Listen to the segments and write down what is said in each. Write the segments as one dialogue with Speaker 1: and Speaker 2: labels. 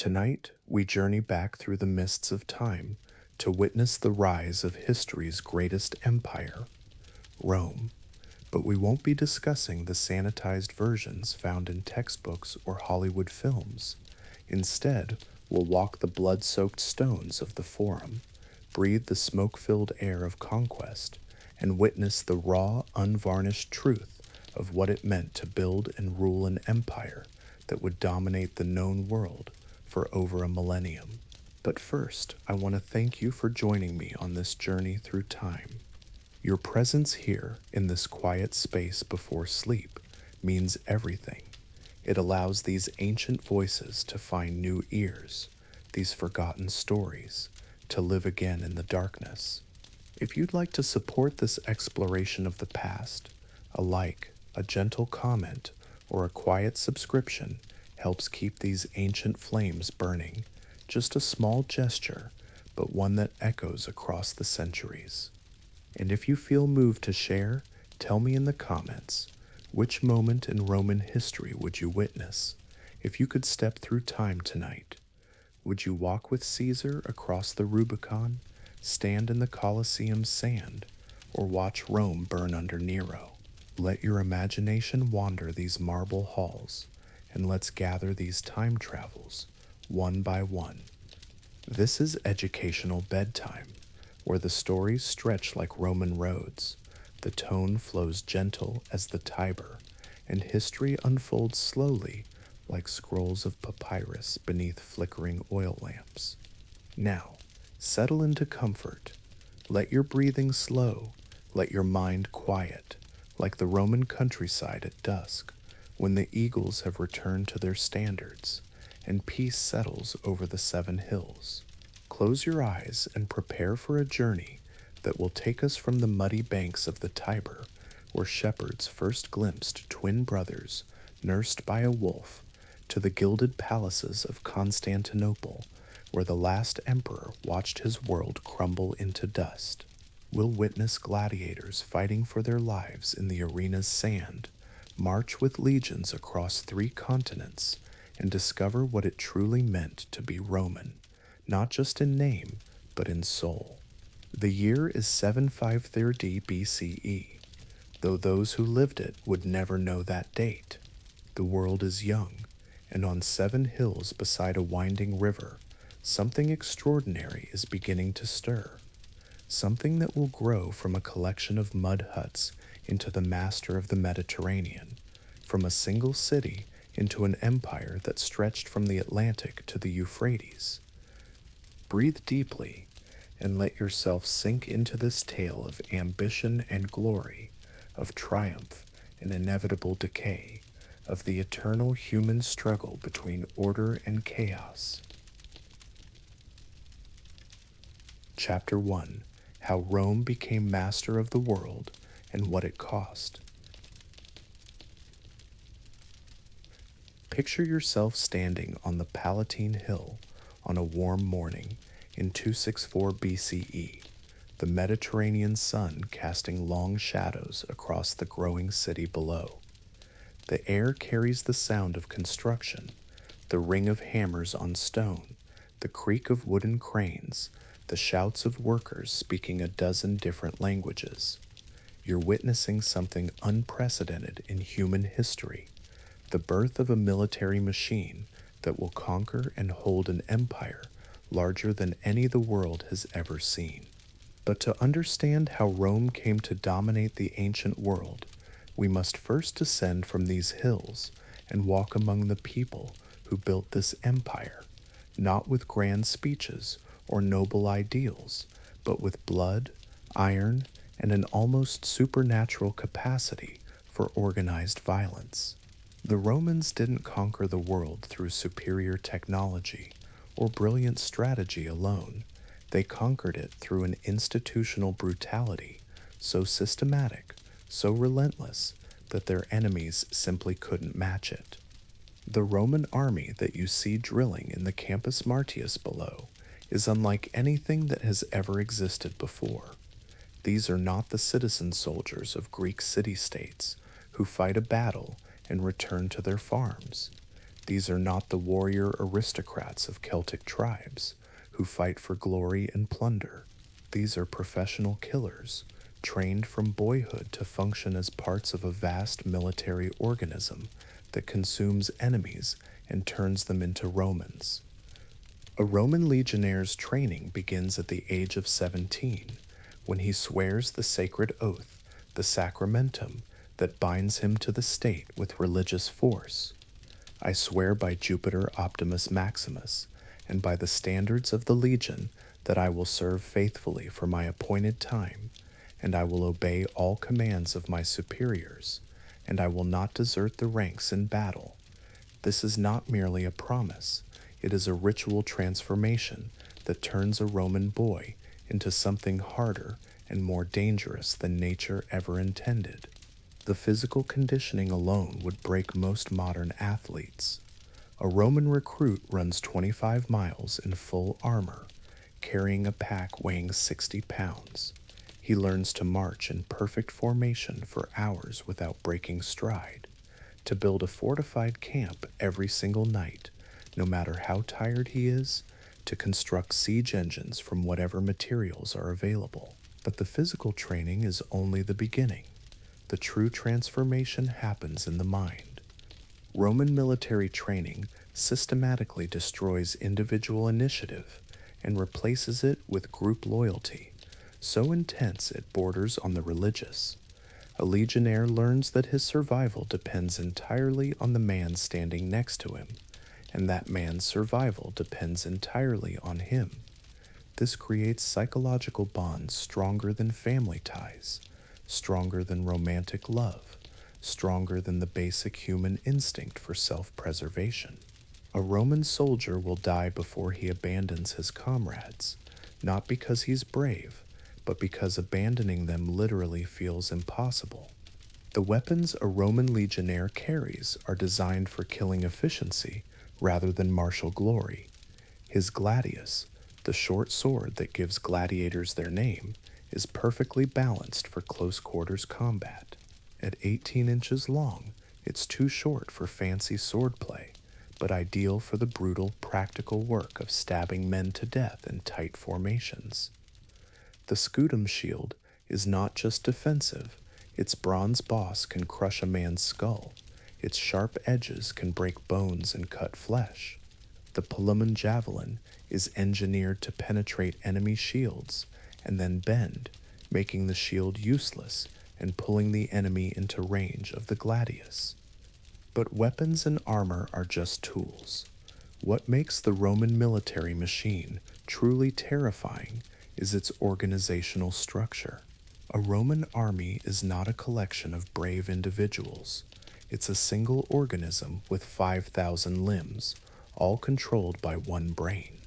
Speaker 1: Tonight, we journey back through the mists of time to witness the rise of history's greatest empire, Rome. But we won't be discussing the sanitized versions found in textbooks or Hollywood films. Instead, we'll walk the blood-soaked stones of the Forum, breathe the smoke-filled air of conquest, and witness the raw, unvarnished truth of what it meant to build and rule an empire that would dominate the known world for over a millennium. But first, I want to thank you for joining me on this journey through time. Your presence here in this quiet space before sleep means everything. It allows these ancient voices to find new ears, these forgotten stories to live again in the darkness. If you'd like to support this exploration of the past, a like, a gentle comment, or a quiet subscription helps keep these ancient flames burning. Just a small gesture, but one that echoes across the centuries. And if you feel moved to share, tell me in the comments, which moment in Roman history would you witness if you could step through time tonight? Would you walk with Caesar across the Rubicon, stand in the Colosseum's sand, or watch Rome burn under Nero? Let your imagination wander these marble halls, and let's gather these time travels one by one. This is Educational Bedtime, where the stories stretch like Roman roads, the tone flows gentle as the Tiber, and history unfolds slowly like scrolls of papyrus beneath flickering oil lamps. Now, settle into comfort. Let your breathing slow, let your mind quiet, like the Roman countryside at dusk, when the eagles have returned to their standards, and peace settles over the 7 hills. Close your eyes and prepare for a journey that will take us from the muddy banks of the Tiber, where shepherds first glimpsed twin brothers nursed by a wolf, to the gilded palaces of Constantinople, where the last emperor watched his world crumble into dust. We'll witness gladiators fighting for their lives in the arena's sand, march with legions across 3 continents, and discover what it truly meant to be Roman, not just in name, but in soul. The year is 753 BCE, though those who lived it would never know that date. The world is young, and on 7 hills beside a winding river, something extraordinary is beginning to stir. Something that will grow from a collection of mud huts into the master of the Mediterranean, from a single city into an empire that stretched from the Atlantic to the Euphrates. Breathe deeply and let yourself sink into this tale of ambition and glory, of triumph and inevitable decay, of the eternal human struggle between order and chaos. Chapter 1: How Rome Became Master of the World and What It Cost. Picture yourself standing on the Palatine Hill on a warm morning in 264 BCE, the Mediterranean sun casting long shadows across the growing city below. The air carries the sound of construction, the ring of hammers on stone, the creak of wooden cranes, the shouts of workers speaking a dozen different languages. You're witnessing something unprecedented in human history, the birth of a military machine that will conquer and hold an empire larger than any the world has ever seen. But to understand how Rome came to dominate the ancient world, we must first descend from these hills and walk among the people who built this empire, not with grand speeches or noble ideals, but with blood, iron, and an almost supernatural capacity for organized violence. The Romans didn't conquer the world through superior technology or brilliant strategy alone. They conquered it through an institutional brutality so systematic, so relentless, that their enemies simply couldn't match it. The Roman army that you see drilling in the Campus Martius below is unlike anything that has ever existed before. These are not the citizen soldiers of Greek city-states who fight a battle and return to their farms. These are not the warrior aristocrats of Celtic tribes who fight for glory and plunder. These are professional killers, trained from boyhood to function as parts of a vast military organism that consumes enemies and turns them into Romans. A Roman legionnaire's training begins at the age of 17, when he swears the sacred oath, the sacramentum, that binds him to the state with religious force. I swear by Jupiter Optimus Maximus, and by the standards of the legion, that I will serve faithfully for my appointed time, and I will obey all commands of my superiors, and I will not desert the ranks in battle. This is not merely a promise, it is a ritual transformation that turns a Roman boy into something harder and more dangerous than nature ever intended. The physical conditioning alone would break most modern athletes. A Roman recruit runs 25 miles in full armor, carrying a pack weighing 60 pounds. He learns to march in perfect formation for hours without breaking stride, to build a fortified camp every single night, no matter how tired he is, to construct siege engines from whatever materials are available. But the physical training is only the beginning. The true transformation happens in the mind. Roman military training systematically destroys individual initiative and replaces it with group loyalty, so intense it borders on the religious. A legionnaire learns that his survival depends entirely on the man standing next to him, and that man's survival depends entirely on him. This creates psychological bonds stronger than family ties, stronger than romantic love, stronger than the basic human instinct for self-preservation. A Roman soldier will die before he abandons his comrades, not because he's brave, but because abandoning them literally feels impossible. The weapons a Roman legionnaire carries are designed for killing efficiency rather than martial glory. His gladius, the short sword that gives gladiators their name, is perfectly balanced for close quarters combat. At 18 inches long, it's too short for fancy swordplay, but ideal for the brutal, practical work of stabbing men to death in tight formations. The scutum shield is not just defensive, its bronze boss can crush a man's skull, its sharp edges can break bones and cut flesh. The Pullman javelin is engineered to penetrate enemy shields and then bend, making the shield useless and pulling the enemy into range of the gladius. But weapons and armor are just tools. What makes the Roman military machine truly terrifying is its organizational structure. A Roman army is not a collection of brave individuals. It's a single organism with 5,000 limbs, all controlled by one brain.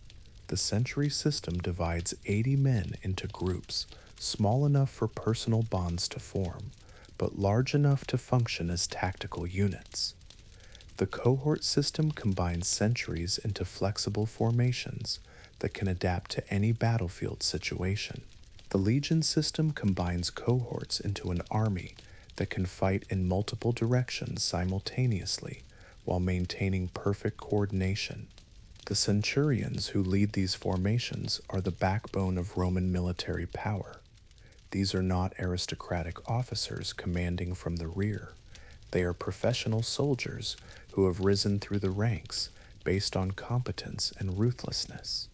Speaker 1: The century system divides 80 men into groups, small enough for personal bonds to form, but large enough to function as tactical units. The cohort system combines centuries into flexible formations that can adapt to any battlefield situation. The legion system combines cohorts into an army that can fight in multiple directions simultaneously while maintaining perfect coordination. The centurions who lead these formations are the backbone of Roman military power. These are not aristocratic officers commanding from the rear. They are professional soldiers who have risen through the ranks based on competence and ruthlessness.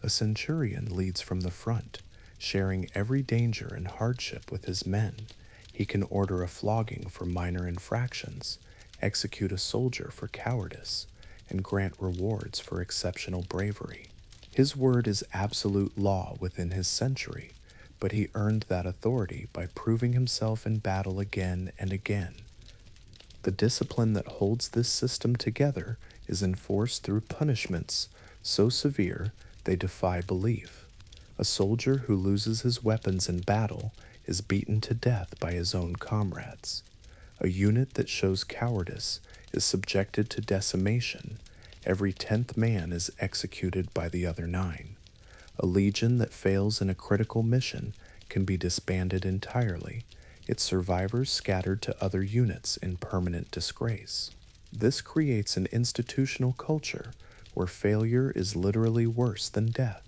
Speaker 1: A centurion leads from the front, sharing every danger and hardship with his men. He can order a flogging for minor infractions, execute a soldier for cowardice, and grant rewards for exceptional bravery. His word is absolute law within his century, but he earned that authority by proving himself in battle again and again. The discipline that holds this system together is enforced through punishments so severe they defy belief. A soldier who loses his weapons in battle is beaten to death by his own comrades. A unit that shows cowardice is subjected to decimation. Every 10th man is executed by the other 9. A legion that fails in a critical mission can be disbanded entirely, its survivors scattered to other units in permanent disgrace. This creates an institutional culture where failure is literally worse than death.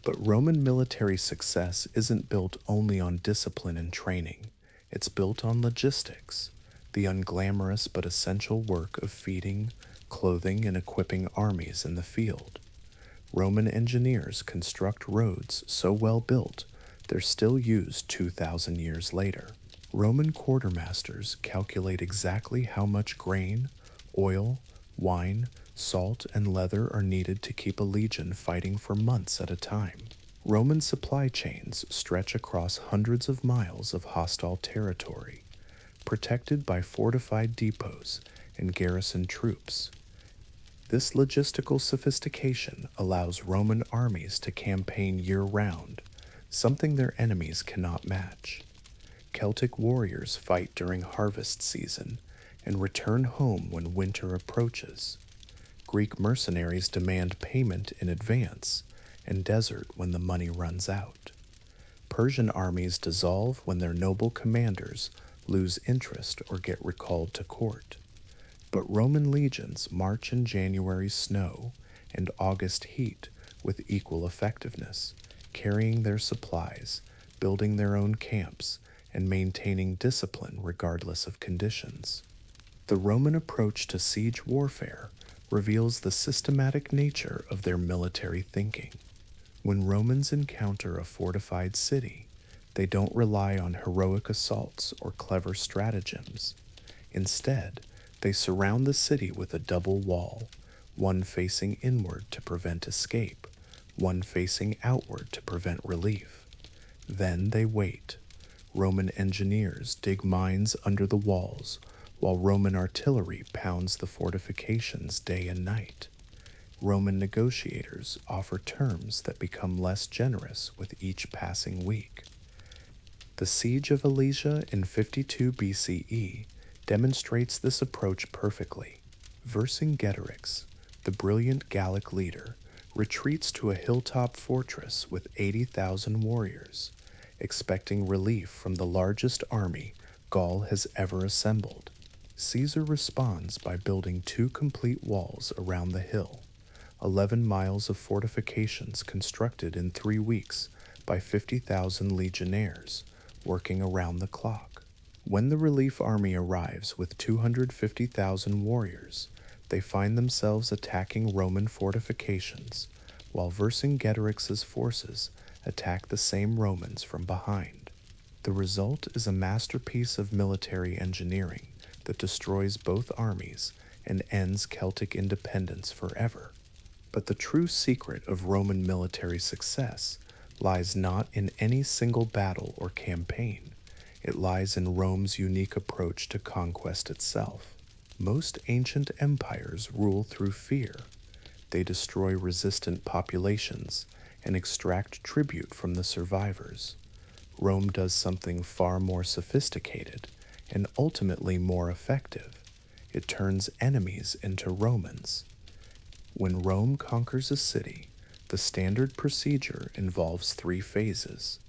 Speaker 1: But Roman military success isn't built only on discipline and training. It's built on logistics, the unglamorous but essential work of feeding, clothing, and equipping armies in the field. Roman engineers construct roads so well built they're still used 2,000 years later. Roman quartermasters calculate exactly how much grain, oil, wine, salt, and leather are needed to keep a legion fighting for months at a time. Roman supply chains stretch across hundreds of miles of hostile territory, protected by fortified depots and garrison troops. This logistical sophistication allows Roman armies to campaign year-round, something their enemies cannot match. Celtic warriors fight during harvest season and return home when winter approaches. Greek mercenaries demand payment in advance and desert when the money runs out. Persian armies dissolve when their noble commanders lose interest or get recalled to court. But Roman legions march in January's snow and August heat with equal effectiveness, carrying their supplies, building their own camps, and maintaining discipline regardless of conditions. The Roman approach to siege warfare reveals the systematic nature of their military thinking. When Romans encounter a fortified city, they don't rely on heroic assaults or clever stratagems. Instead, they surround the city with a double wall, one facing inward to prevent escape, one facing outward to prevent relief. Then they wait. Roman engineers dig mines under the walls, while Roman artillery pounds the fortifications day and night. Roman negotiators offer terms that become less generous with each passing week. The siege of Alesia in 52 BCE demonstrates this approach perfectly. Vercingetorix, the brilliant Gallic leader, retreats to a hilltop fortress with 80,000 warriors, expecting relief from the largest army Gaul has ever assembled. Caesar responds by building 2 complete walls around the hill, 11 miles of fortifications constructed in 3 weeks by 50,000 legionnaires, working around the clock. When the relief army arrives with 250,000 warriors, they find themselves attacking Roman fortifications, while Vercingetorix's forces attack the same Romans from behind. The result is a masterpiece of military engineering that destroys both armies and ends Celtic independence forever. But the true secret of Roman military success lies not in any single battle or campaign. It lies in Rome's unique approach to conquest itself. Most ancient empires rule through fear. They destroy resistant populations and extract tribute from the survivors. Rome does something far more sophisticated and ultimately more effective. It turns enemies into Romans. When Rome conquers a city, the standard procedure involves 3 phases.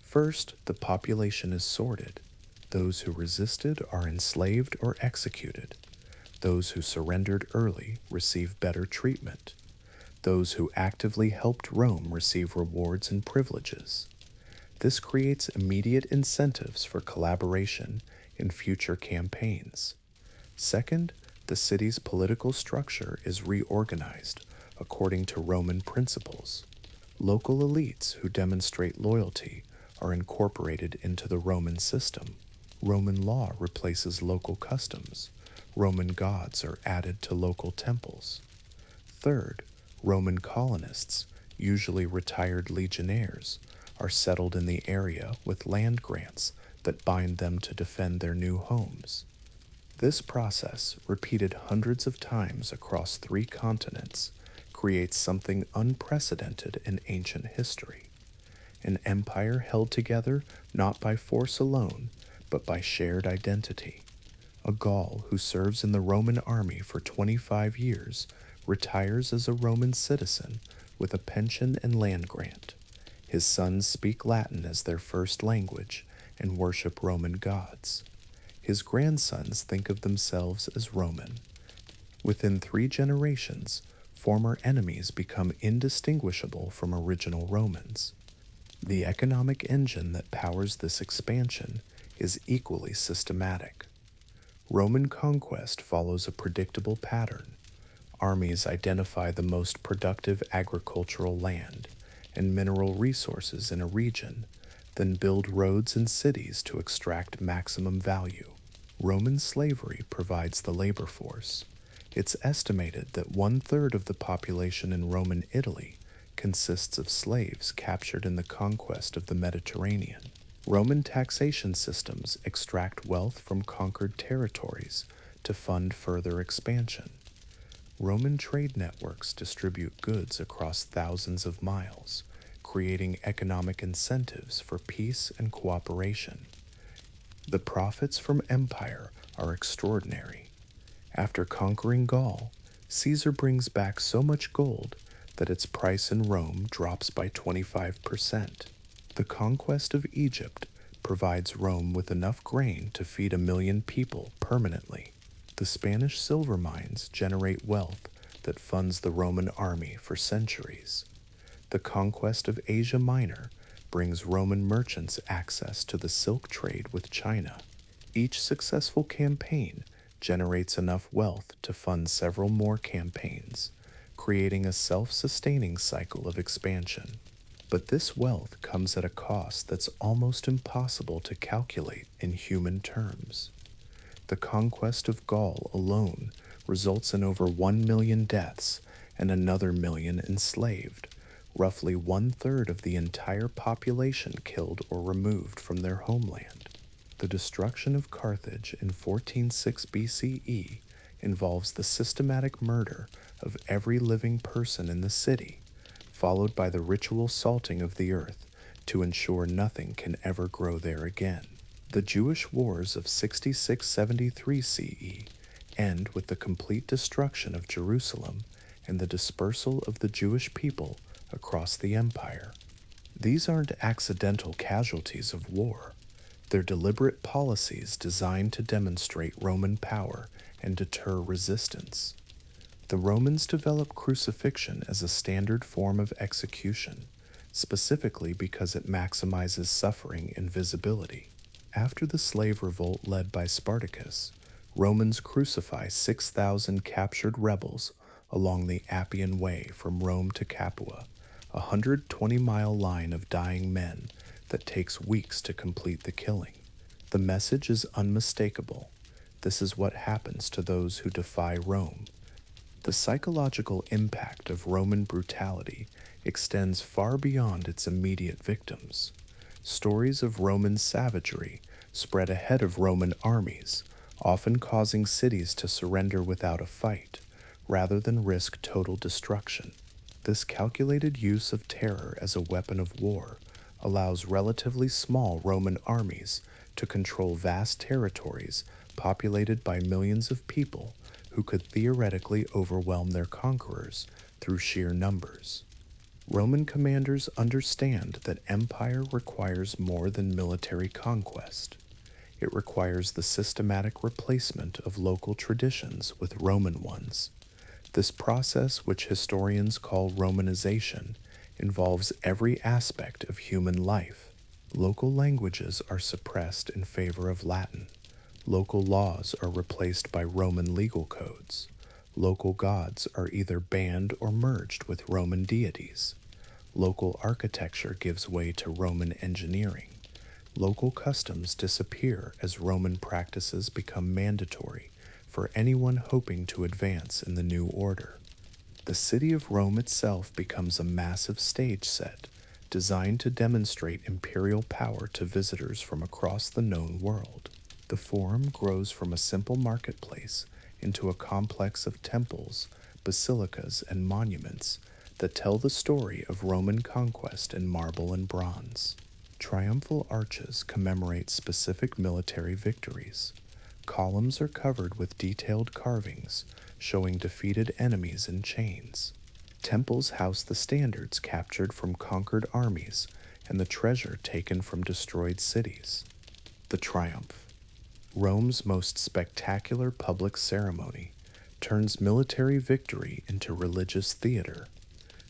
Speaker 1: First, the population is sorted. Those who resisted are enslaved or executed. Those who surrendered early receive better treatment. Those who actively helped Rome receive rewards and privileges. This creates immediate incentives for collaboration in future campaigns. Second, the city's political structure is reorganized according to Roman principles. Local elites who demonstrate loyalty are incorporated into the Roman system. Roman law replaces local customs. Roman gods are added to local temples. Third, Roman colonists, usually retired legionnaires, are settled in the area with land grants that bind them to defend their new homes. This process, repeated hundreds of times across 3 continents, creates something unprecedented in ancient history. An empire held together not by force alone, but by shared identity. A Gaul who serves in the Roman army for 25 years retires as a Roman citizen with a pension and land grant. His sons speak Latin as their first language and worship Roman gods. His grandsons think of themselves as Roman, Within 3 generations, former enemies become indistinguishable from original Romans. The economic engine that powers this expansion is equally systematic. Roman conquest follows a predictable pattern. Armies identify the most productive agricultural land and mineral resources in a region, then build roads and cities to extract maximum value. Roman slavery provides the labor force. It's estimated that 1/3 of the population in Roman Italy consists of slaves captured in the conquest of the Mediterranean. Roman taxation systems extract wealth from conquered territories to fund further expansion. Roman trade networks distribute goods across thousands of miles, creating economic incentives for peace and cooperation. The profits from empire are extraordinary. After conquering Gaul, Caesar brings back so much gold that its price in Rome drops by 25%. The conquest of Egypt provides Rome with enough grain to feed 1 million people permanently. The Spanish silver mines generate wealth that funds the Roman army for centuries. The conquest of Asia Minor brings Roman merchants access to the silk trade with China. Each successful campaign generates enough wealth to fund several more campaigns, creating a self-sustaining cycle of expansion. But this wealth comes at a cost that's almost impossible to calculate in human terms. The conquest of Gaul alone results in over 1 million deaths and another million enslaved, roughly 1/3 of the entire population killed or removed from their homeland. The destruction of Carthage in 1406 BCE involves the systematic murder of every living person in the city, followed by the ritual salting of the earth to ensure nothing can ever grow there again. The Jewish wars of 66-73 CE end with the complete destruction of Jerusalem and the dispersal of the Jewish people across the empire. These aren't accidental casualties of war. They're deliberate policies designed to demonstrate Roman power and deter resistance. The Romans developed crucifixion as a standard form of execution, specifically because it maximizes suffering and visibility. After the slave revolt led by Spartacus, Romans crucify 6,000 captured rebels along the Appian Way from Rome to Capua, a 120-mile line of dying men that takes weeks to complete the killing. The message is unmistakable. This is what happens to those who defy Rome. The psychological impact of Roman brutality extends far beyond its immediate victims. Stories of Roman savagery spread ahead of Roman armies, often causing cities to surrender without a fight, rather than risk total destruction. This calculated use of terror as a weapon of war allows relatively small Roman armies to control vast territories populated by millions of people who could theoretically overwhelm their conquerors through sheer numbers. Roman commanders understand that empire requires more than military conquest. It requires the systematic replacement of local traditions with Roman ones. This process, which historians call Romanization, involves every aspect of human life. Local languages are suppressed in favor of Latin. Local laws are replaced by Roman legal codes. Local gods are either banned or merged with Roman deities. Local architecture gives way to Roman engineering. Local customs disappear as Roman practices become mandatory for anyone hoping to advance in the new order. The city of Rome itself becomes a massive stage set designed to demonstrate imperial power to visitors from across the known world. The Forum grows from a simple marketplace into a complex of temples, basilicas, and monuments that tell the story of Roman conquest in marble and bronze. Triumphal arches commemorate specific military victories. Columns are covered with detailed carvings showing defeated enemies in chains. Temples house the standards captured from conquered armies and the treasure taken from destroyed cities. The Triumph, Rome's most spectacular public ceremony, turns military victory into religious theater.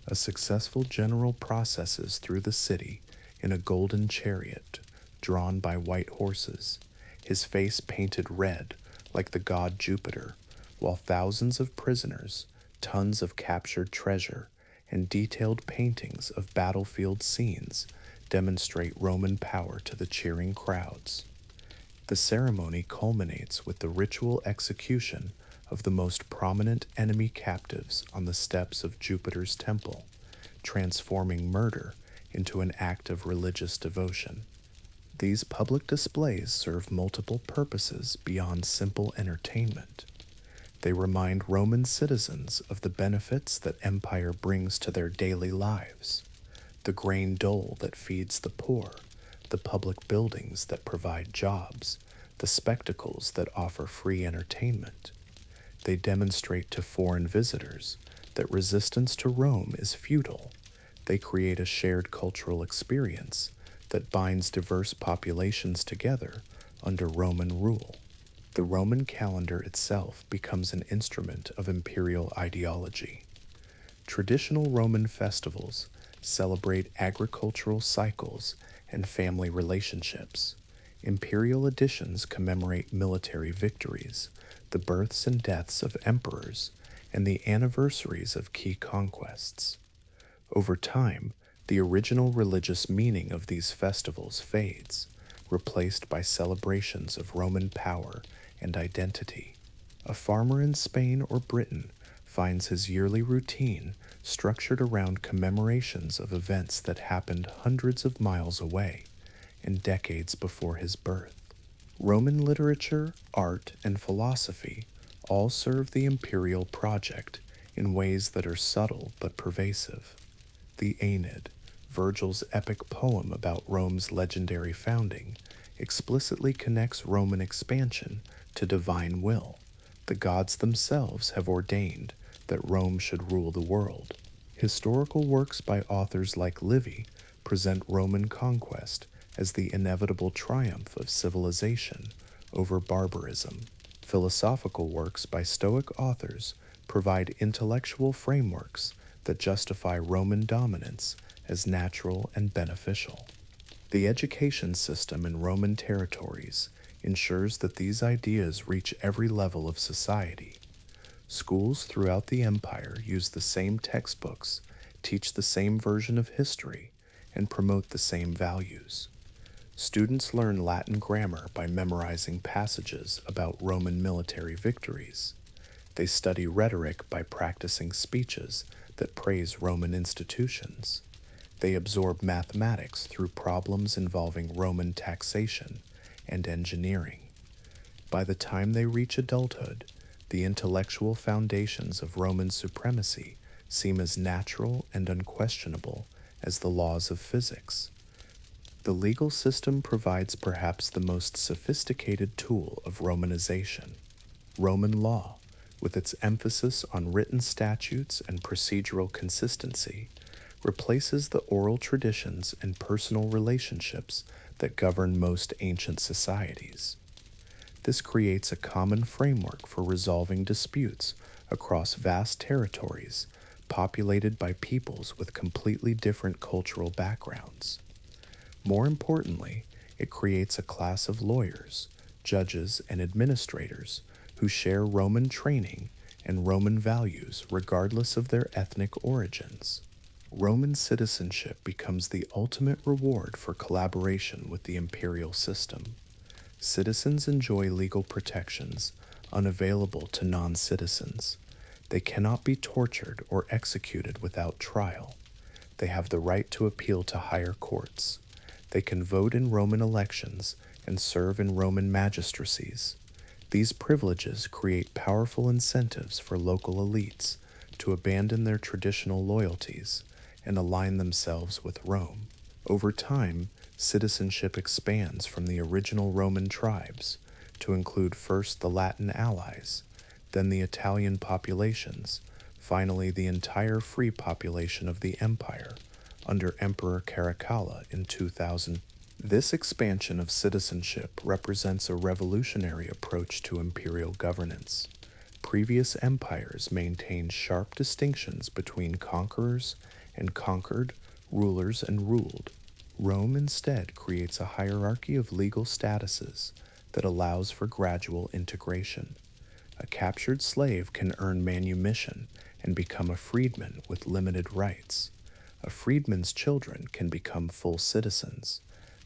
Speaker 1: A successful general processes through the city in a golden chariot drawn by white horses, his face painted red like the god Jupiter, while thousands of prisoners, tons of captured treasure, and detailed paintings of battlefield scenes demonstrate Roman power to the cheering crowds. The ceremony culminates with the ritual execution of the most prominent enemy captives on the steps of Jupiter's temple, transforming murder into an act of religious devotion. These public displays serve multiple purposes beyond simple entertainment. They remind Roman citizens of the benefits that empire brings to their daily lives: the grain dole that feeds the poor, the public buildings that provide jobs, the spectacles that offer free entertainment. They demonstrate to foreign visitors that resistance to Rome is futile. They create a shared cultural experience that binds diverse populations together under Roman rule. The Roman calendar itself becomes an instrument of imperial ideology. Traditional Roman festivals celebrate agricultural cycles and family relationships. Imperial editions commemorate military victories, the births and deaths of emperors, and the anniversaries of key conquests. Over time, the original religious meaning of these festivals fades, replaced by celebrations of Roman power and identity. A farmer in Spain or Britain finds his yearly routine structured around commemorations of events that happened hundreds of miles away and decades before his birth. Roman literature, art, and philosophy all serve the imperial project in ways that are subtle but pervasive. The Aeneid, Virgil's epic poem about Rome's legendary founding, explicitly connects Roman expansion to divine will. The gods themselves have ordained that Rome should rule the world. Historical works by authors like Livy present Roman conquest as the inevitable triumph of civilization over barbarism. Philosophical works by Stoic authors provide intellectual frameworks that justify Roman dominance as natural and beneficial. The education system in Roman territories ensures that these ideas reach every level of society. Schools throughout the empire use the same textbooks, teach the same version of history, and promote the same values. Students learn Latin grammar by memorizing passages about Roman military victories. They study rhetoric by practicing speeches that praise Roman institutions. They absorb mathematics through problems involving Roman taxation and engineering. By the time they reach adulthood, the intellectual foundations of Roman supremacy seem as natural and unquestionable as the laws of physics. The legal system provides perhaps the most sophisticated tool of Romanization. Roman law, with its emphasis on written statutes and procedural consistency, replaces the oral traditions and personal relationships that govern most ancient societies. This creates a common framework for resolving disputes across vast territories populated by peoples with completely different cultural backgrounds. More importantly, it creates a class of lawyers, judges, and administrators who share Roman training and Roman values regardless of their ethnic origins. Roman citizenship becomes the ultimate reward for collaboration with the imperial system. Citizens enjoy legal protections unavailable to non-citizens. They cannot be tortured or executed without trial. They have the right to appeal to higher courts. They can vote in Roman elections and serve in Roman magistracies. These privileges create powerful incentives for local elites to abandon their traditional loyalties and align themselves with Rome. Over time, citizenship expands from the original Roman tribes to include first the Latin allies, then the Italian populations, finally the entire free population of the empire under Emperor Caracalla in 2000. This expansion of citizenship represents a revolutionary approach to imperial governance. Previous empires maintained sharp distinctions between conquerors and conquered, rulers and ruled. Rome instead creates a hierarchy of legal statuses that allows for gradual integration. A captured slave can earn manumission and become a freedman with limited rights. A freedman's children can become full citizens.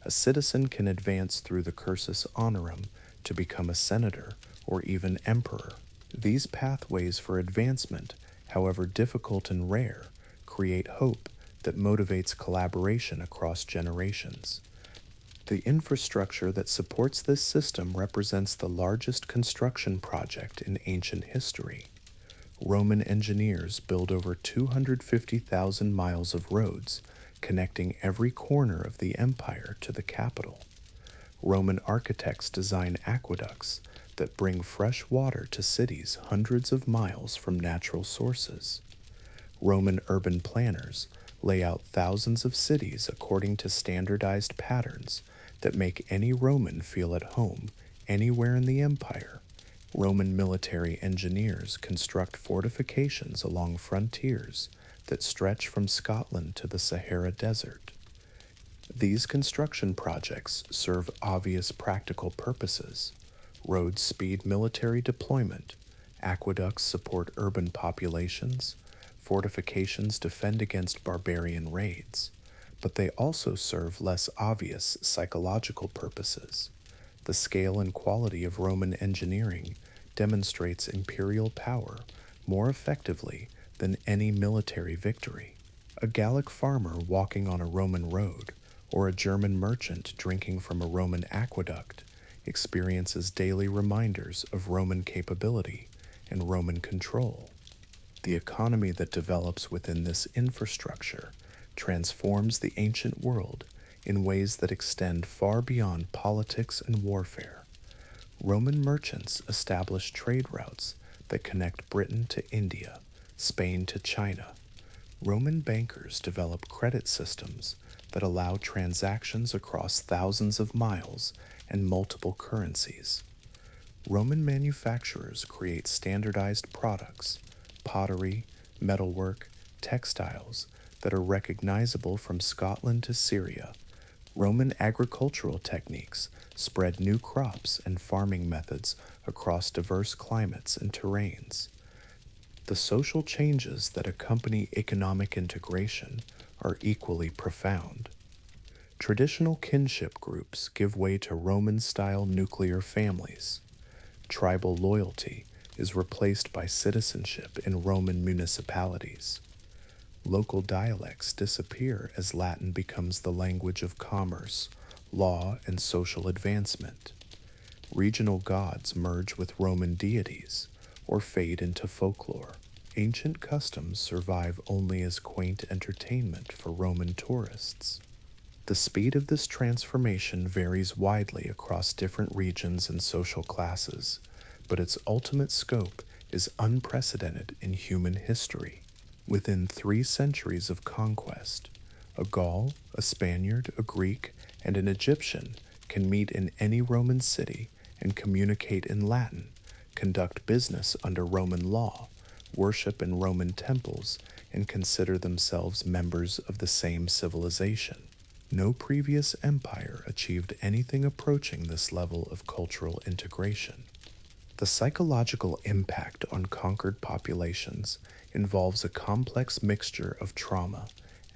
Speaker 1: A citizen can advance through the cursus honorum to become a senator or even emperor. These pathways for advancement, however difficult and rare, create hope that motivates collaboration across generations. The infrastructure that supports this system represents the largest construction project in ancient history. Roman engineers build over 250,000 miles of roads, connecting every corner of the empire to the capital. Roman architects design aqueducts that bring fresh water to cities hundreds of miles from natural sources. Roman urban planners lay out thousands of cities according to standardized patterns that make any Roman feel at home anywhere in the empire. Roman military engineers construct fortifications along frontiers that stretch from Scotland to the Sahara Desert. These construction projects serve obvious practical purposes. Roads speed military deployment, aqueducts support urban populations, fortifications defend against barbarian raids, but they also serve less obvious psychological purposes. The scale and quality of Roman engineering demonstrates imperial power more effectively than any military victory. A Gallic farmer walking on a Roman road, or a German merchant drinking from a Roman aqueduct, experiences daily reminders of Roman capability and Roman control. The economy that develops within this infrastructure transforms the ancient world in ways that extend far beyond politics and warfare. Roman merchants establish trade routes that connect Britain to India, Spain to China. Roman bankers develop credit systems that allow transactions across thousands of miles and multiple currencies. Roman manufacturers create standardized products, pottery, metalwork, textiles that are recognizable from Scotland to Syria. Roman agricultural techniques spread new crops and farming methods across diverse climates and terrains. The social changes that accompany economic integration are equally profound. Traditional kinship groups give way to Roman-style nuclear families. Tribal loyalty is replaced by citizenship in Roman municipalities. Local dialects disappear as Latin becomes the language of commerce, law, and social advancement. Regional gods merge with Roman deities or fade into folklore. Ancient customs survive only as quaint entertainment for Roman tourists. The speed of this transformation varies widely across different regions and social classes, but its ultimate scope is unprecedented in human history. Within 3 centuries of conquest, a Gaul, a Spaniard, a Greek, and an Egyptian can meet in any Roman city and communicate in Latin, conduct business under Roman law, worship in Roman temples, and consider themselves members of the same civilization. No previous empire achieved anything approaching this level of cultural integration. The psychological impact on conquered populations involves a complex mixture of trauma,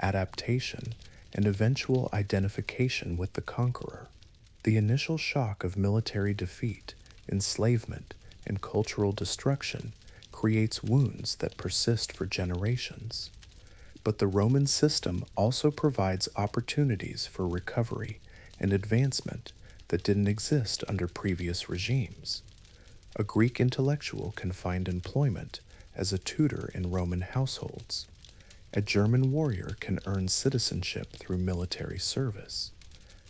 Speaker 1: adaptation, and eventual identification with the conqueror. The initial shock of military defeat, enslavement, and cultural destruction creates wounds that persist for generations. But the Roman system also provides opportunities for recovery and advancement that didn't exist under previous regimes. A Greek intellectual can find employment as a tutor in Roman households. A German warrior can earn citizenship through military service.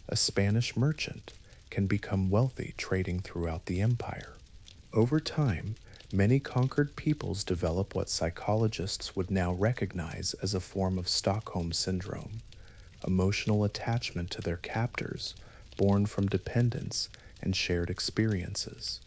Speaker 1: A Spanish merchant can become wealthy trading throughout the empire. Over time, many conquered peoples develop what psychologists would now recognize as a form of Stockholm Syndrome, emotional attachment to their captors, born from dependence and shared experiences.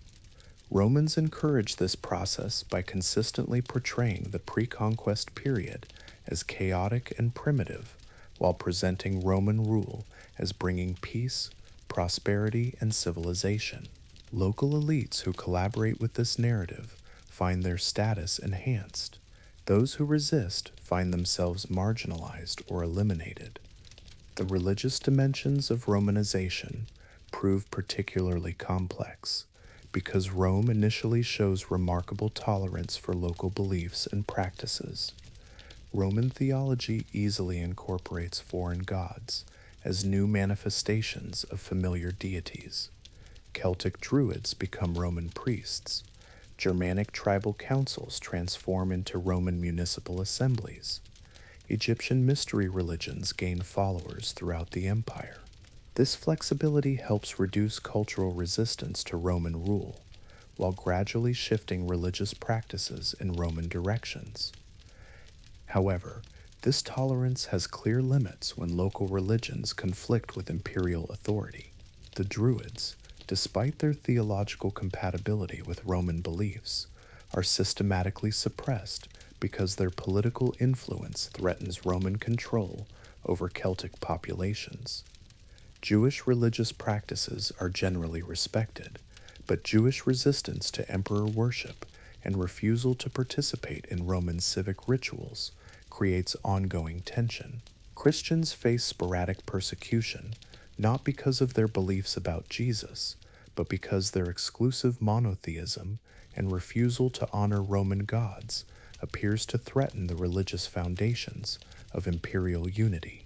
Speaker 1: Romans encouraged this process by consistently portraying the pre-conquest period as chaotic and primitive, while presenting Roman rule as bringing peace, prosperity, and civilization. Local elites who collaborate with this narrative find their status enhanced. Those who resist find themselves marginalized or eliminated. The religious dimensions of Romanization prove particularly complex because Rome initially shows remarkable tolerance for local beliefs and practices. Roman theology easily incorporates foreign gods as new manifestations of familiar deities. Celtic druids become Roman priests. Germanic tribal councils transform into Roman municipal assemblies. Egyptian mystery religions gain followers throughout the empire. This flexibility helps reduce cultural resistance to Roman rule, while gradually shifting religious practices in Roman directions. However, this tolerance has clear limits when local religions conflict with imperial authority. The Druids, despite their theological compatibility with Roman beliefs, are systematically suppressed because their political influence threatens Roman control over Celtic populations. Jewish religious practices are generally respected, but Jewish resistance to emperor worship and refusal to participate in Roman civic rituals creates ongoing tension. Christians face sporadic persecution, not because of their beliefs about Jesus, but because their exclusive monotheism and refusal to honor Roman gods appears to threaten the religious foundations of imperial unity.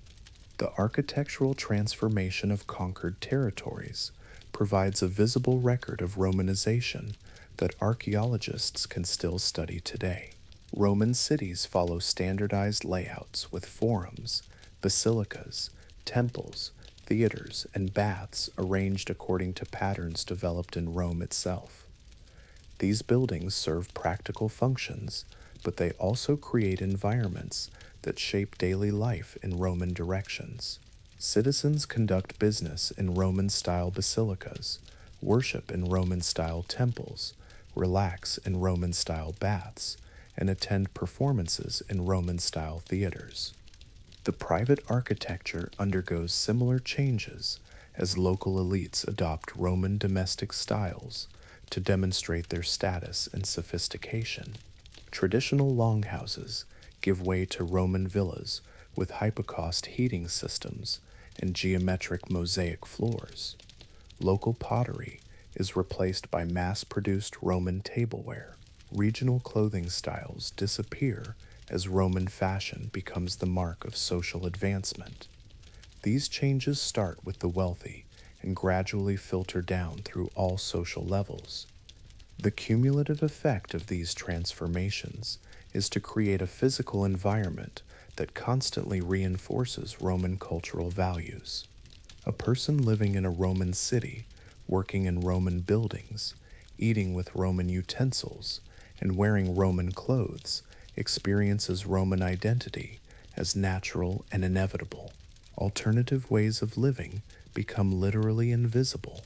Speaker 1: The architectural transformation of conquered territories provides a visible record of Romanization that archaeologists can still study today. Roman cities follow standardized layouts with forums, basilicas, temples, theaters, and baths arranged according to patterns developed in Rome itself. These buildings serve practical functions, but they also create environments that shape daily life in Roman directions. Citizens conduct business in Roman-style basilicas, worship in Roman-style temples, relax in Roman-style baths, and attend performances in Roman-style theaters. The private architecture undergoes similar changes as local elites adopt Roman domestic styles to demonstrate their status and sophistication. Traditional longhouses give way to Roman villas with hypocaust heating systems and geometric mosaic floors. Local pottery is replaced by mass-produced Roman tableware. Regional clothing styles disappear as Roman fashion becomes the mark of social advancement. These changes start with the wealthy and gradually filter down through all social levels. The cumulative effect of these transformations is to create a physical environment that constantly reinforces Roman cultural values. A person living in a Roman city, working in Roman buildings, eating with Roman utensils, and wearing Roman clothes experiences Roman identity as natural and inevitable. Alternative ways of living become literally invisible,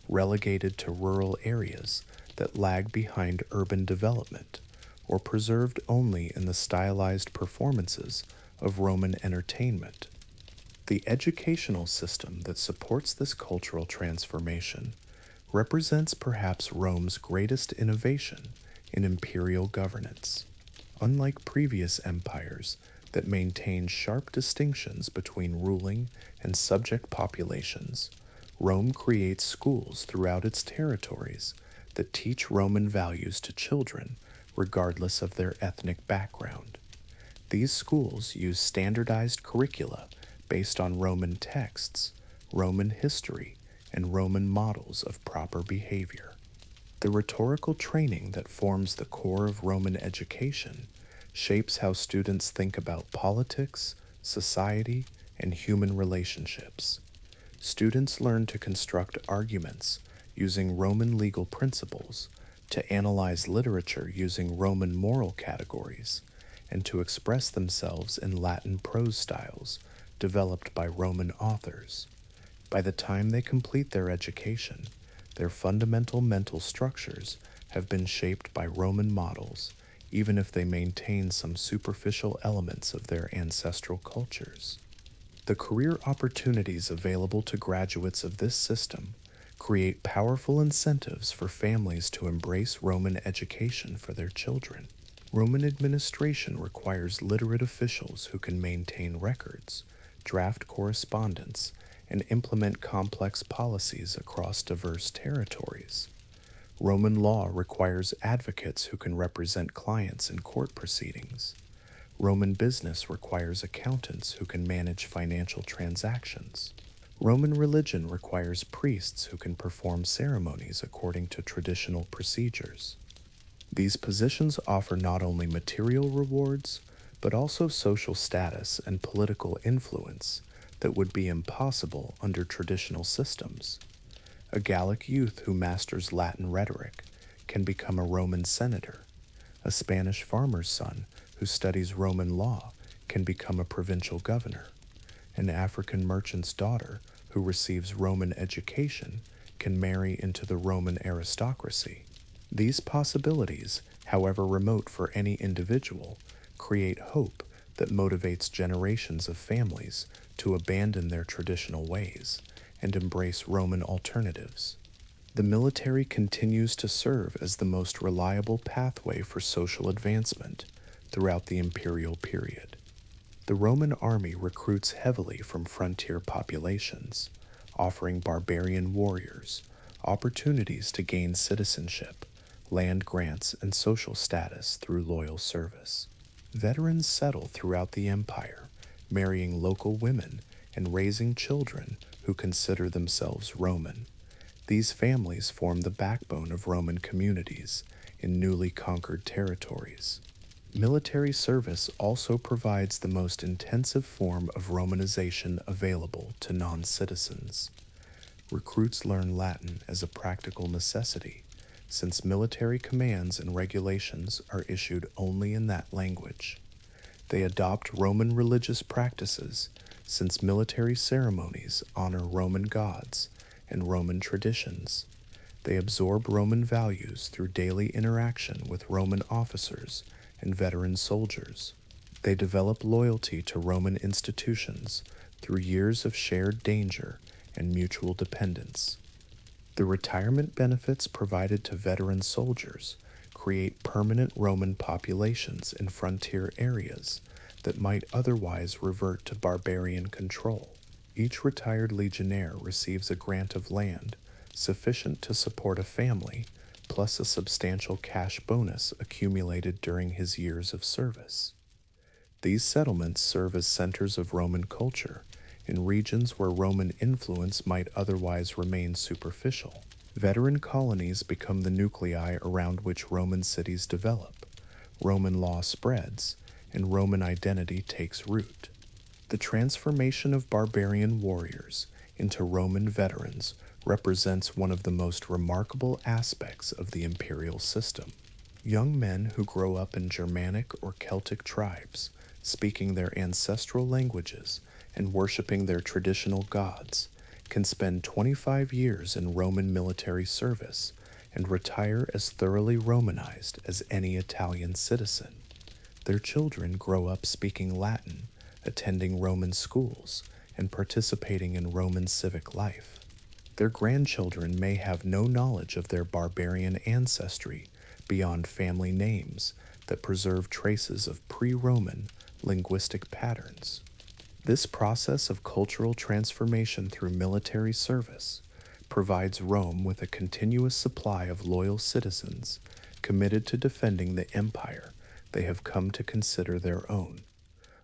Speaker 1: relegated to rural areas that lag behind urban development, or preserved only in the stylized performances of Roman entertainment. The educational system that supports this cultural transformation represents perhaps Rome's greatest innovation in imperial governance. Unlike previous empires that maintained sharp distinctions between ruling and subject populations, Rome creates schools throughout its territories that teach Roman values to children regardless of their ethnic background. These schools use standardized curricula based on Roman texts, Roman history, and Roman models of proper behavior. The rhetorical training that forms the core of Roman education shapes how students think about politics, society, and human relationships. Students learn to construct arguments using Roman legal principles, to analyze literature using Roman moral categories, and to express themselves in Latin prose styles developed by Roman authors. By the time they complete their education, their fundamental mental structures have been shaped by Roman models, even if they maintain some superficial elements of their ancestral cultures. The career opportunities available to graduates of this system create powerful incentives for families to embrace Roman education for their children. Roman administration requires literate officials who can maintain records, draft correspondence, and implement complex policies across diverse territories. Roman law requires advocates who can represent clients in court proceedings. Roman business requires accountants who can manage financial transactions. Roman religion requires priests who can perform ceremonies according to traditional procedures. These positions offer not only material rewards, but also social status and political influence that would be impossible under traditional systems. A Gallic youth who masters Latin rhetoric can become a Roman senator. A Spanish farmer's son who studies Roman law can become a provincial governor. An African merchant's daughter who receives Roman education can marry into the Roman aristocracy. These possibilities, however remote for any individual, create hope that motivates generations of families to abandon their traditional ways and embrace Roman alternatives. The military continues to serve as the most reliable pathway for social advancement throughout the imperial period. The Roman army recruits heavily from frontier populations, offering barbarian warriors opportunities to gain citizenship, land grants, and social status through loyal service. Veterans settle throughout the empire, marrying local women and raising children who consider themselves Roman. These families form the backbone of Roman communities in newly conquered territories. Military service also provides the most intensive form of Romanization available to non-citizens. Recruits learn Latin as a practical necessity, since military commands and regulations are issued only in that language. They adopt Roman religious practices, since military ceremonies honor Roman gods and Roman traditions. They absorb Roman values through daily interaction with Roman officers and veteran soldiers. They develop loyalty to Roman institutions through years of shared danger and mutual dependence. The retirement benefits provided to veteran soldiers create permanent Roman populations in frontier areas that might otherwise revert to barbarian control. Each retired legionnaire receives a grant of land sufficient to support a family, plus a substantial cash bonus accumulated during his years of service. These settlements serve as centers of Roman culture in regions where Roman influence might otherwise remain superficial. Veteran colonies become the nuclei around which Roman cities develop, Roman law spreads, and Roman identity takes root. The transformation of barbarian warriors into Roman veterans represents one of the most remarkable aspects of the imperial system. Young men who grow up in Germanic or Celtic tribes, speaking their ancestral languages and worshiping their traditional gods, can spend 25 years in Roman military service and retire as thoroughly Romanized as any Italian citizen. Their children grow up speaking Latin, attending Roman schools, and participating in Roman civic life. Their grandchildren may have no knowledge of their barbarian ancestry beyond family names that preserve traces of pre-Roman linguistic patterns. This process of cultural transformation through military service provides Rome with a continuous supply of loyal citizens committed to defending the empire they have come to consider their own.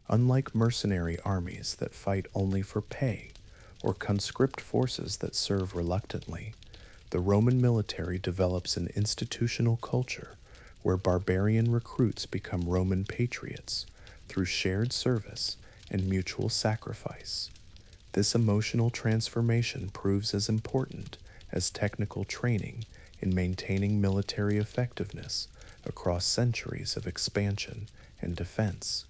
Speaker 1: Unlike mercenary armies that fight only for pay, or conscript forces that serve reluctantly, the Roman military develops an institutional culture where barbarian recruits become Roman patriots through shared service and mutual sacrifice. This emotional transformation proves as important as technical training in maintaining military effectiveness across centuries of expansion and defense.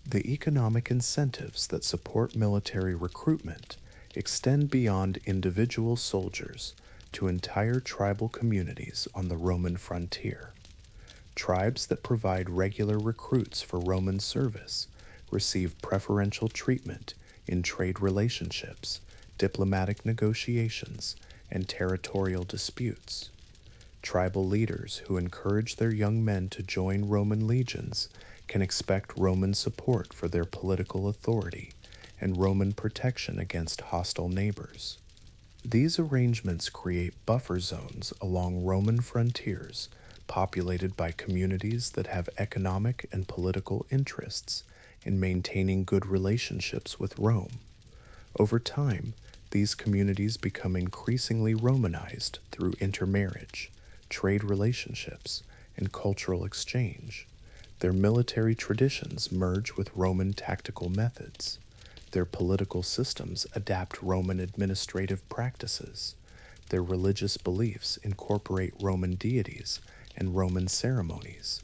Speaker 1: The economic incentives that support military recruitment extend beyond individual soldiers to entire tribal communities on the Roman frontier. Tribes that provide regular recruits for Roman service receive preferential treatment in trade relationships, diplomatic negotiations, and territorial disputes. Tribal leaders who encourage their young men to join Roman legions can expect Roman support for their political authority and Roman protection against hostile neighbors. These arrangements create buffer zones along Roman frontiers populated by communities that have economic and political interests in maintaining good relationships with Rome. Over time, these communities become increasingly Romanized through intermarriage, trade relationships, and cultural exchange. Their military traditions merge with Roman tactical methods. Their political systems adapt Roman administrative practices. Their religious beliefs incorporate Roman deities and Roman ceremonies.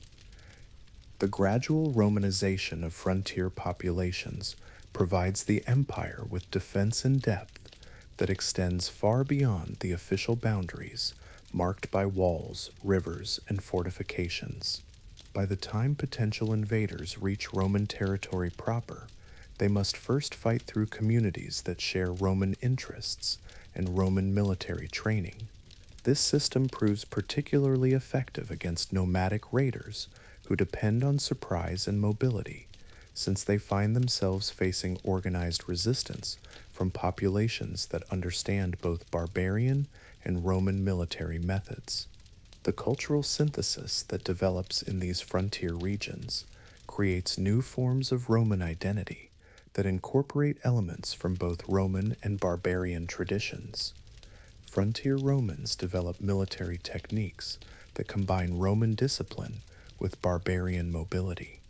Speaker 1: The gradual Romanization of frontier populations provides the empire with defense in depth that extends far beyond the official boundaries marked by walls, rivers, and fortifications. By the time potential invaders reach Roman territory proper, they must first fight through communities that share Roman interests and Roman military training. This system proves particularly effective against nomadic raiders who depend on surprise and mobility, since they find themselves facing organized resistance from populations that understand both barbarian and Roman military methods. The cultural synthesis that develops in these frontier regions creates new forms of Roman identity that incorporate elements from both Roman and barbarian traditions. Frontier Romans develop military techniques that combine Roman discipline with barbarian mobility.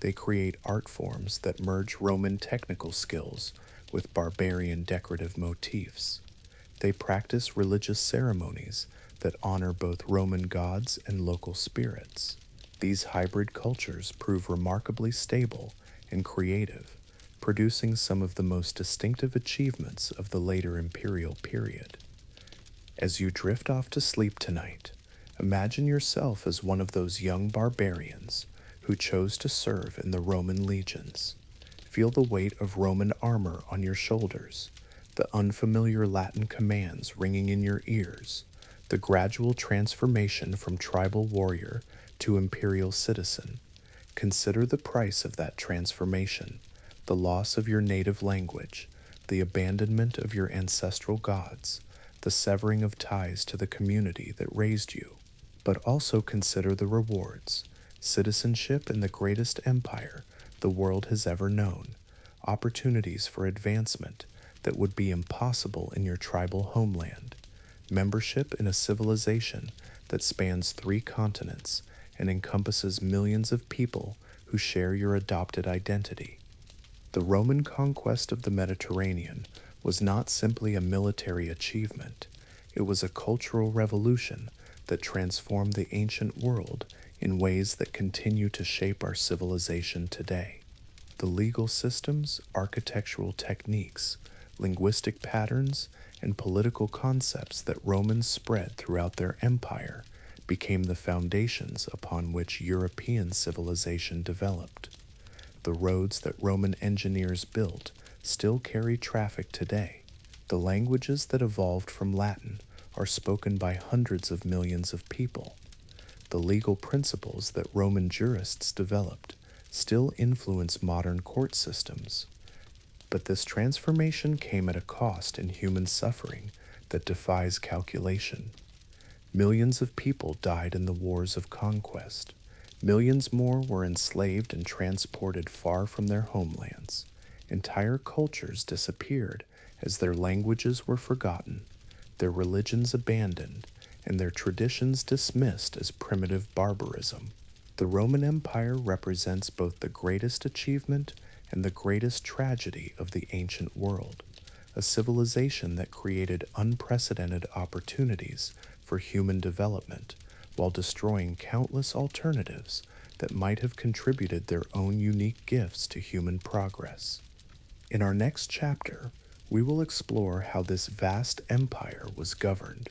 Speaker 1: They create art forms that merge Roman technical skills with barbarian decorative motifs. They practice religious ceremonies that honor both Roman gods and local spirits. These hybrid cultures prove remarkably stable and creative, producing some of the most distinctive achievements of the later imperial period. As you drift off to sleep tonight, imagine yourself as one of those young barbarians who chose to serve in the Roman legions. Feel the weight of Roman armor on your shoulders, the unfamiliar Latin commands ringing in your ears, the gradual transformation from tribal warrior to imperial citizen. Consider the price of that transformation, the loss of your native language, the abandonment of your ancestral gods, the severing of ties to the community that raised you. But also consider the rewards: citizenship in the greatest empire the world has ever known, opportunities for advancement that would be impossible in your tribal homeland, membership in a civilization that spans 3 continents and encompasses millions of people who share your adopted identity. The Roman conquest of the Mediterranean was not simply a military achievement, it was a cultural revolution that transformed the ancient world in ways that continue to shape our civilization today. The legal systems, architectural techniques, linguistic patterns, and political concepts that Romans spread throughout their empire became the foundations upon which European civilization developed. The roads that Roman engineers built still carry traffic today. The languages that evolved from Latin are spoken by hundreds of millions of people. The legal principles that Roman jurists developed still influence modern court systems. But this transformation came at a cost in human suffering that defies calculation. Millions of people died in the wars of conquest. Millions more were enslaved and transported far from their homelands. Entire cultures disappeared as their languages were forgotten, their religions abandoned, and their traditions dismissed as primitive barbarism. The Roman Empire represents both the greatest achievement and the greatest tragedy of the ancient world, a civilization that created unprecedented opportunities for human development while destroying countless alternatives that might have contributed their own unique gifts to human progress. In our next chapter, we will explore how this vast empire was governed,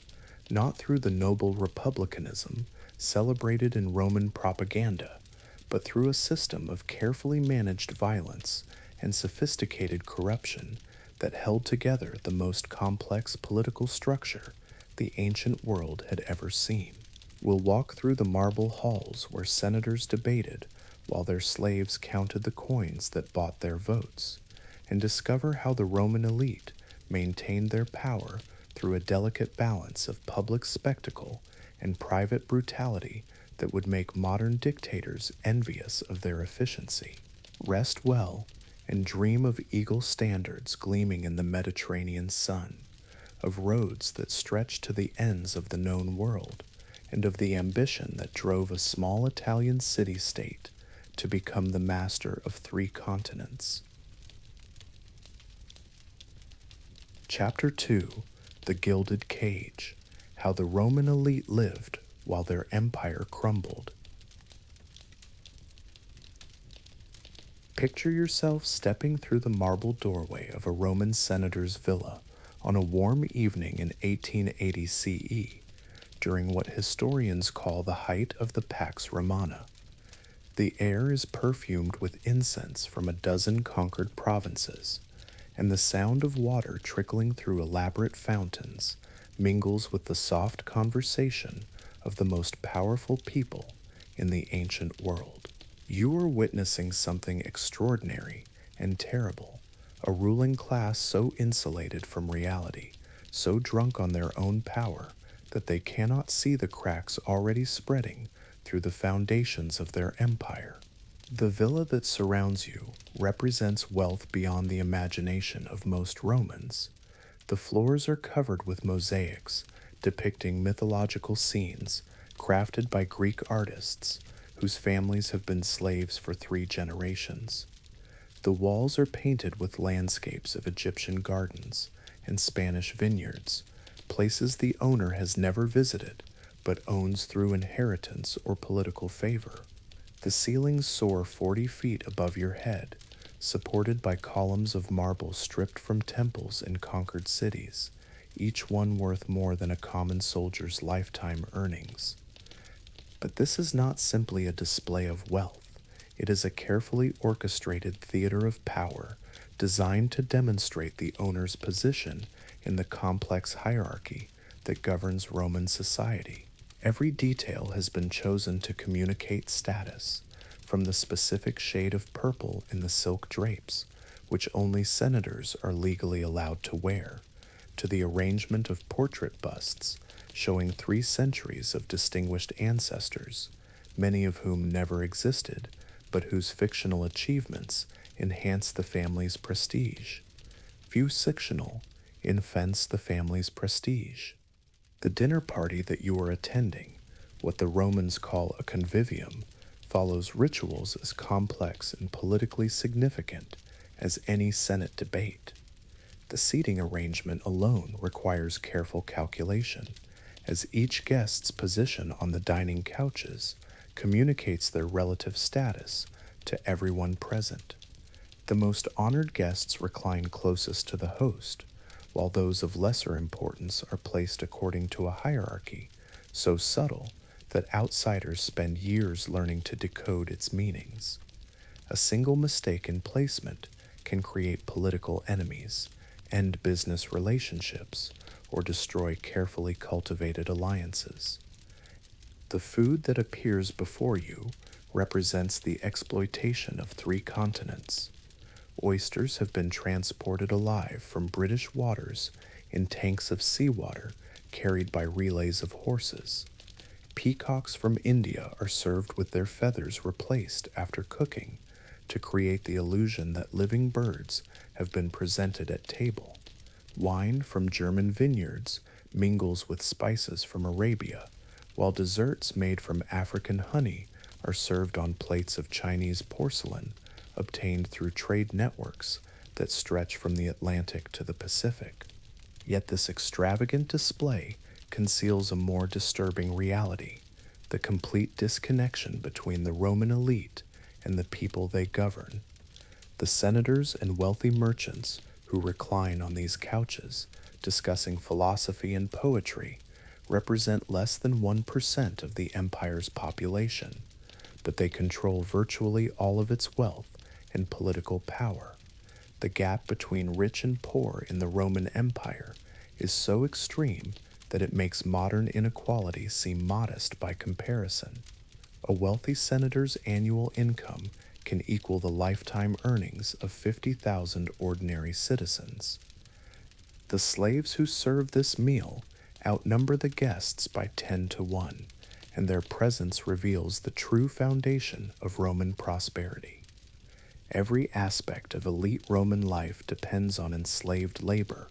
Speaker 1: not through the noble republicanism celebrated in Roman propaganda, but through a system of carefully managed violence and sophisticated corruption that held together the most complex political structure the ancient world had ever seen. We'll walk through the marble halls where senators debated while their slaves counted the coins that bought their votes, and discover how the Roman elite maintained their power through a delicate balance of public spectacle and private brutality that would make modern dictators envious of their efficiency. Rest well and dream of eagle standards gleaming in the Mediterranean sun, of roads that stretch to the ends of the known world, and of the ambition that drove a small Italian city-state to become the master of 3 continents. Chapter 2, The Gilded Cage, How the Roman Elite Lived While Their Empire Crumbled. Picture yourself stepping through the marble doorway of a Roman senator's villa on a warm evening in 1880 CE, during what historians call the height of the Pax Romana. The air is perfumed with incense from a dozen conquered provinces, and the sound of water trickling through elaborate fountains mingles with the soft conversation of the most powerful people in the ancient world. You are witnessing something extraordinary and terrible, a ruling class so insulated from reality, so drunk on their own power, that they cannot see the cracks already spreading through the foundations of their empire. The villa that surrounds you represents wealth beyond the imagination of most Romans. The floors are covered with mosaics depicting mythological scenes crafted by Greek artists whose families have been slaves for 3 generations. The walls are painted with landscapes of Egyptian gardens and Spanish vineyards, places the owner has never visited but owns through inheritance or political favor. The ceilings soar 40 feet above your head, supported by columns of marble stripped from temples in conquered cities, each one worth more than a common soldier's lifetime earnings. But this is not simply a display of wealth. It is a carefully orchestrated theater of power designed to demonstrate the owner's position in the complex hierarchy that governs Roman society. Every detail has been chosen to communicate status, from the specific shade of purple in the silk drapes, which only senators are legally allowed to wear, to the arrangement of portrait busts showing 3 centuries of distinguished ancestors, many of whom never existed, but whose fictional achievements enhance the family's prestige. Few fictional infants the family's prestige. The dinner party that you are attending, what the Romans call a convivium, follows rituals as complex and politically significant as any Senate debate. The seating arrangement alone requires careful calculation, as each guest's position on the dining couches communicates their relative status to everyone present. The most honored guests recline closest to the host, while those of lesser importance are placed according to a hierarchy so subtle that outsiders spend years learning to decode its meanings. A single mistake in placement can create political enemies, end business relationships, or destroy carefully cultivated alliances. The food that appears before you represents the exploitation of 3 continents. Oysters have been transported alive from British waters in tanks of seawater carried by relays of horses. Peacocks from India are served with their feathers replaced after cooking to create the illusion that living birds have been presented at table. Wine from German vineyards mingles with spices from Arabia, while desserts made from African honey are served on plates of Chinese porcelain obtained through trade networks that stretch from the Atlantic to the Pacific. Yet this extravagant display conceals a more disturbing reality, the complete disconnection between the Roman elite and the people they govern. The senators and wealthy merchants who recline on these couches, discussing philosophy and poetry, represent less than 1% of the empire's population, but they control virtually all of its wealth and political power. The gap between rich and poor in the Roman Empire is so extreme that it makes modern inequality seem modest by comparison. A wealthy senator's annual income can equal the lifetime earnings of 50,000 ordinary citizens. The slaves who serve this meal outnumber the guests by 10 to 1, and their presence reveals the true foundation of Roman prosperity. Every aspect of elite Roman life depends on enslaved labor,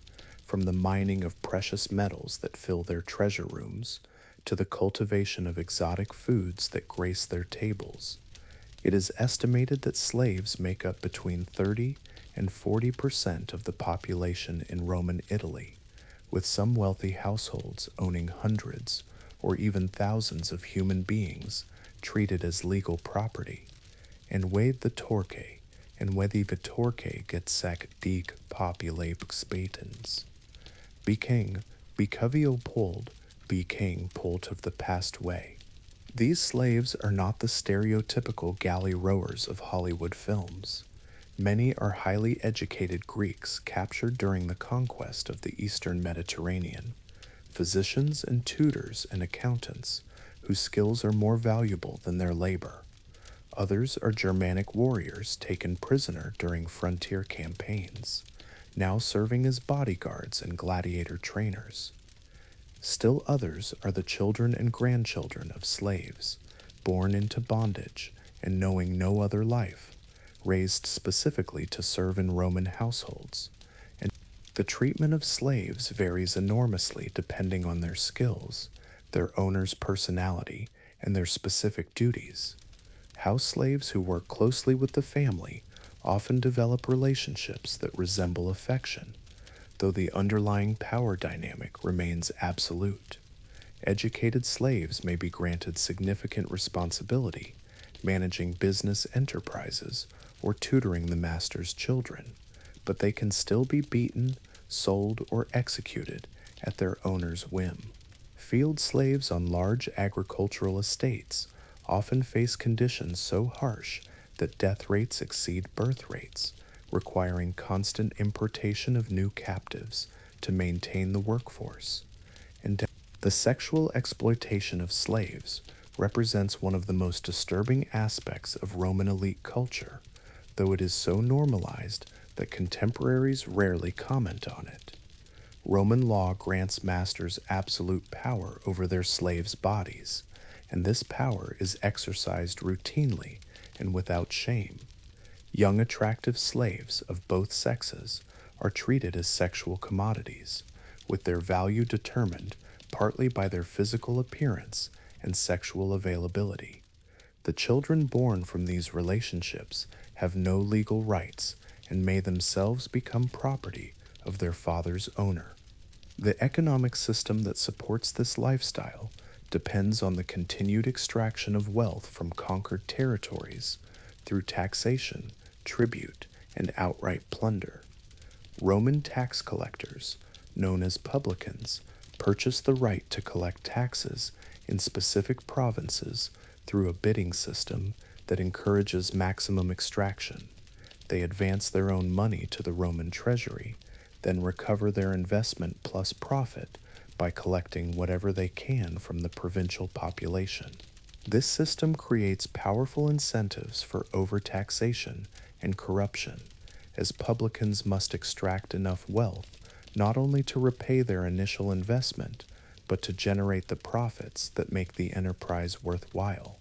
Speaker 1: from the mining of precious metals that fill their treasure rooms to the cultivation of exotic foods that grace their tables. It is estimated that slaves make up between 30 and 40% of the population in Roman Italy, with some wealthy households owning hundreds or even thousands of human beings treated as legal property. And Wade the Torque, and Wedi Vitorque get sec dig popule spatens. Be king, be covio pold, be king polt of the past way. These slaves are not the stereotypical galley rowers of Hollywood films. Many are highly educated Greeks captured during the conquest of the Eastern Mediterranean, physicians and tutors and accountants whose skills are more valuable than their labor. Others are Germanic warriors taken prisoner during frontier campaigns, now serving as bodyguards and gladiator trainers. Still others are the children and grandchildren of slaves, born into bondage and knowing no other life, raised specifically to serve in Roman households. And the treatment of slaves varies enormously depending on their skills, their owner's personality, and their specific duties. House slaves who work closely with the family often develop relationships that resemble affection, though the underlying power dynamic remains absolute. Educated slaves may be granted significant responsibility, managing business enterprises or tutoring the master's children, but they can still be beaten, sold, or executed at their owner's whim. Field slaves on large agricultural estates often face conditions so harsh that death rates exceed birth rates, requiring constant importation of new captives to maintain the workforce. And the sexual exploitation of slaves represents one of the most disturbing aspects of Roman elite culture, though it is so normalized that contemporaries rarely comment on it. Roman law grants masters absolute power over their slaves' bodies, and this power is exercised routinely and without shame. Young attractive slaves of both sexes are treated as sexual commodities, with their value determined partly by their physical appearance and sexual availability. The children born from these relationships have no legal rights and may themselves become property of their father's owner. The economic system that supports this lifestyle depends on the continued extraction of wealth from conquered territories through taxation, tribute, and outright plunder. Roman tax collectors, known as publicans, purchase the right to collect taxes in specific provinces through a bidding system that encourages maximum extraction. They advance their own money to the Roman treasury, then recover their investment plus profit by collecting whatever they can from the provincial population. This system creates powerful incentives for overtaxation and corruption, as publicans must extract enough wealth not only to repay their initial investment, but to generate the profits that make the enterprise worthwhile.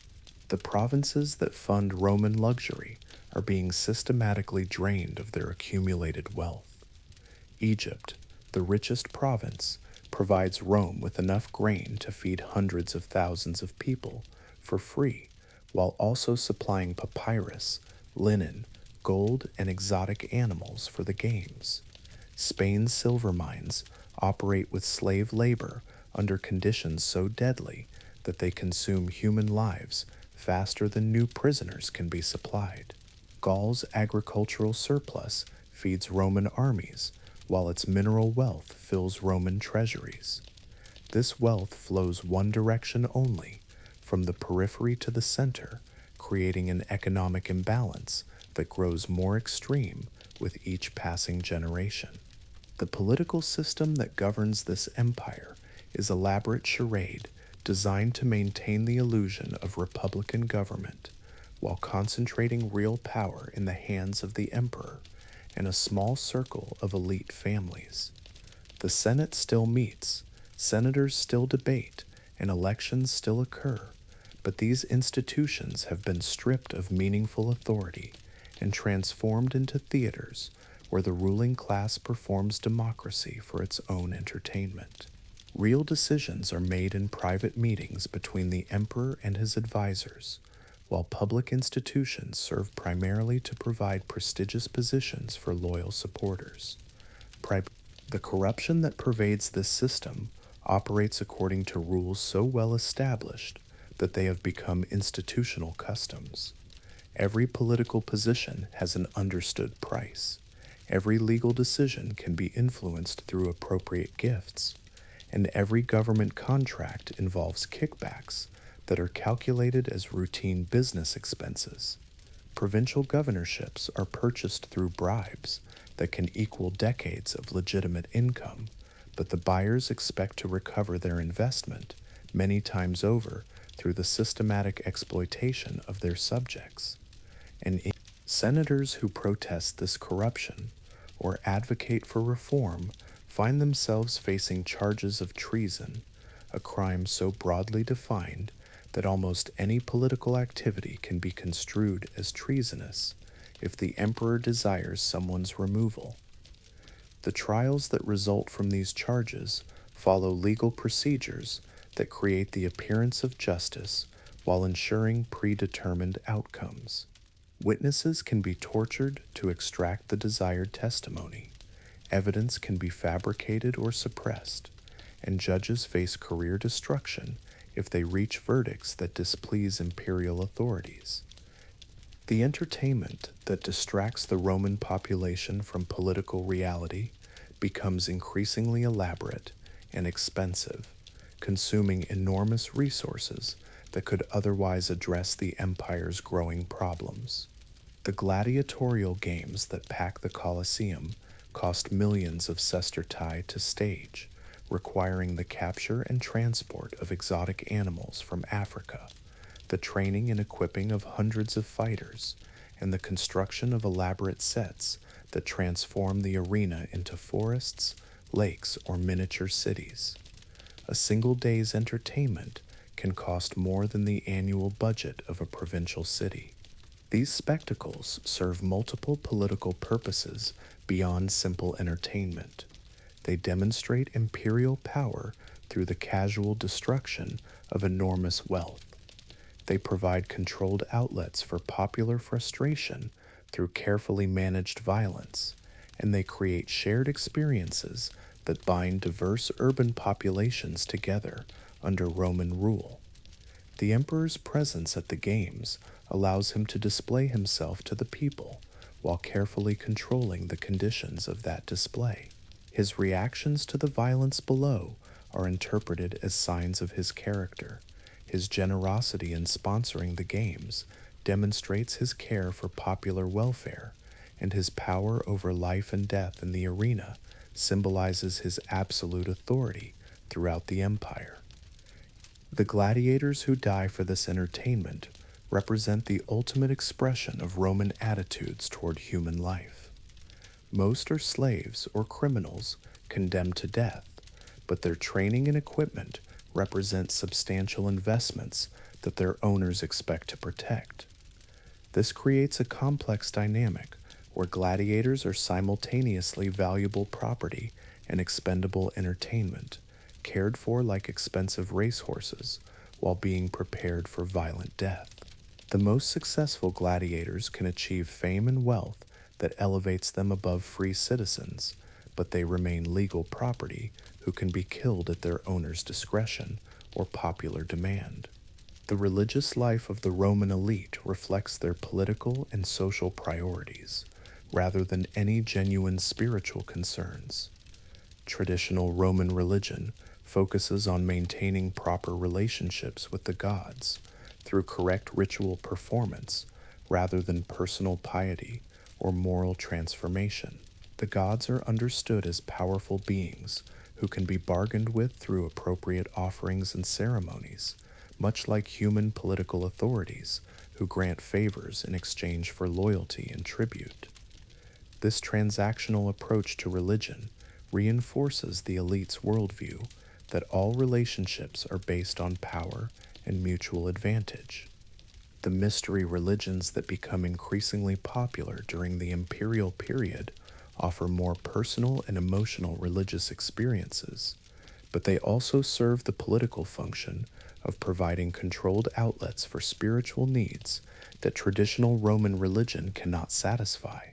Speaker 1: The provinces that fund Roman luxury are being systematically drained of their accumulated wealth. Egypt, the richest province, provides Rome with enough grain to feed hundreds of thousands of people for free, while also supplying papyrus, linen, gold, and exotic animals for the games. Spain's silver mines operate with slave labor under conditions so deadly that they consume human lives faster than new prisoners can be supplied. Gaul's agricultural surplus feeds Roman armies, while its mineral wealth fills Roman treasuries. This wealth flows one direction only, from the periphery to the center, creating an economic imbalance that grows more extreme with each passing generation. The political system that governs this empire is an elaborate charade designed to maintain the illusion of republican government while concentrating real power in the hands of the emperor and a small circle of elite families. The Senate still meets, senators still debate, and elections still occur, but these institutions have been stripped of meaningful authority and transformed into theaters where the ruling class performs democracy for its own entertainment. Real decisions are made in private meetings between the emperor and his advisors, while public institutions serve primarily to provide prestigious positions for loyal supporters. The corruption that pervades this system operates according to rules so well established that they have become institutional customs. Every political position has an understood price. Every legal decision can be influenced through appropriate gifts, and every government contract involves kickbacks that are calculated as routine business expenses. Provincial governorships are purchased through bribes that can equal decades of legitimate income, but the buyers expect to recover their investment many times over through the systematic exploitation of their subjects. And senators who protest this corruption or advocate for reform find themselves facing charges of treason, a crime so broadly defined that almost any political activity can be construed as treasonous if the emperor desires someone's removal. The trials that result from these charges follow legal procedures that create the appearance of justice while ensuring predetermined outcomes. Witnesses can be tortured to extract the desired testimony. Evidence can be fabricated or suppressed, and judges face career destruction if they reach verdicts that displease imperial authorities. The entertainment that distracts the Roman population from political reality becomes increasingly elaborate and expensive, consuming enormous resources that could otherwise address the empire's growing problems. The gladiatorial games that pack the Colosseum cost millions of sestertii to stage, requiring the capture and transport of exotic animals from Africa, the training and equipping of hundreds of fighters, and the construction of elaborate sets that transform the arena into forests, lakes, or miniature cities. A single day's entertainment can cost more than the annual budget of a provincial city. These spectacles serve multiple political purposes beyond simple entertainment. They demonstrate imperial power through the casual destruction of enormous wealth. They provide controlled outlets for popular frustration through carefully managed violence, and they create shared experiences that bind diverse urban populations together under Roman rule. The emperor's presence at the games allows him to display himself to the people while carefully controlling the conditions of that display. His reactions to the violence below are interpreted as signs of his character. His generosity in sponsoring the games demonstrates his care for popular welfare, and his power over life and death in the arena symbolizes his absolute authority throughout the empire. The gladiators who die for this entertainment represent the ultimate expression of Roman attitudes toward human life. Most are slaves or criminals condemned to death, but their training and equipment represent substantial investments that their owners expect to protect. This creates a complex dynamic where gladiators are simultaneously valuable property and expendable entertainment, cared for like expensive racehorses while being prepared for violent death. The most successful gladiators can achieve fame and wealth that elevates them above free citizens, but they remain legal property who can be killed at their owner's discretion or popular demand. The religious life of the Roman elite reflects their political and social priorities, rather than any genuine spiritual concerns. Traditional Roman religion focuses on maintaining proper relationships with the gods through correct ritual performance rather than personal piety or moral transformation. The gods are understood as powerful beings who can be bargained with through appropriate offerings and ceremonies, much like human political authorities who grant favors in exchange for loyalty and tribute. This transactional approach to religion reinforces the elite's worldview that all relationships are based on power and mutual advantage. The mystery religions that become increasingly popular during the imperial period offer more personal and emotional religious experiences, but they also serve the political function of providing controlled outlets for spiritual needs that traditional Roman religion cannot satisfy.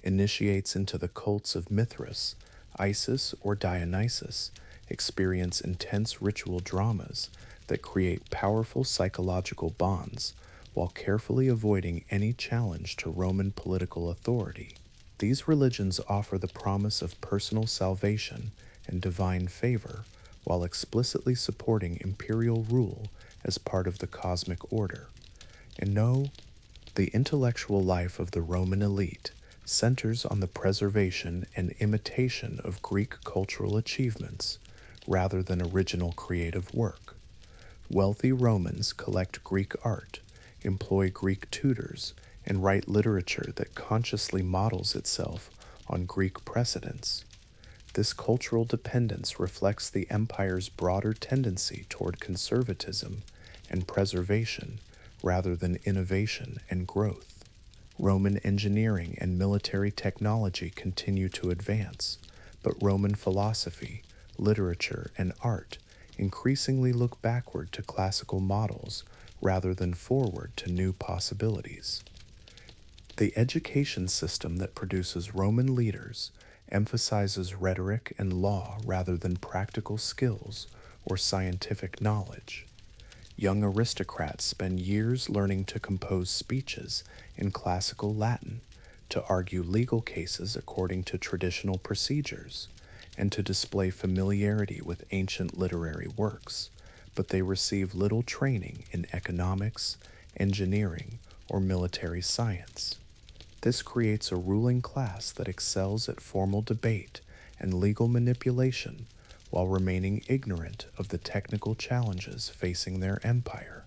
Speaker 1: Initiates into the cults of Mithras, Isis, or Dionysus experience intense ritual dramas that create powerful psychological bonds while carefully avoiding any challenge to Roman political authority. These religions offer the promise of personal salvation and divine favor while explicitly supporting imperial rule as part of the cosmic order. And no, the intellectual life of the Roman elite centers on the preservation and imitation of Greek cultural achievements rather than original creative work. Wealthy Romans collect Greek art, employ Greek tutors, and write literature that consciously models itself on Greek precedents. This cultural dependence reflects the empire's broader tendency toward conservatism and preservation rather than innovation and growth. Roman engineering and military technology continue to advance, but Roman philosophy, literature, and art increasingly look backward to classical models rather than forward to new possibilities. The education system that produces Roman leaders emphasizes rhetoric and law rather than practical skills or scientific knowledge. Young aristocrats spend years learning to compose speeches in classical Latin, to argue legal cases according to traditional procedures, and to display familiarity with ancient literary works, but they receive little training in economics, engineering, or military science. This creates a ruling class that excels at formal debate and legal manipulation while remaining ignorant of the technical challenges facing their empire.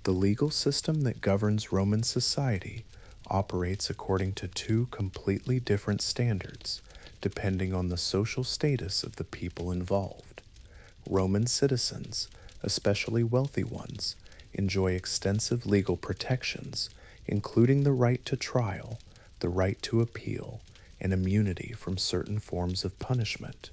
Speaker 1: The legal system that governs Roman society operates according to two completely different standards, depending on the social status of the people involved. Roman citizens, especially wealthy ones, enjoy extensive legal protections, including the right to trial, the right to appeal, and immunity from certain forms of punishment.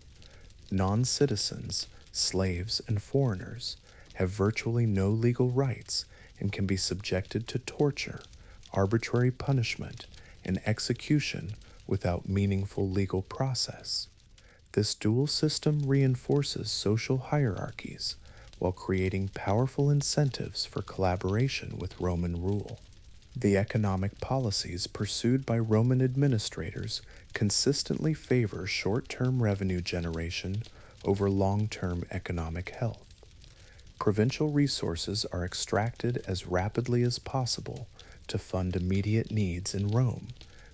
Speaker 1: Non-citizens, slaves, and foreigners have virtually no legal rights and can be subjected to torture, arbitrary punishment, and execution without meaningful legal process. This dual system reinforces social hierarchies while creating powerful incentives for collaboration with Roman rule. The economic policies pursued by Roman administrators consistently favor short-term revenue generation over long-term economic health. Provincial resources are extracted as rapidly as possible to fund immediate needs in Rome,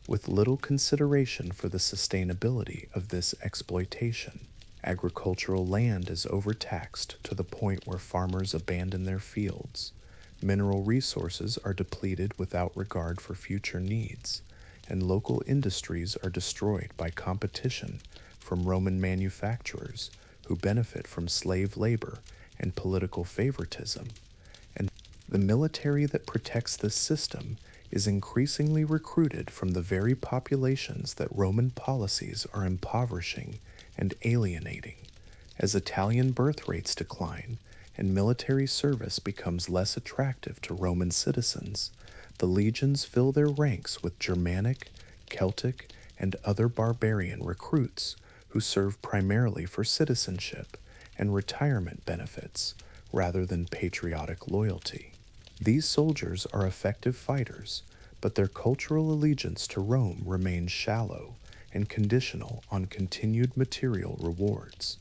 Speaker 1: with little consideration for the sustainability of this exploitation. Agricultural land is overtaxed to the point where farmers abandon their fields. Mineral resources are depleted without regard for future needs, and local industries are destroyed by competition from Roman manufacturers who benefit from slave labor and political favoritism. And the military that protects this system is increasingly recruited from the very populations that Roman policies are impoverishing and alienating. As Italian birth rates decline and military service becomes less attractive to Roman citizens, the legions fill their ranks with Germanic, Celtic, and other barbarian recruits who serve primarily for citizenship and retirement benefits rather than patriotic loyalty. These soldiers are effective fighters, but their cultural allegiance to Rome remains shallow and conditional on continued material rewards.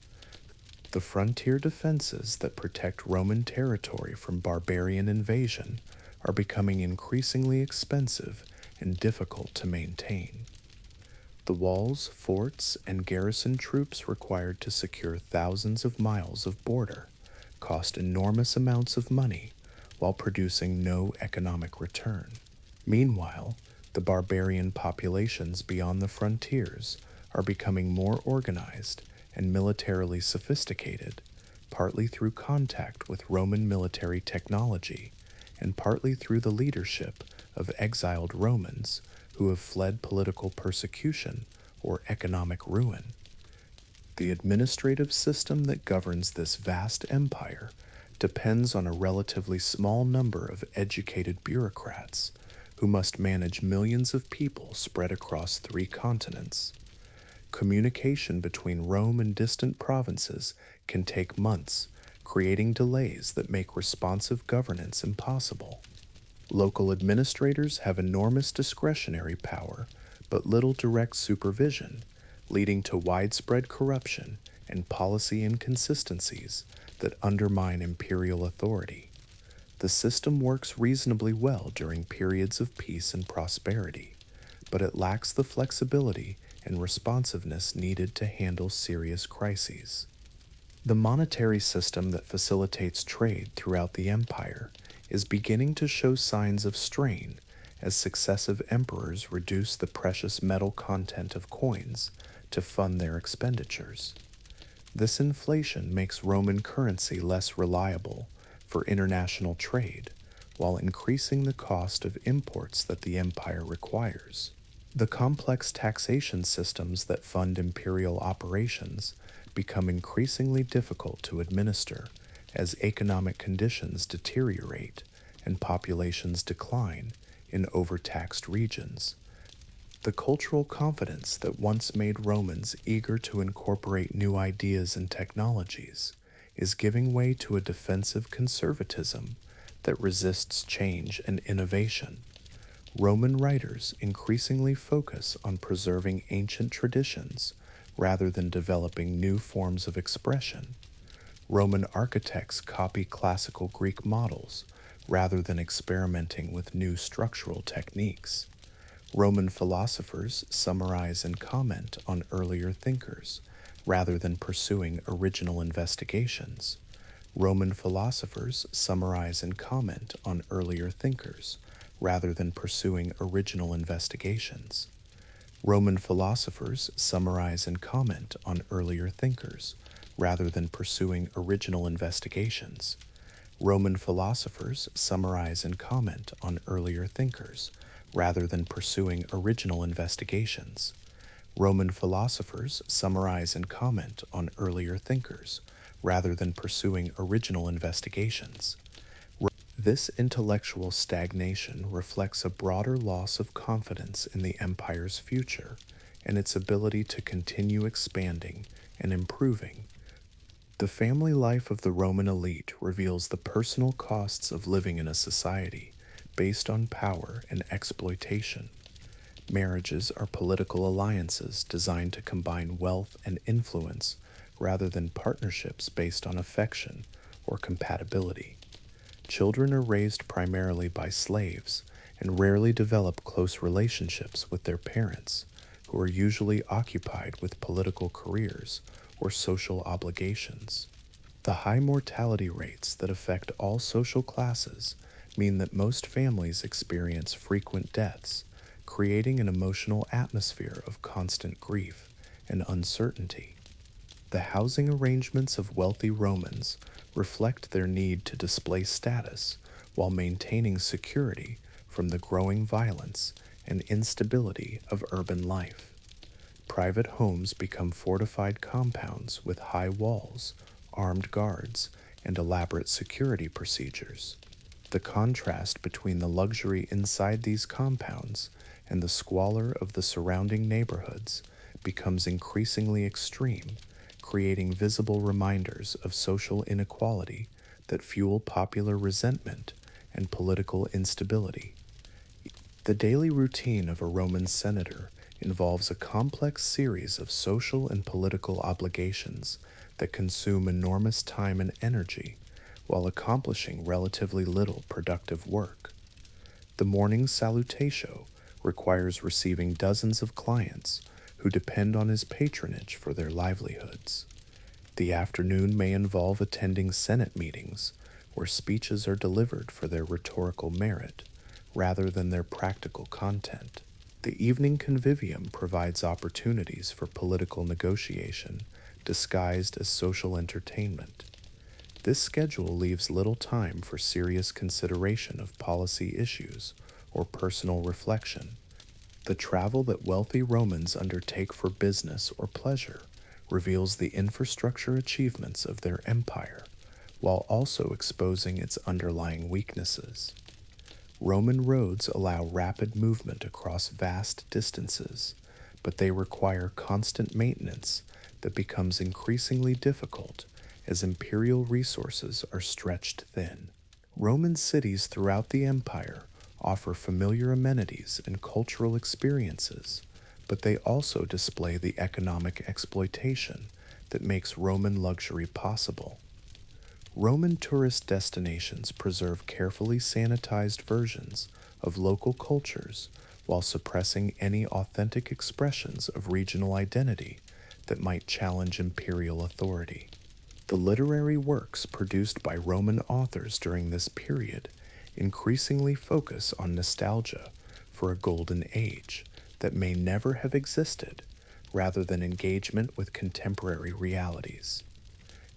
Speaker 1: The frontier defenses that protect Roman territory from barbarian invasion are becoming increasingly expensive and difficult to maintain. The walls, forts, and garrison troops required to secure thousands of miles of border cost enormous amounts of money while producing no economic return. Meanwhile, the barbarian populations beyond the frontiers are becoming more organized and militarily sophisticated, partly through contact with Roman military technology and partly through the leadership of exiled Romans who have fled political persecution or economic ruin. The administrative system that governs this vast empire depends on a relatively small number of educated bureaucrats who must manage millions of people spread across 3 continents. Communication between Rome and distant provinces can take months, creating delays that make responsive governance impossible. Local administrators have enormous discretionary power, but little direct supervision, leading to widespread corruption and policy inconsistencies that undermine imperial authority. The system works reasonably well during periods of peace and prosperity, but it lacks the flexibility and responsiveness needed to handle serious crises. The monetary system that facilitates trade throughout the empire is beginning to show signs of strain as successive emperors reduce the precious metal content of coins to fund their expenditures. This inflation makes Roman currency less reliable for international trade, while increasing the cost of imports that the empire requires. The complex taxation systems that fund imperial operations become increasingly difficult to administer as economic conditions deteriorate and populations decline in overtaxed regions. The cultural confidence that once made Romans eager to incorporate new ideas and technologies is giving way to a defensive conservatism that resists change and innovation. Roman writers increasingly focus on preserving ancient traditions rather than developing new forms of expression. Roman architects copy classical Greek models rather than experimenting with new structural techniques. Roman philosophers summarize and comment on earlier thinkers rather than pursuing original investigations. Roman philosophers summarize and comment on earlier thinkers rather than pursuing original investigations. Roman philosophers summarize and comment on earlier thinkers rather than pursuing original investigations. Roman philosophers summarize and comment on earlier thinkers rather than pursuing original investigations. Roman philosophers summarize and comment on earlier thinkers rather than pursuing original investigations. This intellectual stagnation reflects a broader loss of confidence in the empire's future and its ability to continue expanding and improving. The family life of the Roman elite reveals the personal costs of living in a society based on power and exploitation. Marriages are political alliances designed to combine wealth and influence rather than partnerships based on affection or compatibility. Children are raised primarily by slaves and rarely develop close relationships with their parents, who are usually occupied with political careers or social obligations. The high mortality rates that affect all social classes mean that most families experience frequent deaths, creating an emotional atmosphere of constant grief and uncertainty. The housing arrangements of wealthy Romans reflect their need to display status while maintaining security from the growing violence and instability of urban life. Private homes become fortified compounds with high walls, armed guards, and elaborate security procedures. The contrast between the luxury inside these compounds and the squalor of the surrounding neighborhoods becomes increasingly extreme, creating visible reminders of social inequality that fuel popular resentment and political instability. The daily routine of a Roman senator involves a complex series of social and political obligations that consume enormous time and energy while accomplishing relatively little productive work. The morning salutatio requires receiving dozens of clients who depend on his patronage for their livelihoods. The afternoon may involve attending Senate meetings where speeches are delivered for their rhetorical merit rather than their practical content. The evening convivium provides opportunities for political negotiation disguised as social entertainment. This schedule leaves little time for serious consideration of policy issues or personal reflection. The travel that wealthy Romans undertake for business or pleasure reveals the infrastructure achievements of their empire, while also exposing its underlying weaknesses. Roman roads allow rapid movement across vast distances, but they require constant maintenance that becomes increasingly difficult as imperial resources are stretched thin. Roman cities throughout the empire offer familiar amenities and cultural experiences, but they also display the economic exploitation that makes Roman luxury possible. Roman tourist destinations preserve carefully sanitized versions of local cultures while suppressing any authentic expressions of regional identity that might challenge imperial authority. The literary works produced by Roman authors during this period increasingly focus on nostalgia for a golden age that may never have existed, rather than engagement with contemporary realities.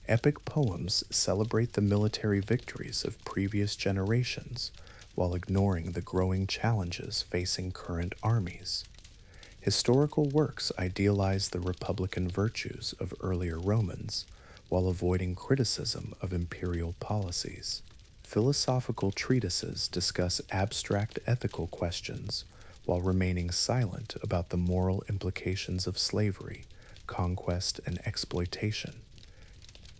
Speaker 1: Epic poems celebrate the military victories of previous generations while ignoring the growing challenges facing current armies. Historical works idealize the republican virtues of earlier Romans while avoiding criticism of imperial policies. Philosophical treatises discuss abstract ethical questions while remaining silent about the moral implications of slavery, conquest, and exploitation.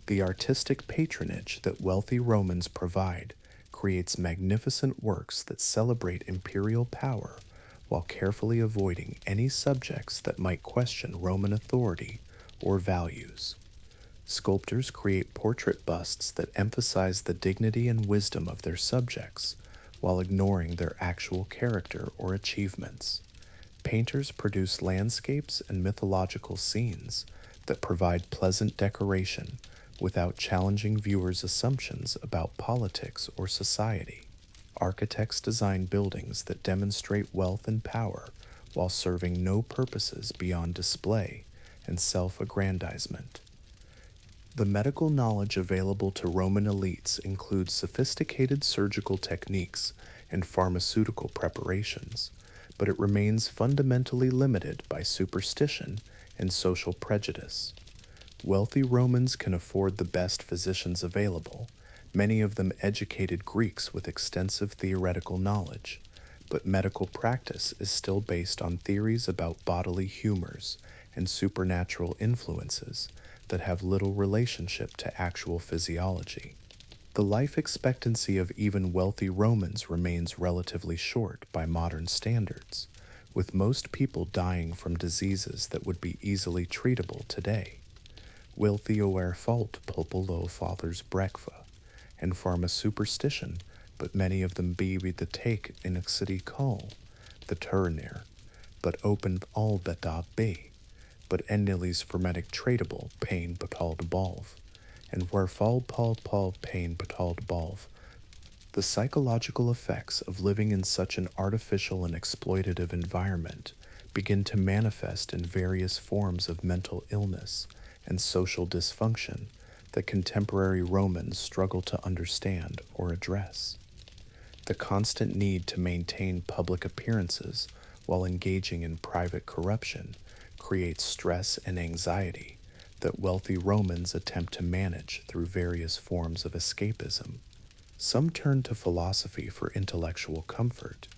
Speaker 1: The artistic patronage that wealthy Romans provide creates magnificent works that celebrate imperial power while carefully avoiding any subjects that might question Roman authority or values. Sculptors create portrait busts that emphasize the dignity and wisdom of their subjects while ignoring their actual character or achievements. Painters produce landscapes and mythological scenes that provide pleasant decoration without challenging viewers' assumptions about politics or society. Architects design buildings that demonstrate wealth and power while serving no purposes beyond display and self-aggrandizement. The medical knowledge available to Roman elites includes sophisticated surgical techniques and pharmaceutical preparations, but it remains fundamentally limited by superstition and social prejudice. Wealthy Romans can afford the best physicians available, many of them educated Greeks with extensive theoretical knowledge, but medical practice is still based on theories about bodily humors and supernatural influences that have little relationship to actual physiology. The life expectancy of even wealthy Romans remains relatively short by modern standards, with most people dying from diseases that would be easily treatable today. Wilthio erfalt popolo fathers brekva, and pharma superstition, but many of them be the take in a city call, the Turinir, but open all beta be, but ennilis fermetic tradable pain betald balv, and where fall paul pain betald balv. The psychological effects of living in such an artificial and exploitative environment begin to manifest in various forms of mental illness and social dysfunction that contemporary Romans struggle to understand or address. The constant need to maintain public appearances while engaging in private corruption creates stress and anxiety that wealthy Romans attempt to manage through various forms of escapism. Some turn to philosophy for intellectual comfort,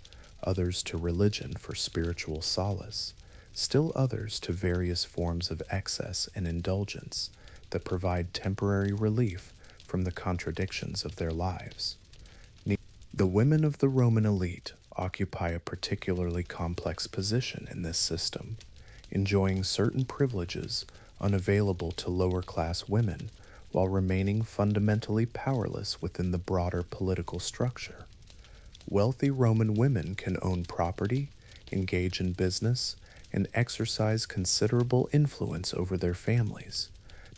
Speaker 1: others to religion for spiritual solace, still others to various forms of excess and indulgence that provide temporary relief from the contradictions of their lives. The women of the Roman elite occupy a particularly complex position in this system, enjoying certain privileges unavailable to lower-class women, while remaining fundamentally powerless within the broader political structure. Wealthy Roman women can own property, engage in business, and exercise considerable influence over their families,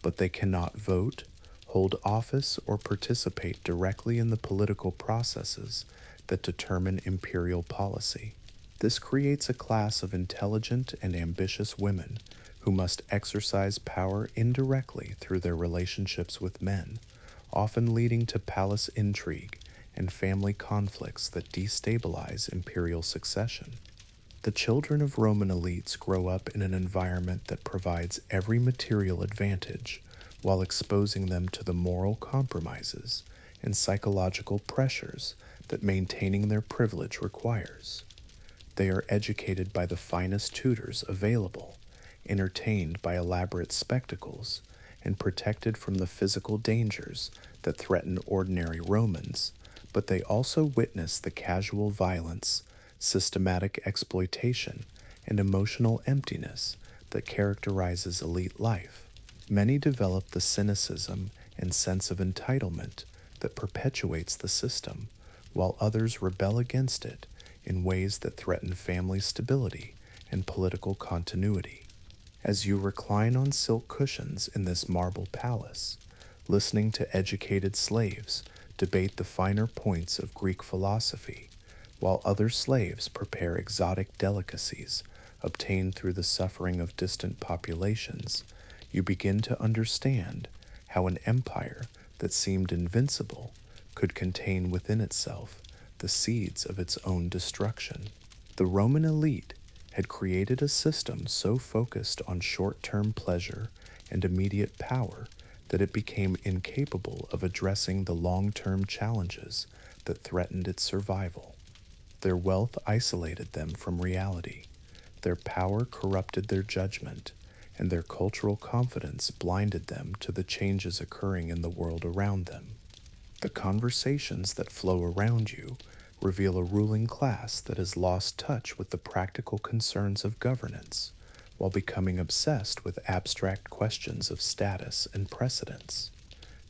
Speaker 1: but they cannot vote, hold office, or participate directly in the political processes that determine imperial policy. This creates a class of intelligent and ambitious women who must exercise power indirectly through their relationships with men, often leading to palace intrigue and family conflicts that destabilize imperial succession. The children of Roman elites grow up in an environment that provides every material advantage while exposing them to the moral compromises and psychological pressures that maintaining their privilege requires. They are educated by the finest tutors available, entertained by elaborate spectacles, and protected from the physical dangers that threaten ordinary Romans, but they also witness the casual violence, systematic exploitation, and emotional emptiness that characterizes elite life. Many develop the cynicism and sense of entitlement that perpetuates the system, while others rebel against it in ways that threaten family stability and political continuity. As you recline on silk cushions in this marble palace, listening to educated slaves debate the finer points of Greek philosophy, while other slaves prepare exotic delicacies obtained through the suffering of distant populations, you begin to understand how an empire that seemed invincible could contain within itself the seeds of its own destruction. The Roman elite had created a system so focused on short-term pleasure and immediate power that it became incapable of addressing the long-term challenges that threatened its survival. Their wealth isolated them from reality, their power corrupted their judgment, and their cultural confidence blinded them to the changes occurring in the world around them. The conversations that flow around you reveal a ruling class that has lost touch with the practical concerns of governance, while becoming obsessed with abstract questions of status and precedence.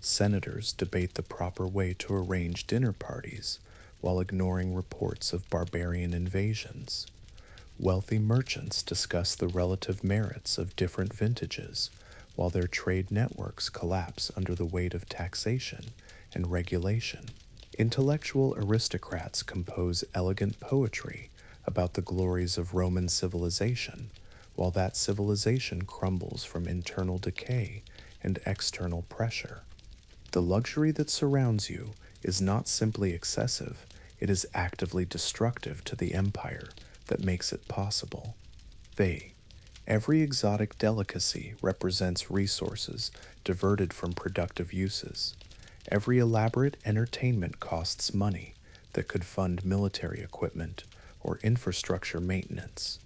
Speaker 1: Senators debate the proper way to arrange dinner parties while ignoring reports of barbarian invasions. Wealthy merchants discuss the relative merits of different vintages, while their trade networks collapse under the weight of taxation and regulation. Intellectual aristocrats compose elegant poetry about the glories of Roman civilization, while that civilization crumbles from internal decay and external pressure. The luxury that surrounds you is not simply excessive, it is actively destructive to the empire that makes it possible. Every exotic delicacy represents resources diverted from productive uses. Every elaborate entertainment costs money that could fund military equipment or infrastructure maintenance.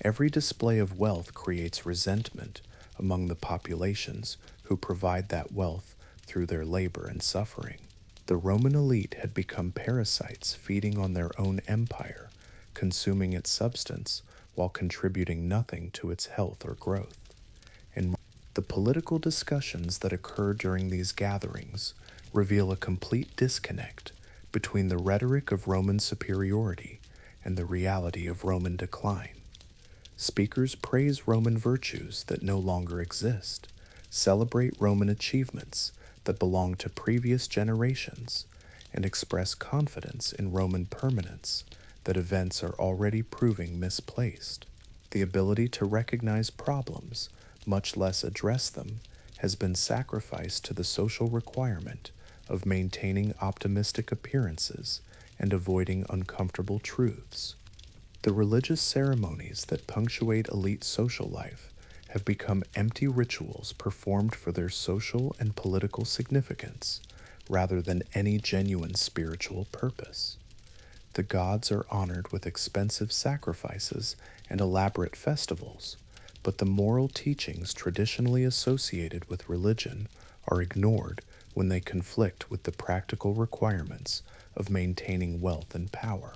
Speaker 1: Every display of wealth creates resentment among the populations who provide that wealth through their labor and suffering. The Roman elite had become parasites feeding on their own empire, consuming its substance while contributing nothing to its health or growth. And the political discussions that occur during these gatherings reveal a complete disconnect between the rhetoric of Roman superiority and the reality of Roman decline. Speakers praise Roman virtues that no longer exist, celebrate Roman achievements that belong to previous generations, and express confidence in Roman permanence that events are already proving misplaced. The ability to recognize problems, much less address them, has been sacrificed to the social requirement of maintaining optimistic appearances and avoiding uncomfortable truths. The religious ceremonies that punctuate elite social life have become empty rituals performed for their social and political significance, rather than any genuine spiritual purpose. The gods are honored with expensive sacrifices and elaborate festivals, but the moral teachings traditionally associated with religion are ignored when they conflict with the practical requirements of maintaining wealth and power.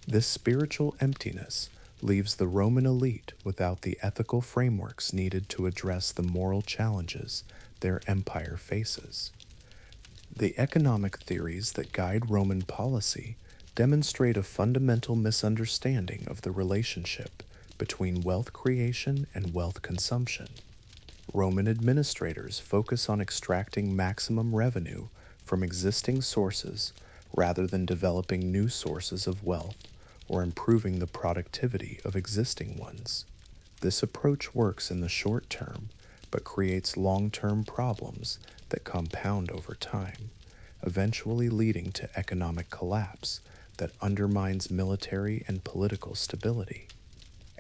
Speaker 1: This spiritual emptiness leaves the Roman elite without the ethical frameworks needed to address the moral challenges their empire faces. The economic theories that guide Roman policy demonstrate a fundamental misunderstanding of the relationship between wealth creation and wealth consumption. Roman administrators focus on extracting maximum revenue from existing sources rather than developing new sources of wealth or improving the productivity of existing ones. This approach works in the short term, but creates long-term problems that compound over time, eventually leading to economic collapse that undermines military and political stability.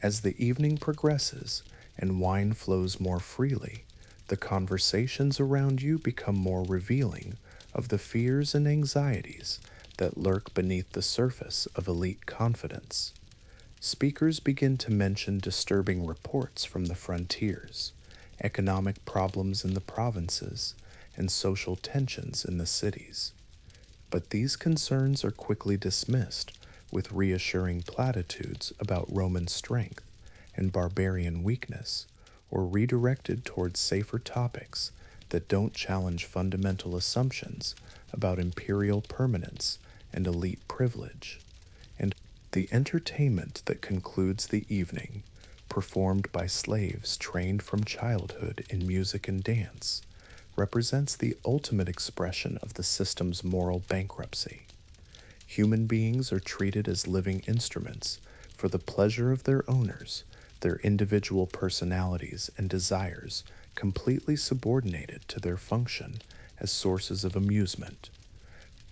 Speaker 1: As the evening progresses and wine flows more freely, the conversations around you become more revealing of the fears and anxieties that lurk beneath the surface of elite confidence. Speakers begin to mention disturbing reports from the frontiers, economic problems in the provinces, and social tensions in the cities. But these concerns are quickly dismissed with reassuring platitudes about Roman strength and barbarian weakness, or redirected towards safer topics that don't challenge fundamental assumptions about imperial permanence and elite privilege. And the entertainment that concludes the evening, performed by slaves trained from childhood in music and dance, represents the ultimate expression of the system's moral bankruptcy. Human beings are treated as living instruments for the pleasure of their owners, their individual personalities and desires completely subordinated to their function as sources of amusement.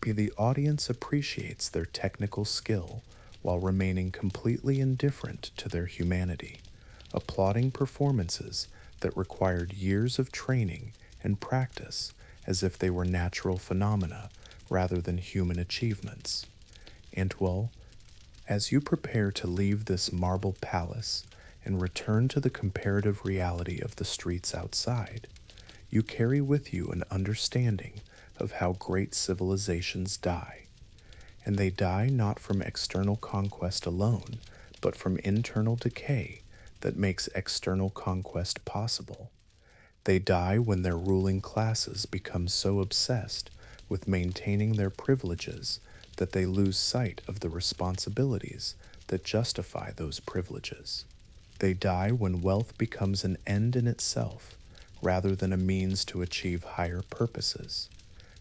Speaker 1: The audience appreciates their technical skill while remaining completely indifferent to their humanity, applauding performances that required years of training and practice as if they were natural phenomena rather than human achievements. And well, as you prepare to leave this marble palace and return to the comparative reality of the streets outside, you carry with you an understanding of how great civilizations die. And they die not from external conquest alone, but from internal decay that makes external conquest possible. They die when their ruling classes become so obsessed with maintaining their privileges that they lose sight of the responsibilities that justify those privileges. They die when wealth becomes an end in itself rather than a means to achieve higher purposes.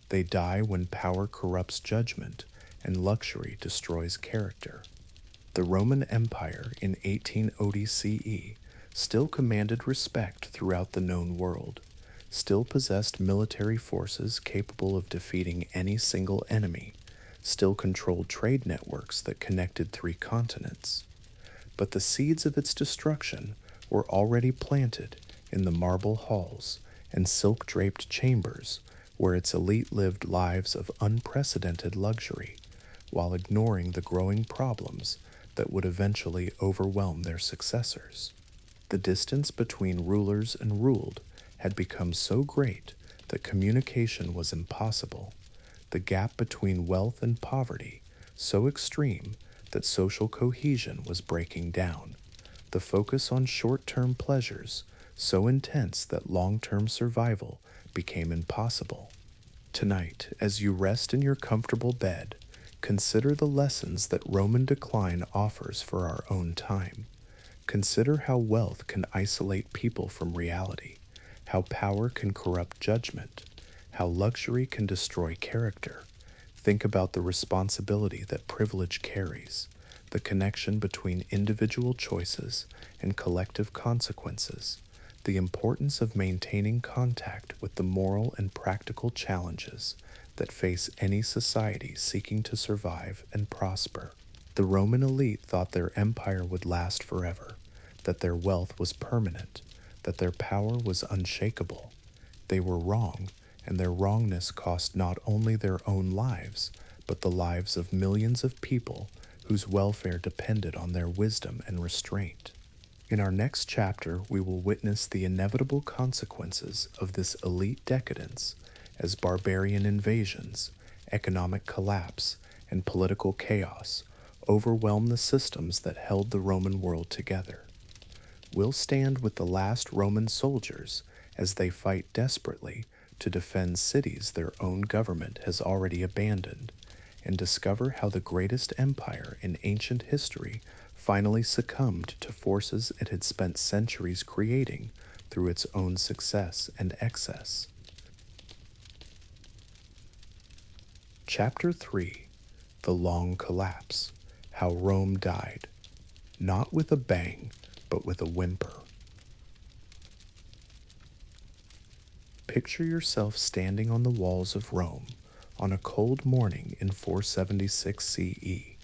Speaker 1: They die when power corrupts judgment and luxury destroys character. The Roman Empire in 1800 CE still commanded respect throughout the known world, still possessed military forces capable of defeating any single enemy, still controlled trade networks that connected 3 continents. But the seeds of its destruction were already planted in the marble halls and silk-draped chambers where its elite lived lives of unprecedented luxury, while ignoring the growing problems that would eventually overwhelm their successors. The distance between rulers and ruled had become so great that communication was impossible, the gap between wealth and poverty so extreme that social cohesion was breaking down, the focus on short-term pleasures so intense that long-term survival became impossible. Tonight, as you rest in your comfortable bed, consider the lessons that Roman decline offers for our own time. Consider how wealth can isolate people from reality, how power can corrupt judgment, how luxury can destroy character. Think about the responsibility that privilege carries, the connection between individual choices and collective consequences, the importance of maintaining contact with the moral and practical challenges that face any society seeking to survive and prosper. The Roman elite thought their empire would last forever, that their wealth was permanent, that their power was unshakable. They were wrong, and their wrongness cost not only their own lives, but the lives of millions of people whose welfare depended on their wisdom and restraint. In our next chapter, we will witness the inevitable consequences of this elite decadence as barbarian invasions, economic collapse, and political chaos overwhelm the systems that held the Roman world together. We'll stand with the last Roman soldiers as they fight desperately to defend cities their own government has already abandoned, and discover how the greatest empire in ancient history finally succumbed to forces it had spent centuries creating through its own success and excess. Chapter 3: The Long Collapse: How Rome Died, Not with a Bang, but with a Whimper. Picture yourself standing on the walls of Rome on a cold morning in 476 CE,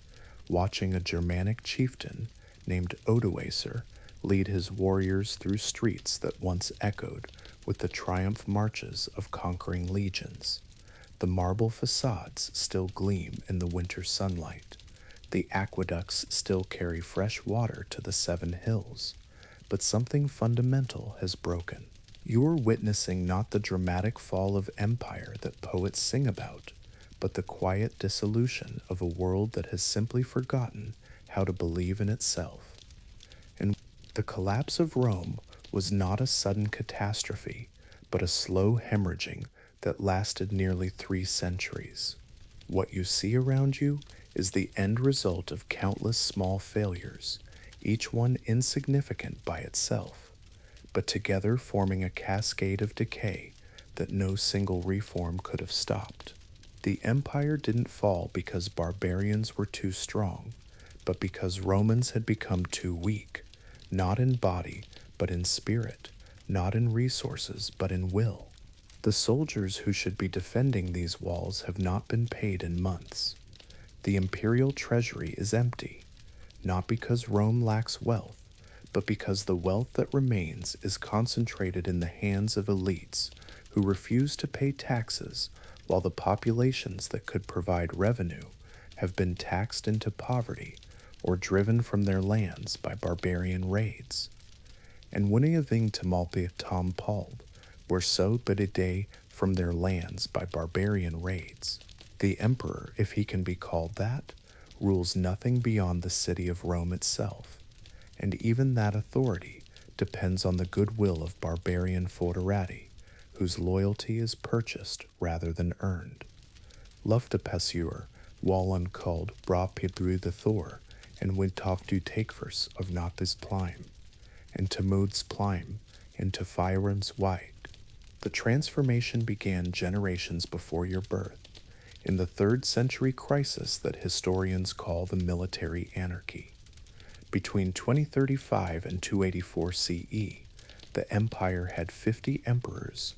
Speaker 1: watching a Germanic chieftain named Odoacer lead his warriors through streets that once echoed with the triumph marches of conquering legions. The marble facades still gleam in the winter sunlight. The aqueducts still carry fresh water to the 7 hills, but something fundamental has broken. You are witnessing not the dramatic fall of empire that poets sing about, but the quiet dissolution of a world that has simply forgotten how to believe in itself. And the collapse of Rome was not a sudden catastrophe, but a slow hemorrhaging that lasted nearly 3 centuries. What you see around you is the end result of countless small failures, each one insignificant by itself, but together forming a cascade of decay that no single reform could have stopped. The empire didn't fall because barbarians were too strong, but because Romans had become too weak, not in body, but in spirit, not in resources, but in will. The soldiers who should be defending these walls have not been paid in months. The imperial treasury is empty, not because Rome lacks wealth, but because the wealth that remains is concentrated in the hands of elites who refuse to pay taxes, while the populations that could provide revenue have been taxed into poverty or driven from their lands by barbarian raids. And Winneyaving Tamalpi Tom Paul were so bidide from their lands by barbarian raids. The emperor, if he can be called that, rules nothing beyond the city of Rome itself, and even that authority depends on the goodwill of barbarian foederati, whose loyalty is purchased rather than earned. Luftapessur, Wallen called Bra Pidru the Thor, and Wintov du Takevers of Nathis Plime, and Tamuds Plime, and Tafirans White. The transformation began generations before your birth, in the 3rd century crisis that historians call the military anarchy. Between 2035 and 284 CE, the empire had 50 emperors,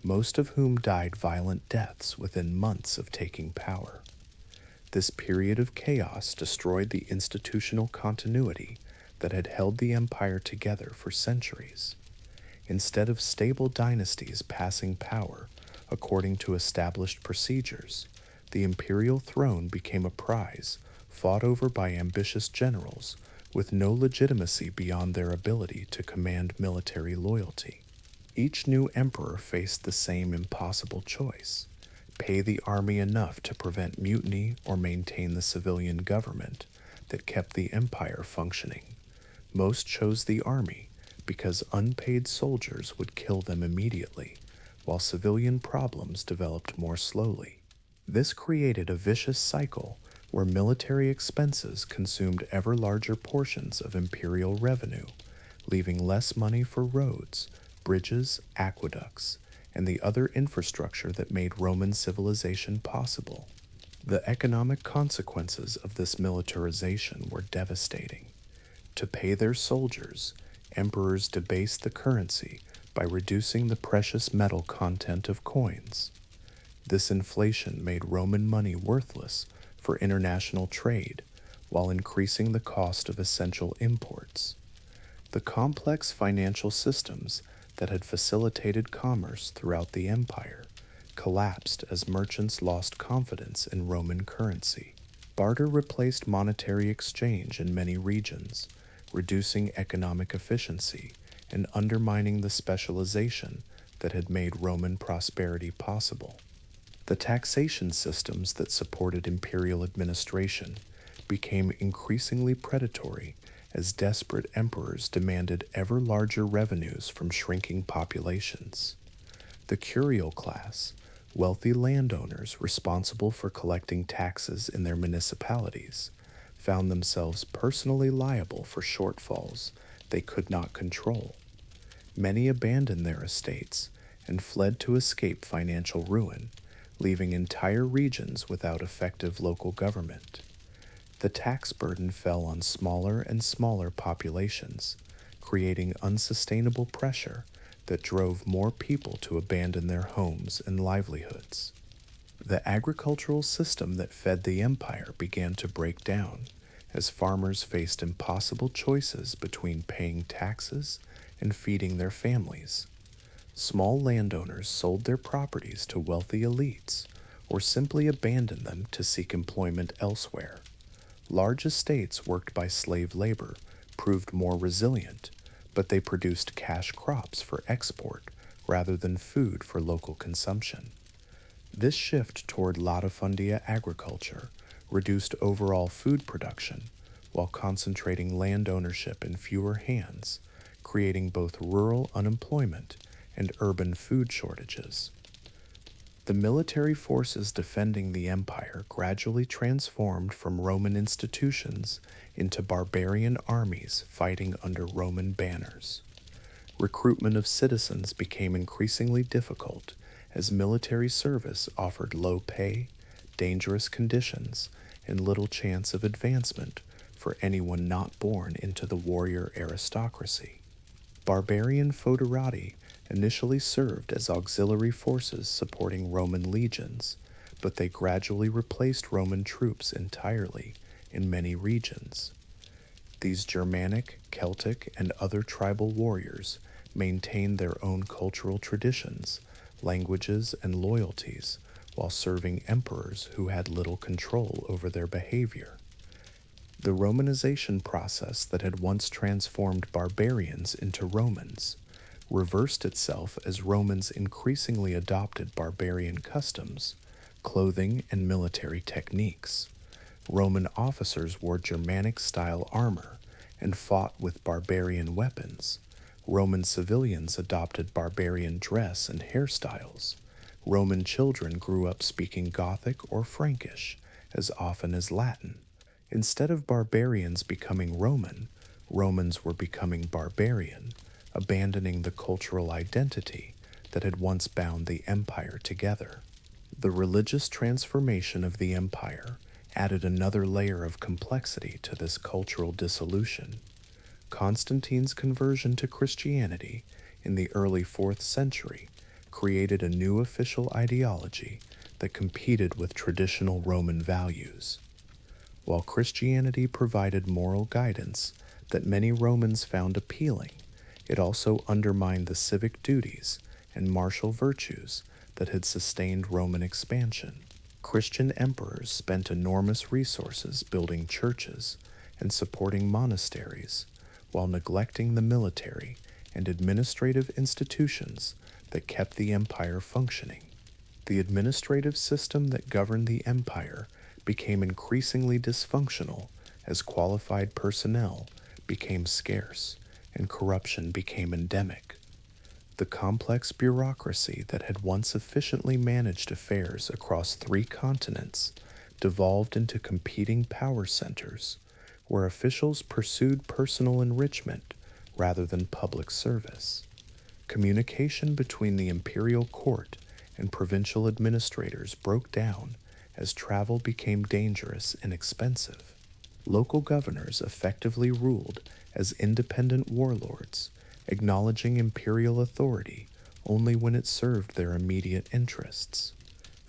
Speaker 1: most of whom died violent deaths within months of taking power. This period of chaos destroyed the institutional continuity that had held the empire together for centuries. Instead of stable dynasties passing power according to established procedures, the imperial throne became a prize fought over by ambitious generals with no legitimacy beyond their ability to command military loyalty. Each new emperor faced the same impossible choice: pay the army enough to prevent mutiny or maintain the civilian government that kept the empire functioning. Most chose the army because unpaid soldiers would kill them immediately, while civilian problems developed more slowly. This created a vicious cycle where military expenses consumed ever larger portions of imperial revenue, leaving less money for roads, bridges, aqueducts, and the other infrastructure that made Roman civilization possible. The economic consequences of this militarization were devastating. To pay their soldiers, emperors debased the currency by reducing the precious metal content of coins. This inflation made Roman money worthless for international trade, while increasing the cost of essential imports. The complex financial systems that had facilitated commerce throughout the empire collapsed as merchants lost confidence in Roman currency. Barter replaced monetary exchange in many regions, reducing economic efficiency and undermining the specialization that had made Roman prosperity possible. The taxation systems that supported imperial administration became increasingly predatory as desperate emperors demanded ever larger revenues from shrinking populations. The curial class, wealthy landowners responsible for collecting taxes in their municipalities, found themselves personally liable for shortfalls they could not control. Many abandoned their estates and fled to escape financial ruin, leaving entire regions without effective local government. The tax burden fell on smaller and smaller populations, creating unsustainable pressure that drove more people to abandon their homes and livelihoods. The agricultural system that fed the empire began to break down as farmers faced impossible choices between paying taxes and feeding their families. Small landowners sold their properties to wealthy elites or simply abandoned them to seek employment elsewhere. Large estates worked by slave labor proved more resilient, but they produced cash crops for export rather than food for local consumption. This shift toward latifundia agriculture reduced overall food production while concentrating land ownership in fewer hands, creating both rural unemployment and urban food shortages. The military forces defending the empire gradually transformed from Roman institutions into barbarian armies fighting under Roman banners. Recruitment of citizens became increasingly difficult as military service offered low pay, dangerous conditions, and little chance of advancement for anyone not born into the warrior aristocracy. Barbarian foederati initially served as auxiliary forces supporting Roman legions, but they gradually replaced Roman troops entirely in many regions. These Germanic, Celtic, and other tribal warriors maintained their own cultural traditions, languages, and loyalties while serving emperors who had little control over their behavior. The Romanization process that had once transformed barbarians into Romans reversed itself as Romans increasingly adopted barbarian customs, clothing, and military techniques. Roman officers wore Germanic-style armor and fought with barbarian weapons. Roman civilians adopted barbarian dress and hairstyles. Roman children grew up speaking Gothic or Frankish as often as Latin. Instead of barbarians becoming Roman, Romans were becoming barbarian, abandoning the cultural identity that had once bound the empire together. The religious transformation of the empire added another layer of complexity to this cultural dissolution. Constantine's conversion to Christianity in the early 4th century created a new official ideology that competed with traditional Roman values. While Christianity provided moral guidance that many Romans found appealing, it also undermined the civic duties and martial virtues that had sustained Roman expansion. Christian emperors spent enormous resources building churches and supporting monasteries, while neglecting the military and administrative institutions that kept the empire functioning. The administrative system that governed the empire became increasingly dysfunctional as qualified personnel became scarce and corruption became endemic. The complex bureaucracy that had once efficiently managed affairs across 3 continents devolved into competing power centers, where officials pursued personal enrichment rather than public service. Communication between the imperial court and provincial administrators broke down as travel became dangerous and expensive. Local governors effectively ruled as independent warlords, acknowledging imperial authority only when it served their immediate interests.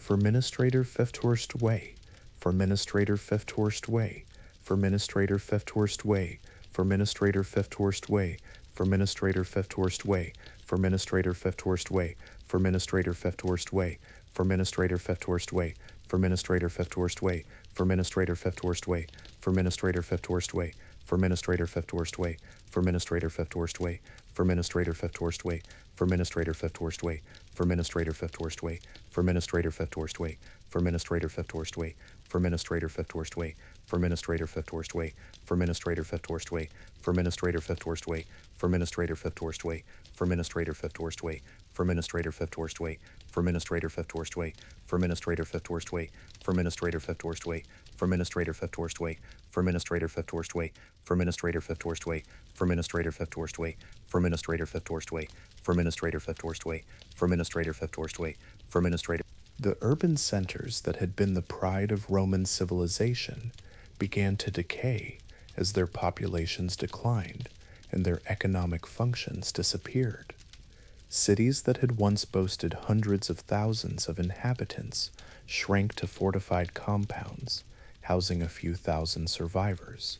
Speaker 1: Verministrator Feftorst way, Verministrator Feftorst way, Verministrator Feftorst way, Verministrator Feftorst way, Verministrator Feftorst way, Verministrator Feftorst way, Verministrator Feftorst way, Verministrator Feftorst way, Verministrator Feftorst way, Verministrator Feftorst way, Verministrator Feftorst way, Verministrator Feftorst way, Verministrator Feftorst way, Verministrator Feftorst way, Verministrator Feftorst way, Verministrator Feftorst way, Verministrator Feftorst way, Verministrator Feftorst way, Verministrator Feftorst way, Administrator fifth worst way, for administrator fifth worst way, for administrator fifth worst way, for administrator fifth worst way, for administrator fifth worst way, for administrator fifth worst way, for administrator fifth worst way, for administrator fifth worst way, for administrator fifth worst way, for administrator fifth worst way, for administrator fifth worst way, for administrator fifth worst way, for administrator fifth worst way, for administrator fifth worst way, for administrator fifth worst way, for administrator fifth worst way, for administrator. The urban centers that had been the pride of Roman civilization began to decay as their populations declined and their economic functions disappeared. Cities that had once boasted hundreds of thousands of inhabitants shrank to fortified compounds, housing a few thousand survivors.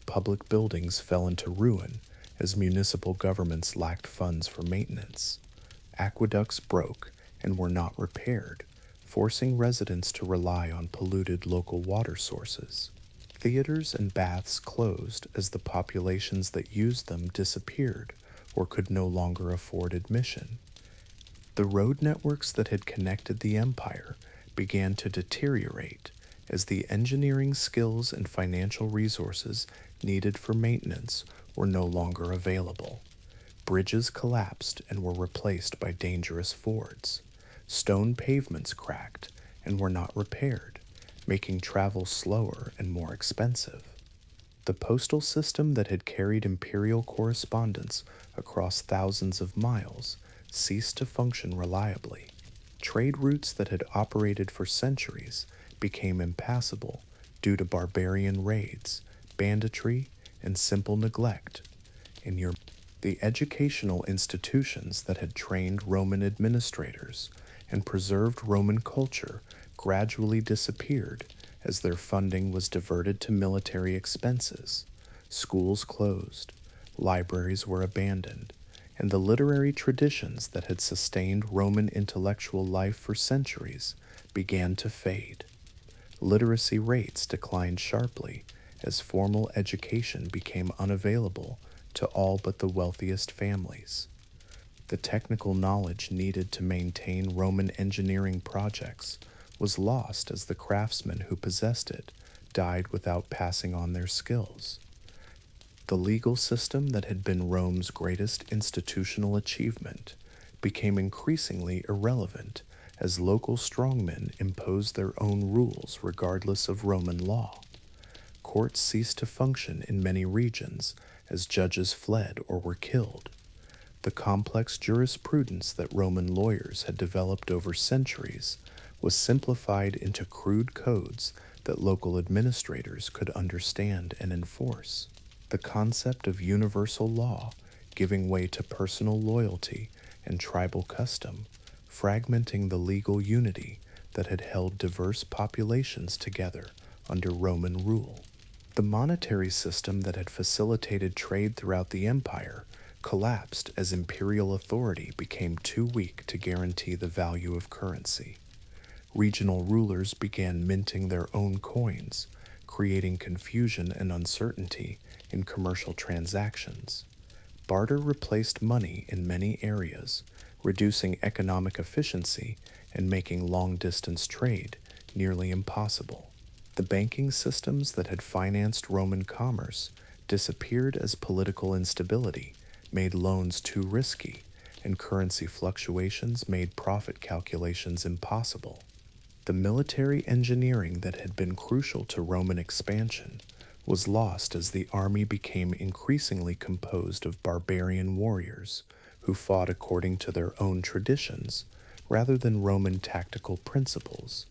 Speaker 1: Public buildings fell into ruin as municipal governments lacked funds for maintenance. Aqueducts broke and were not repaired, forcing residents to rely on polluted local water sources. Theaters and baths closed as the populations that used them disappeared or could no longer afford admission. The road networks that had connected the empire began to deteriorate as the engineering skills and financial resources needed for maintenance were no longer available. Bridges collapsed and were replaced by dangerous fords. Stone pavements cracked and were not repaired, making travel slower and more expensive. The postal system that had carried imperial correspondence across thousands of miles ceased to function reliably. Trade routes that had operated for centuries became impassable due to barbarian raids, banditry, and simple neglect. The educational institutions that had trained Roman administrators and preserved Roman culture gradually disappeared as their funding was diverted to military expenses. Schools closed, libraries were abandoned, and the literary traditions that had sustained Roman intellectual life for centuries began to fade. Literacy rates declined sharply as formal education became unavailable to all but the wealthiest families. The technical knowledge needed to maintain Roman engineering projects was lost as the craftsmen who possessed it died without passing on their skills. The legal system that had been Rome's greatest institutional achievement became increasingly irrelevant as local strongmen imposed their own rules regardless of Roman law. Courts ceased to function in many regions as judges fled or were killed. The complex jurisprudence that Roman lawyers had developed over centuries was simplified into crude codes that local administrators could understand and enforce. The concept of universal law giving way to personal loyalty and tribal custom, fragmenting the legal unity that had held diverse populations together under Roman rule. The monetary system that had facilitated trade throughout the empire collapsed as imperial authority became too weak to guarantee the value of currency. Regional rulers began minting their own coins, creating confusion and uncertainty in commercial transactions. Barter replaced money in many areas, reducing economic efficiency and making long-distance trade nearly impossible. The banking systems that had financed Roman commerce disappeared as political instability made loans too risky, and currency fluctuations made profit calculations impossible. The military engineering that had been crucial to Roman expansion was lost as the army became increasingly composed of barbarian warriors who fought according to their own traditions rather than Roman tactical principles.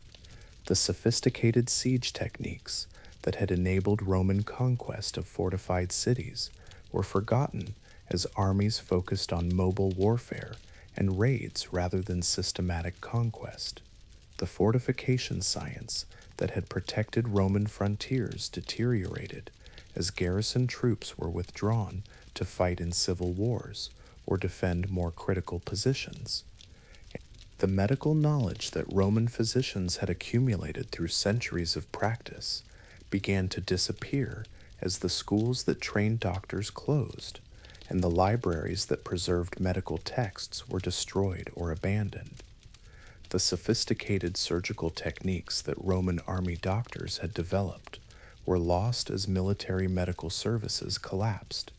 Speaker 1: The sophisticated siege techniques that had enabled Roman conquest of fortified cities were forgotten as armies focused on mobile warfare and raids rather than systematic conquest. The fortification science that had protected Roman frontiers deteriorated as garrison troops were withdrawn to fight in civil wars or defend more critical positions. The medical knowledge that Roman physicians had accumulated through centuries of practice began to disappear as the schools that trained doctors closed, and the libraries that preserved medical texts were destroyed or abandoned. The sophisticated surgical techniques that Roman army doctors had developed were lost as military medical services collapsed.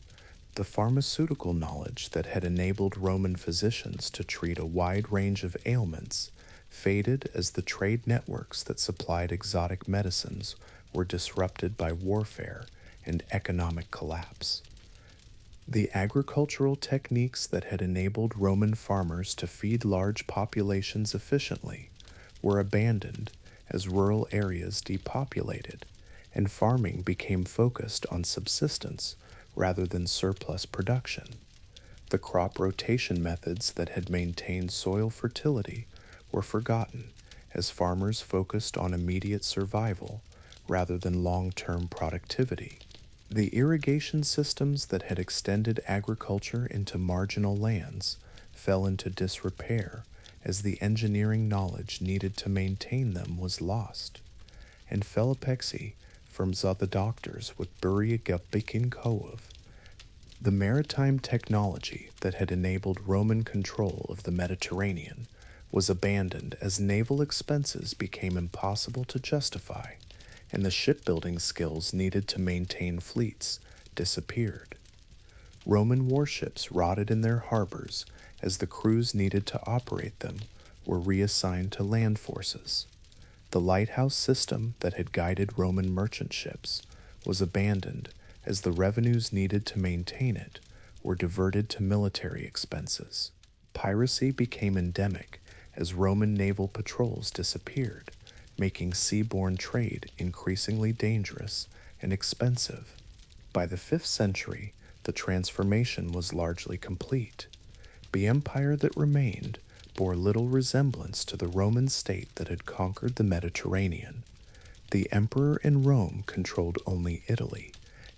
Speaker 1: The pharmaceutical knowledge that had enabled Roman physicians to treat a wide range of ailments faded as the trade networks that supplied exotic medicines were disrupted by warfare and economic collapse. The agricultural techniques that had enabled Roman farmers to feed large populations efficiently were abandoned as rural areas depopulated, and farming became focused on subsistence rather than surplus production. The crop rotation methods that had maintained soil fertility were forgotten as farmers focused on immediate survival rather than long-term productivity. The irrigation systems that had extended agriculture into marginal lands fell into disrepair as the engineering knowledge needed to maintain them was lost. And Felipexi from the doctors would bury Bikin Kov. The maritime technology that had enabled Roman control of the Mediterranean was abandoned as naval expenses became impossible to justify, and the shipbuilding skills needed to maintain fleets disappeared. Roman warships rotted in their harbors as the crews needed to operate them were reassigned to land forces. The lighthouse system that had guided Roman merchant ships was abandoned as the revenues needed to maintain it were diverted to military expenses. Piracy became endemic as Roman naval patrols disappeared, making seaborne trade increasingly dangerous and expensive. By the 5th century, the transformation was largely complete. The empire that remained bore little resemblance to the Roman state that had conquered the Mediterranean. The emperor in Rome controlled only Italy,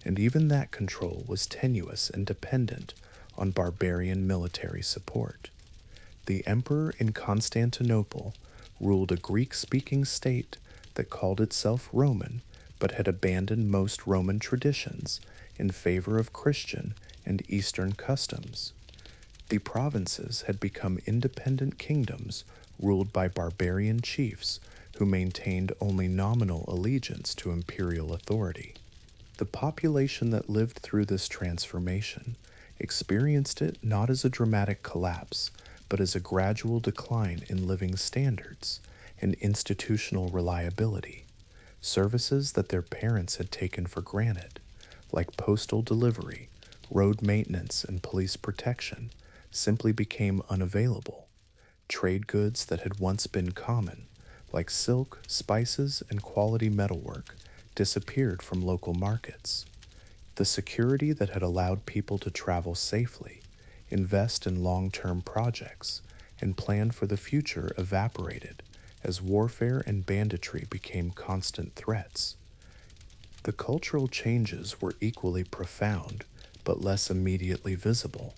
Speaker 1: and even that control was tenuous and dependent on barbarian military support. The emperor in Constantinople ruled a Greek-speaking state that called itself Roman but had abandoned most Roman traditions in favor of Christian and Eastern customs. The provinces had become independent kingdoms ruled by barbarian chiefs who maintained only nominal allegiance to imperial authority. The population that lived through this transformation experienced it not as a dramatic collapse, but as a gradual decline in living standards and institutional reliability. Services that their parents had taken for granted, like postal delivery, road maintenance, and police protection, simply became unavailable. Trade goods that had once been common, like silk, spices, and quality metalwork, disappeared from local markets. The security that had allowed people to travel safely, invest in long-term projects, and plan for the future evaporated as warfare and banditry became constant threats. The cultural changes were equally profound, but less immediately visible.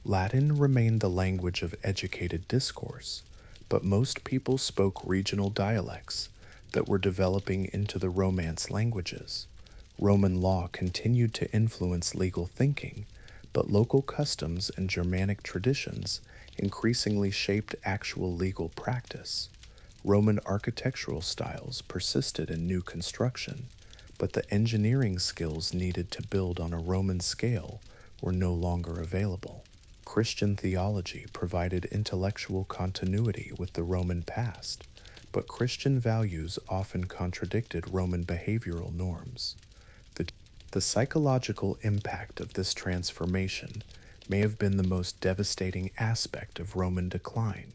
Speaker 1: Latin remained the language of educated discourse, but most people spoke regional dialects that were developing into the Romance languages. Roman law continued to influence legal thinking, but local customs and Germanic traditions increasingly shaped actual legal practice. Roman architectural styles persisted in new construction, but the engineering skills needed to build on a Roman scale were no longer available. Christian theology provided intellectual continuity with the Roman past, but Christian values often contradicted Roman behavioral norms. The psychological impact of this transformation may have been the most devastating aspect of Roman decline.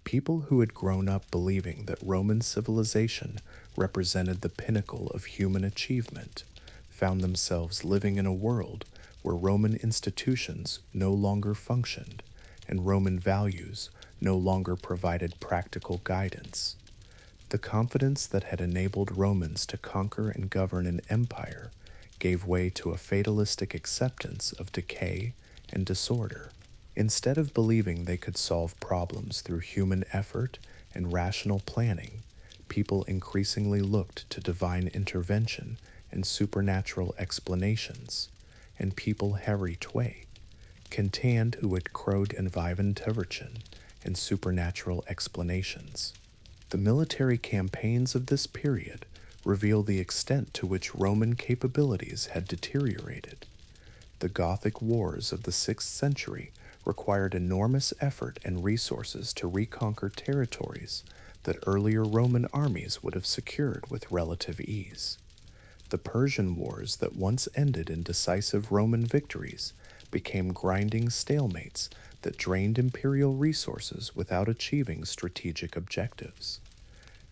Speaker 1: People who had grown up believing that Roman civilization represented the pinnacle of human achievement found themselves living in a world where Roman institutions no longer functioned and Roman values no longer provided practical guidance. The confidence that had enabled Romans to conquer and govern an empire gave way to a fatalistic acceptance of decay and disorder. Instead of believing they could solve problems through human effort and rational planning, people increasingly looked to divine intervention and supernatural explanations, and people Harry Tway, contend who had crowed and viven Teverchin and supernatural explanations. The military campaigns of this period reveal the extent to which Roman capabilities had deteriorated. The Gothic wars of the 6th century required enormous effort and resources to reconquer territories that earlier Roman armies would have secured with relative ease. The Persian wars that once ended in decisive Roman victories became grinding stalemates that drained imperial resources without achieving strategic objectives.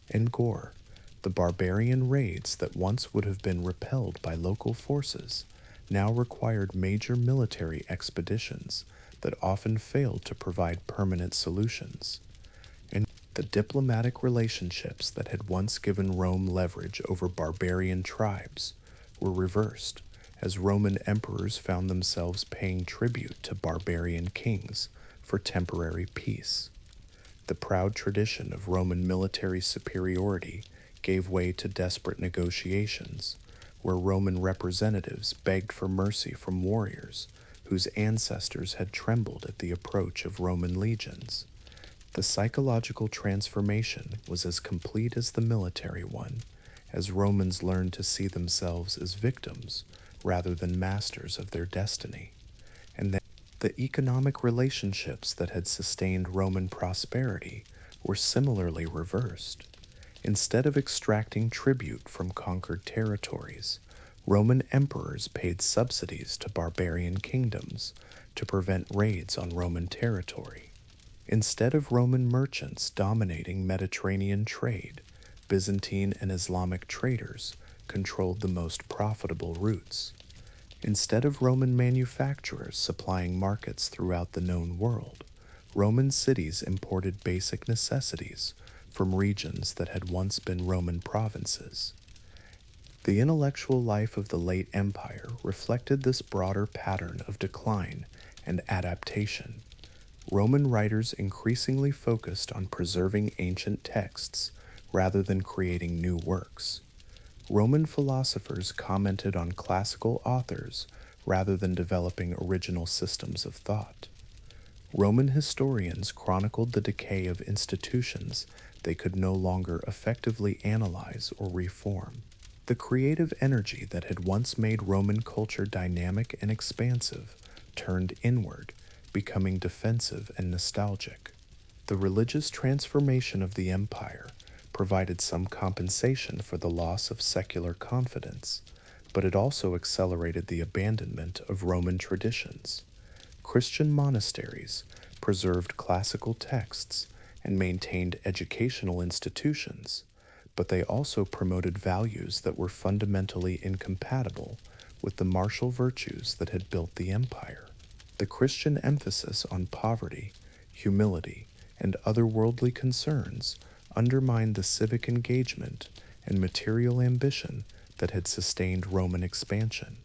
Speaker 1: In Gore, the barbarian raids that once would have been repelled by local forces now required major military expeditions that often failed to provide permanent solutions. And the diplomatic relationships that had once given Rome leverage over barbarian tribes were reversed as Roman emperors found themselves paying tribute to barbarian kings for temporary peace. The proud tradition of Roman military superiority gave way to desperate negotiations, where Roman representatives begged for mercy from warriors whose ancestors had trembled at the approach of Roman legions. The psychological transformation was as complete as the military one, as Romans learned to see themselves as victims rather than masters of their destiny. And then the economic relationships that had sustained Roman prosperity were similarly reversed. Instead of extracting tribute from conquered territories, Roman emperors paid subsidies to barbarian kingdoms to prevent raids on Roman territory. Instead of Roman merchants dominating Mediterranean trade, Byzantine and Islamic traders controlled the most profitable routes. Instead of Roman manufacturers supplying markets throughout the known world, Roman cities imported basic necessities from regions that had once been Roman provinces. The intellectual life of the late empire reflected this broader pattern of decline and adaptation. Roman writers increasingly focused on preserving ancient texts rather than creating new works. Roman philosophers commented on classical authors rather than developing original systems of thought. Roman historians chronicled the decay of institutions they could no longer effectively analyze or reform. The creative energy that had once made Roman culture dynamic and expansive turned inward, becoming defensive and nostalgic. The religious transformation of the empire provided some compensation for the loss of secular confidence, but it also accelerated the abandonment of Roman traditions. Christian monasteries preserved classical texts and maintained educational institutions, but they also promoted values that were fundamentally incompatible with the martial virtues that had built the empire. The Christian emphasis on poverty, humility, and other worldly concerns undermined the civic engagement and material ambition that had sustained Roman expansion.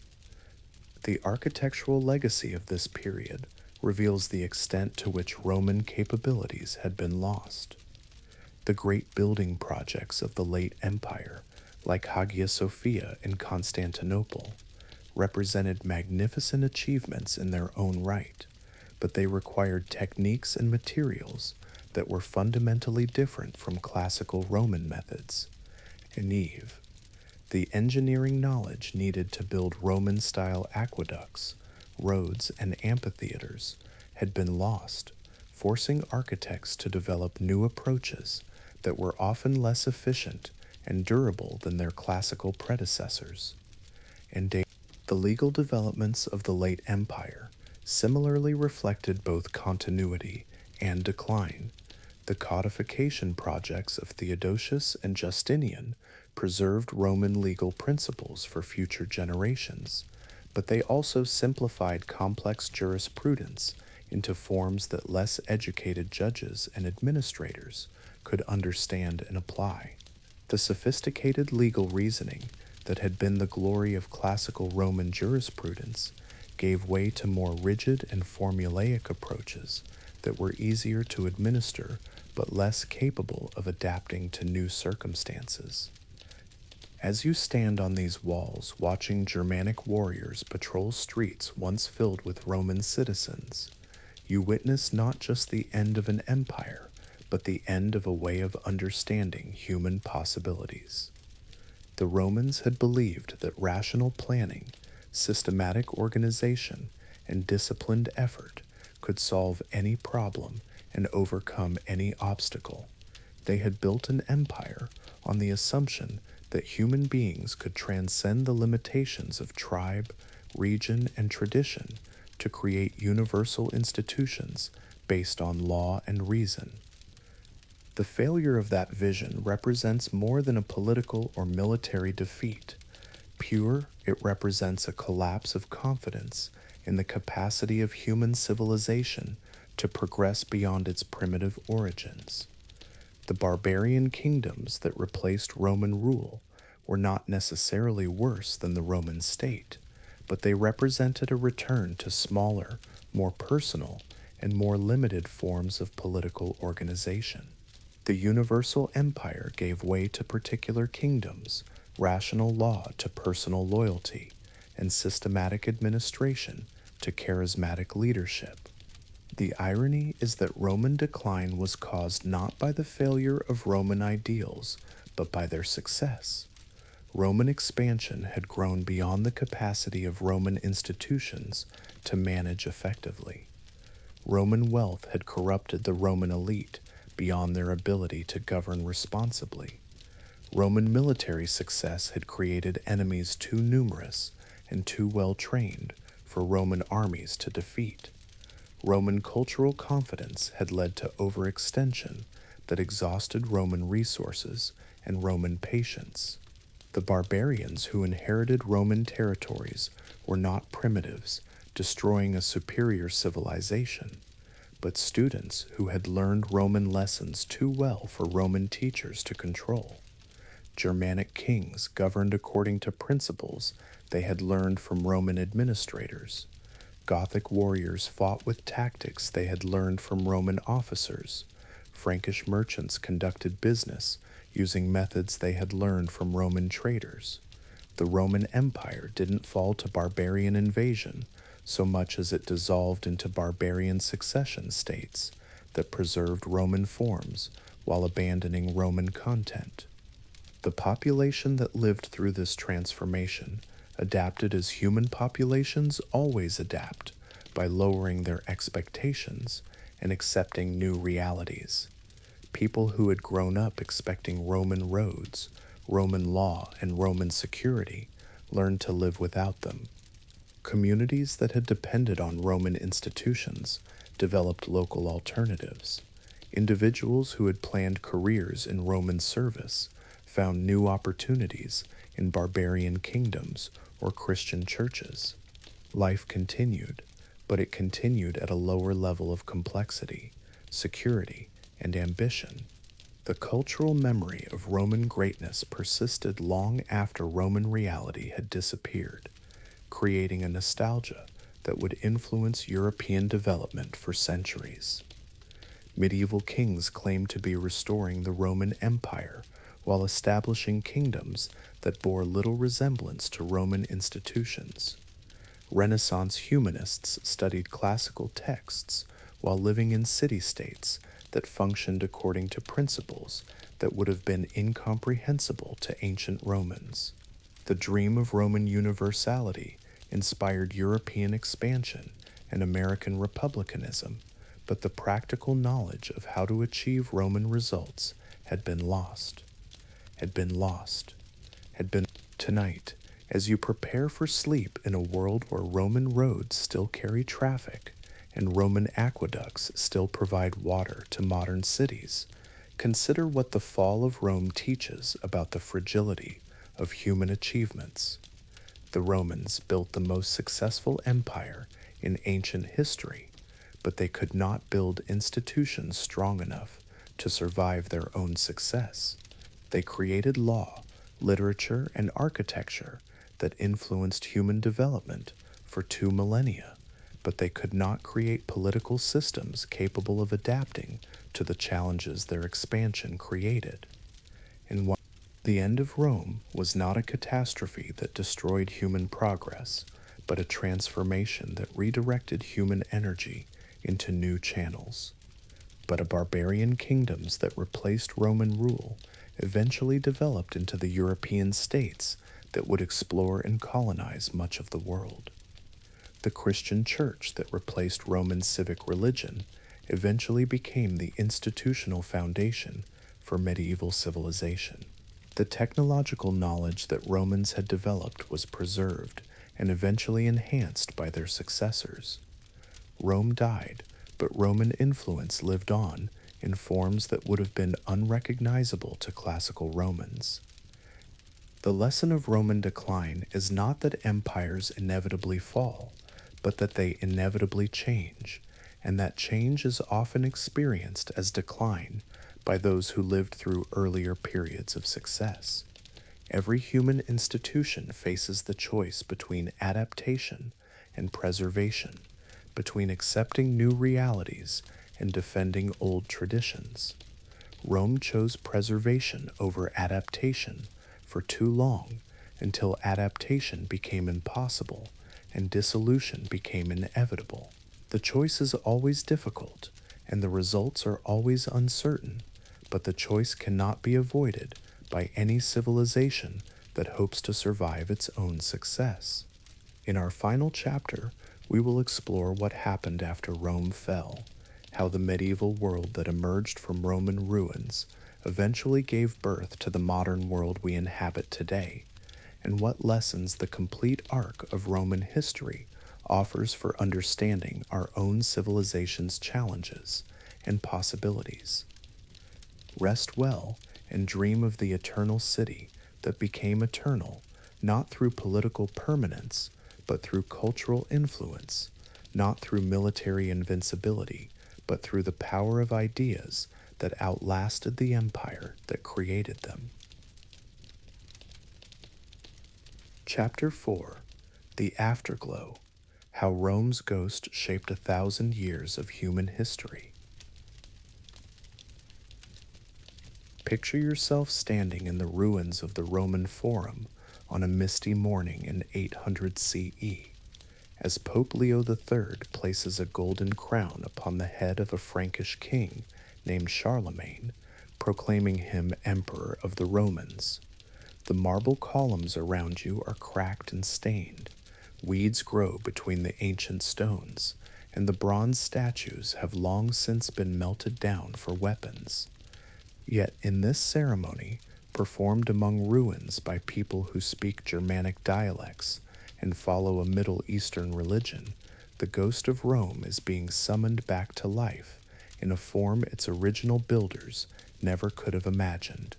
Speaker 1: The architectural legacy of this period reveals the extent to which Roman capabilities had been lost. The great building projects of the late empire, like Hagia Sophia in Constantinople, represented magnificent achievements in their own right, but they required techniques and materials that were fundamentally different from classical Roman methods. In Eve, the engineering knowledge needed to build Roman-style aqueducts, roads, and amphitheaters had been lost, forcing architects to develop new approaches that were often less efficient and durable than their classical predecessors. And the legal developments of the late empire similarly reflected both continuity and decline. The codification projects of Theodosius and Justinian preserved Roman legal principles for future generations, but they also simplified complex jurisprudence into forms that less educated judges and administrators could understand and apply. The sophisticated legal reasoning that had been the glory of classical Roman jurisprudence gave way to more rigid and formulaic approaches that were easier to administer but less capable of adapting to new circumstances. As you stand on these walls watching Germanic warriors patrol streets once filled with Roman citizens, you witness not just the end of an empire, but the end of a way of understanding human possibilities. The Romans had believed that rational planning, systematic organization, and disciplined effort could solve any problem and overcome any obstacle. They had built an empire on the assumption that human beings could transcend the limitations of tribe, region, and tradition to create universal institutions based on law and reason. The failure of that vision represents more than a political or military defeat. Pure, it represents a collapse of confidence in the capacity of human civilization to progress beyond its primitive origins. The barbarian kingdoms that replaced Roman rule were not necessarily worse than the Roman state, but they represented a return to smaller, more personal, and more limited forms of political organization. The universal empire gave way to particular kingdoms, rational law to personal loyalty, and systematic administration to charismatic leadership. The irony is that Roman decline was caused not by the failure of Roman ideals, but by their success. Roman expansion had grown beyond the capacity of Roman institutions to manage effectively. Roman wealth had corrupted the Roman elite beyond their ability to govern responsibly. Roman military success had created enemies too numerous and too well trained for Roman armies to defeat. Roman cultural confidence had led to overextension that exhausted Roman resources and Roman patience. The barbarians who inherited Roman territories were not primitives, destroying a superior civilization, but students who had learned Roman lessons too well for Roman teachers to control. Germanic kings governed according to principles they had learned from Roman administrators. Gothic warriors fought with tactics they had learned from Roman officers. Frankish merchants conducted business using methods they had learned from Roman traders. The Roman Empire didn't fall to barbarian invasion so much as it dissolved into barbarian succession states that preserved Roman forms while abandoning Roman content. The population that lived through this transformation adapted as human populations always adapt, by lowering their expectations and accepting new realities. People who had grown up expecting Roman roads, Roman law, and Roman security learned to live without them. Communities that had depended on Roman institutions developed local alternatives. Individuals who had planned careers in Roman service found new opportunities in barbarian kingdoms or Christian churches. Life continued, but it continued at a lower level of complexity, security, and ambition. The cultural memory of Roman greatness persisted long after Roman reality had disappeared, creating a nostalgia that would influence European development for centuries. Medieval kings claimed to be restoring the Roman Empire while establishing kingdoms that bore little resemblance to Roman institutions. Renaissance humanists studied classical texts while living in city-states that functioned according to principles that would have been incomprehensible to ancient Romans. The dream of Roman universality inspired European expansion and American republicanism, but the practical knowledge of how to achieve Roman results had been lost. Tonight, as you prepare for sleep in a world where Roman roads still carry traffic and Roman aqueducts still provide water to modern cities, consider what the fall of Rome teaches about the fragility of human achievements. The Romans built the most successful empire in ancient history, but they could not build institutions strong enough to survive their own success. They created law, literature, and architecture that influenced human development for 2 millennia, but they could not create political systems capable of adapting to the challenges their expansion created. And while the end of Rome was not a catastrophe that destroyed human progress, but a transformation that redirected human energy into new channels. but a barbarian kingdoms that replaced Roman rule eventually developed into the European states that would explore and colonize much of the world. The Christian church that replaced Roman civic religion eventually became the institutional foundation for medieval civilization. The technological knowledge that Romans had developed was preserved and eventually enhanced by their successors. Rome died, but Roman influence lived on in forms that would have been unrecognizable to classical Romans. The lesson of Roman decline is not that empires inevitably fall, but that they inevitably change, and that change is often experienced as decline by those who lived through earlier periods of success. Every human institution faces the choice between adaptation and preservation, between accepting new realities and defending old traditions. Rome chose preservation over adaptation for too long, until adaptation became impossible and dissolution became inevitable. The choice is always difficult, and the results are always uncertain, but the choice cannot be avoided by any civilization that hopes to survive its own success. In our final chapter, we will explore what happened after Rome fell, how the medieval world that emerged from Roman ruins eventually gave birth to the modern world we inhabit today, and what lessons the complete arc of Roman history offers for understanding our own civilization's challenges and possibilities. Rest well and dream of the eternal city that became eternal not through political permanence, but through cultural influence, not through military invincibility, but through the power of ideas that outlasted the empire that created them. Chapter 4: The Afterglow: How Rome's Ghost Shaped 1,000 Years of Human History. Picture yourself standing in the ruins of the Roman Forum on a misty morning in 800 CE, as Pope Leo III places a golden crown upon the head of a Frankish king named Charlemagne, proclaiming him Emperor of the Romans. The marble columns around you are cracked and stained. Weeds grow between the ancient stones, and the bronze statues have long since been melted down for weapons. Yet in this ceremony, performed among ruins by people who speak Germanic dialects and follow a Middle Eastern religion, the ghost of Rome is being summoned back to life in a form its original builders never could have imagined.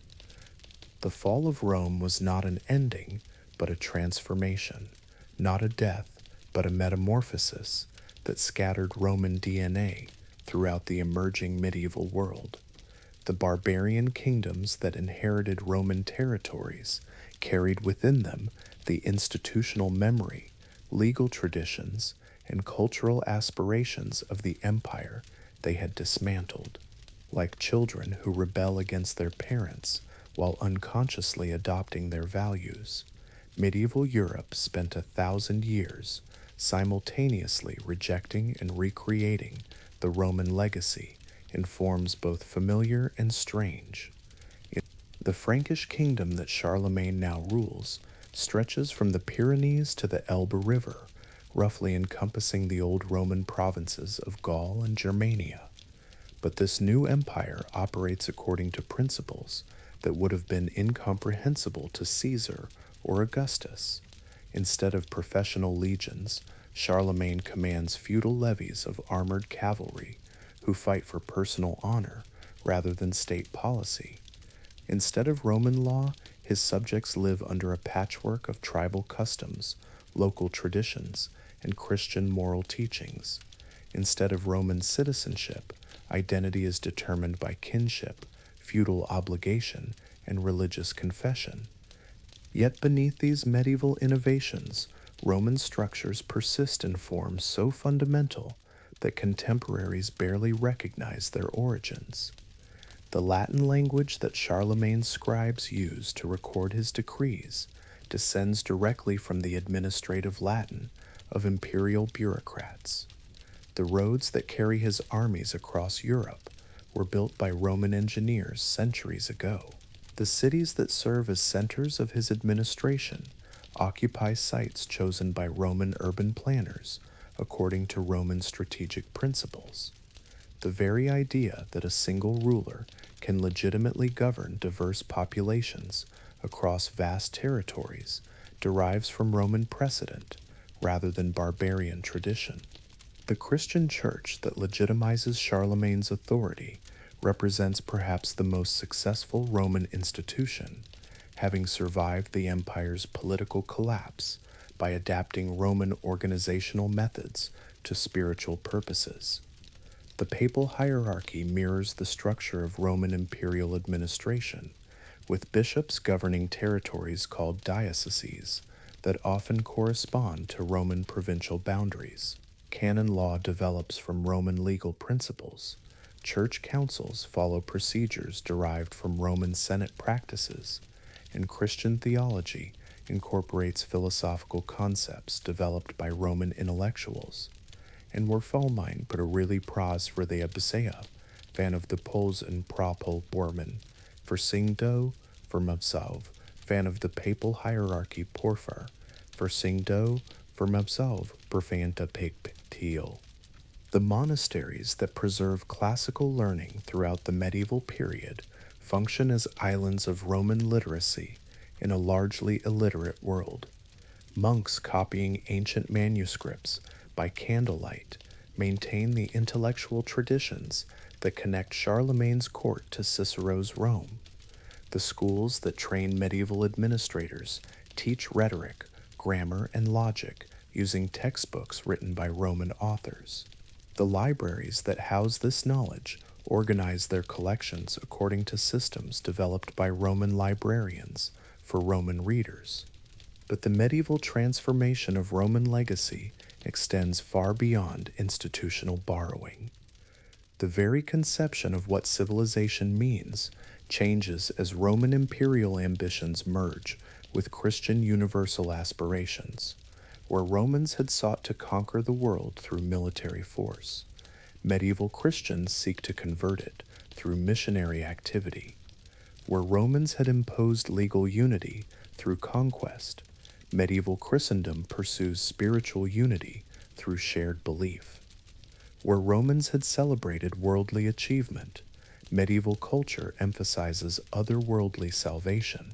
Speaker 1: The fall of Rome was not an ending, but a transformation, not a death, but a metamorphosis that scattered Roman DNA throughout the emerging medieval world. The barbarian kingdoms that inherited Roman territories carried within them the institutional memory, legal traditions, and cultural aspirations of the empire they had dismantled. Like children who rebel against their parents while unconsciously adopting their values, medieval Europe spent 1,000 years simultaneously rejecting and recreating the Roman legacy in forms both familiar and strange. The Frankish kingdom that Charlemagne now rules stretches from the Pyrenees to the Elbe River, roughly encompassing the old Roman provinces of Gaul and Germania. But this new empire operates according to principles that would have been incomprehensible to Caesar or Augustus. Instead of professional legions, Charlemagne commands feudal levies of armored cavalry who fight for personal honor rather than state policy. Instead of Roman law, his subjects live under a patchwork of tribal customs, local traditions, and Christian moral teachings. Instead of Roman citizenship, identity is determined by kinship, feudal obligation, and religious confession. Yet beneath these medieval innovations, Roman structures persist in forms so fundamental that contemporaries barely recognize their origins. The Latin language that Charlemagne's scribes used to record his decrees descends directly from the administrative Latin of imperial bureaucrats. The roads that carry his armies across Europe were built by Roman engineers centuries ago. The cities that serve as centers of his administration occupy sites chosen by Roman urban planners according to Roman strategic principles. The very idea that a single ruler can legitimately govern diverse populations across vast territories derives from Roman precedent rather than barbarian tradition. The Christian church that legitimizes Charlemagne's authority represents perhaps the most successful Roman institution, having survived the empire's political collapse by adapting Roman organizational methods to spiritual purposes. The papal hierarchy mirrors the structure of Roman imperial administration, with bishops governing territories called dioceses that often correspond to Roman provincial boundaries. Canon law develops from Roman legal principles. Church councils follow procedures derived from Roman Senate practices, and Christian theology incorporates philosophical concepts developed by Roman intellectuals. And Werfelmine put a really pras for the Abbasia, fan of the Poles and Propol Borman, for Singdo, for Mabsalv, fan of the papal hierarchy Porphyr, for Singdo, for Mabsalv, Perfanta Pictio. The monasteries that preserve classical learning throughout the medieval period function as islands of Roman literacy in a largely illiterate world. Monks copying ancient manuscripts by candlelight maintain the intellectual traditions that connect Charlemagne's court to Cicero's Rome. The schools that train medieval administrators teach rhetoric, grammar, and logic using textbooks written by Roman authors. The libraries that house this knowledge organize their collections according to systems developed by Roman librarians for Roman readers. But the medieval transformation of Roman legacy extends far beyond institutional borrowing. The very conception of what civilization means changes as Roman imperial ambitions merge with Christian universal aspirations. Where Romans had sought to conquer the world through military force, medieval Christians seek to convert it through missionary activity. Where Romans had imposed legal unity through conquest, medieval Christendom pursues spiritual unity through shared belief. Where Romans had celebrated worldly achievement, medieval culture emphasizes otherworldly salvation.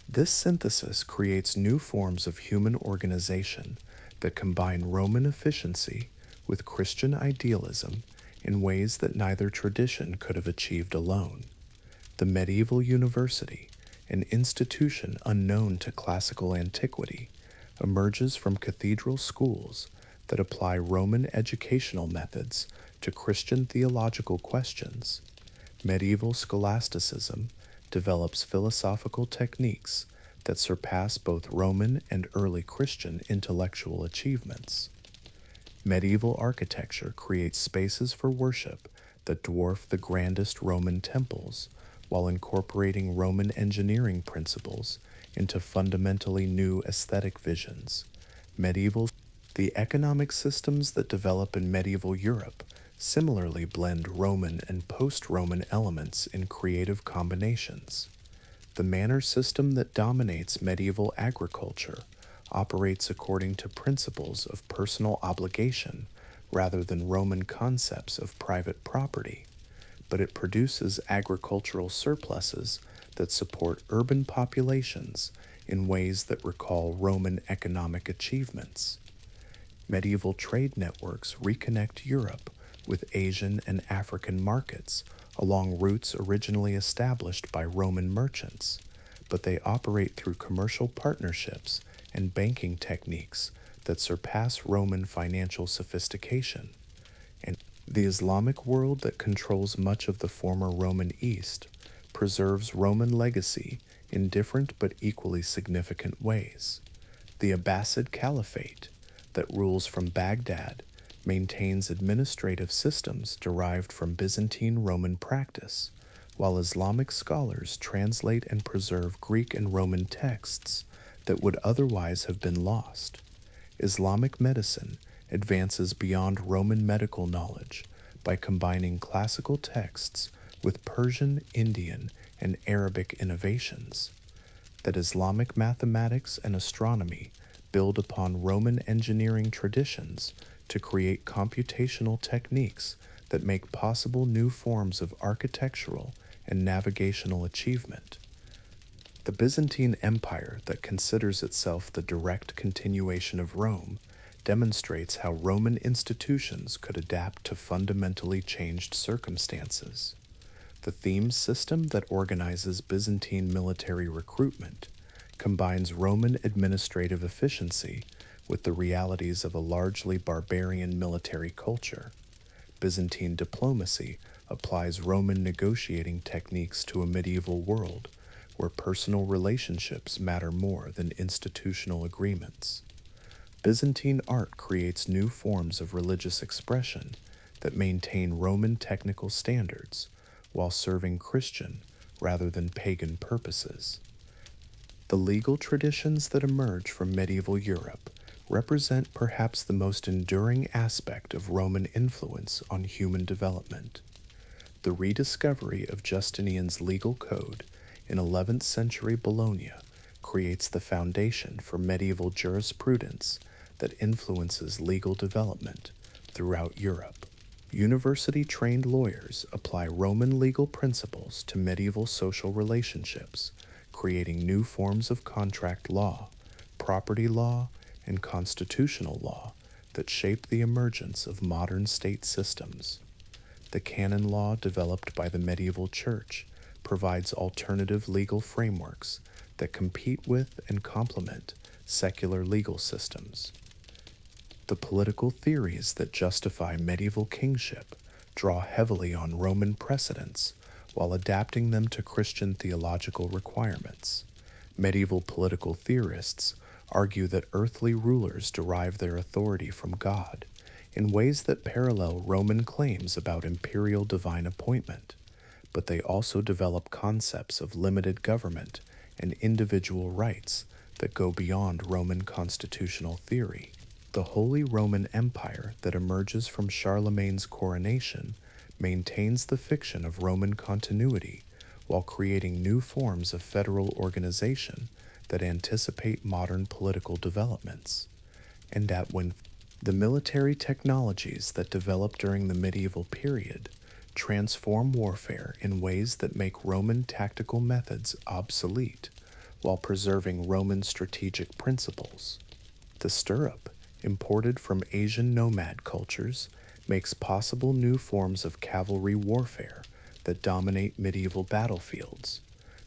Speaker 1: This synthesis creates new forms of human organization that combine Roman efficiency with Christian idealism in ways that neither tradition could have achieved alone. The medieval university, an institution unknown to classical antiquity, emerges from cathedral schools that apply Roman educational methods to Christian theological questions. Medieval scholasticism develops philosophical techniques that surpass both Roman and early Christian intellectual achievements. Medieval architecture creates spaces for worship that dwarf the grandest Roman temples, while incorporating Roman engineering principles into fundamentally new aesthetic visions. The economic systems that develop in medieval Europe similarly blend Roman and post-Roman elements in creative combinations. The manor system that dominates medieval agriculture operates according to principles of personal obligation rather than Roman concepts of private property, but it produces agricultural surpluses that support urban populations in ways that recall Roman economic achievements. Medieval trade networks reconnect Europe with Asian and African markets along routes originally established by Roman merchants, but they operate through commercial partnerships and banking techniques that surpass Roman financial sophistication. And the Islamic world that controls much of the former Roman East preserves Roman legacy in different but equally significant ways. The Abbasid Caliphate, that rules from Baghdad, maintains administrative systems derived from Byzantine Roman practice, while Islamic scholars translate and preserve Greek and Roman texts that would otherwise have been lost. Islamic medicine advances beyond Roman medical knowledge by combining classical texts with Persian, Indian, and Arabic innovations, that Islamic mathematics and astronomy build upon Roman engineering traditions to create computational techniques that make possible new forms of architectural and navigational achievement. The Byzantine Empire, that considers itself the direct continuation of Rome, demonstrates how Roman institutions could adapt to fundamentally changed circumstances. The themes system that organizes Byzantine military recruitment combines Roman administrative efficiency with the realities of a largely barbarian military culture. Byzantine diplomacy applies Roman negotiating techniques to a medieval world where personal relationships matter more than institutional agreements. Byzantine art creates new forms of religious expression that maintain Roman technical standards while serving Christian rather than pagan purposes. The legal traditions that emerge from medieval Europe represent perhaps the most enduring aspect of Roman influence on human development. The rediscovery of Justinian's legal code in 11th century Bologna creates the foundation for medieval jurisprudence that influences legal development throughout Europe. University-trained lawyers apply Roman legal principles to medieval social relationships, creating new forms of contract law, property law, and constitutional law that shape the emergence of modern state systems. The canon law developed by the medieval church provides alternative legal frameworks that compete with and complement secular legal systems. The political theories that justify medieval kingship draw heavily on Roman precedents while adapting them to Christian theological requirements. Medieval political theorists argue that earthly rulers derive their authority from God in ways that parallel Roman claims about imperial divine appointment, but they also develop concepts of limited government and individual rights that go beyond Roman constitutional theory. The Holy Roman Empire that emerges from Charlemagne's coronation maintains the fiction of Roman continuity while creating new forms of federal organization that anticipate modern political developments. And when the military technologies that developed during the medieval period transform warfare in ways that make Roman tactical methods obsolete while preserving Roman strategic principles. The stirrup, imported from Asian nomad cultures, makes possible new forms of cavalry warfare that dominate medieval battlefields.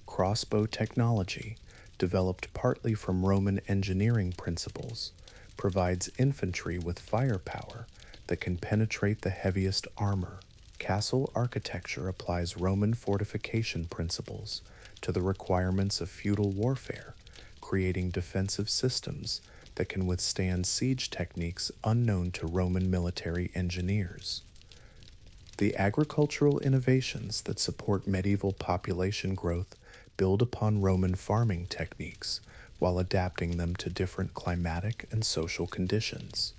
Speaker 1: Crossbow technology, developed partly from Roman engineering principles, provides infantry with firepower that can penetrate the heaviest armor. Castle architecture applies Roman fortification principles to the requirements of feudal warfare, creating defensive systems that can withstand siege techniques unknown to Roman military engineers. The agricultural innovations that support medieval population growth build upon Roman farming techniques while adapting them to different climatic and social conditions.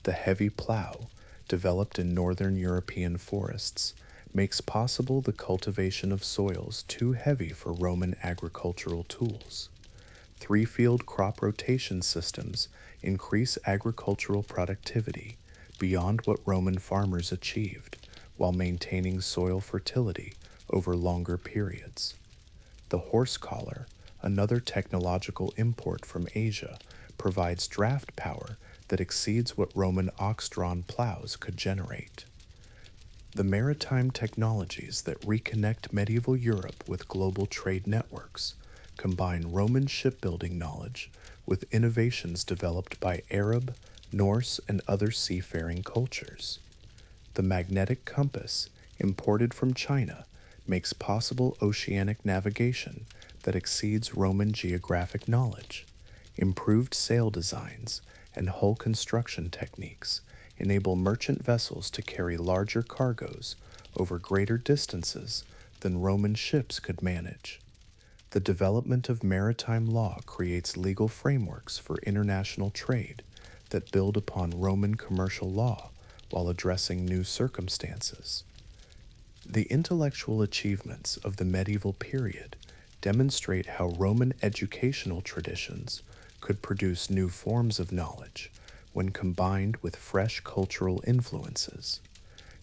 Speaker 1: The heavy plow, developed in northern European forests, makes possible the cultivation of soils too heavy for Roman agricultural tools. Three-field crop rotation systems increase agricultural productivity beyond what Roman farmers achieved, while maintaining soil fertility over longer periods. The horse collar, another technological import from Asia, provides draft power that exceeds what Roman ox-drawn plows could generate. The maritime technologies that reconnect medieval Europe with global trade networks combine Roman shipbuilding knowledge with innovations developed by Arab, Norse, and other seafaring cultures. The magnetic compass, imported from China, makes possible oceanic navigation that exceeds Roman geographic knowledge. Improved sail designs and hull construction techniques enable merchant vessels to carry larger cargoes over greater distances than Roman ships could manage. The development of maritime law creates legal frameworks for international trade that build upon Roman commercial law while addressing new circumstances. The intellectual achievements of the medieval period demonstrate how Roman educational traditions could produce new forms of knowledge when combined with fresh cultural influences.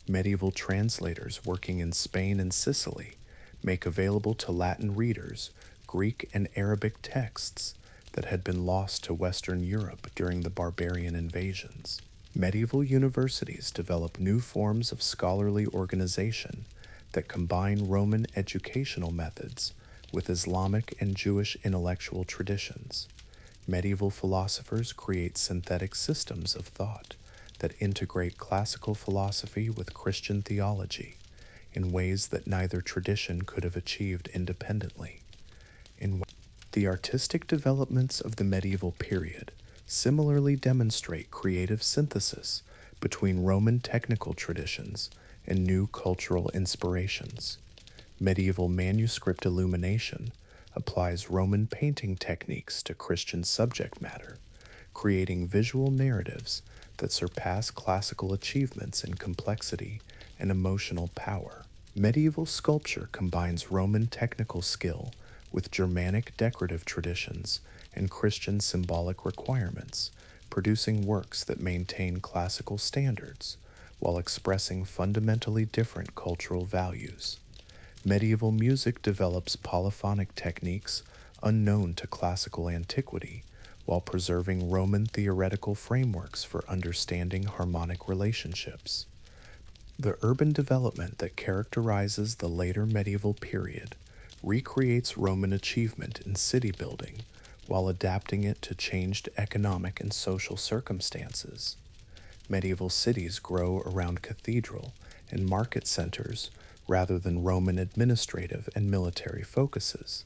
Speaker 1: Medieval translators working in Spain and Sicily make available to Latin readers Greek and Arabic texts that had been lost to Western Europe during the barbarian invasions. Medieval universities develop new forms of scholarly organization that combine Roman educational methods with Islamic and Jewish intellectual traditions. Medieval philosophers create synthetic systems of thought that integrate classical philosophy with Christian theology in ways that neither tradition could have achieved independently. The artistic developments of the medieval period similarly demonstrate creative synthesis between Roman technical traditions and new cultural inspirations. Medieval manuscript illumination applies Roman painting techniques to Christian subject matter, creating visual narratives that surpass classical achievements in complexity and emotional power. Medieval sculpture combines Roman technical skill with Germanic decorative traditions and Christian symbolic requirements, producing works that maintain classical standards while expressing fundamentally different cultural values. Medieval music develops polyphonic techniques unknown to classical antiquity while preserving Roman theoretical frameworks for understanding harmonic relationships. The urban development that characterizes the later medieval period recreates Roman achievement in city building while adapting it to changed economic and social circumstances. Medieval cities grow around cathedral and market centers rather than Roman administrative and military focuses,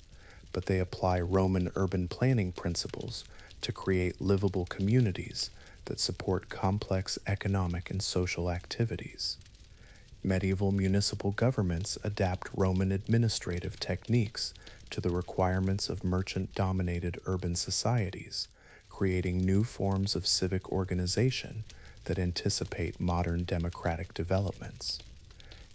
Speaker 1: but they apply Roman urban planning principles to create livable communities that support complex economic and social activities. Medieval municipal governments adapt Roman administrative techniques to the requirements of merchant-dominated urban societies, creating new forms of civic organization that anticipate modern democratic developments.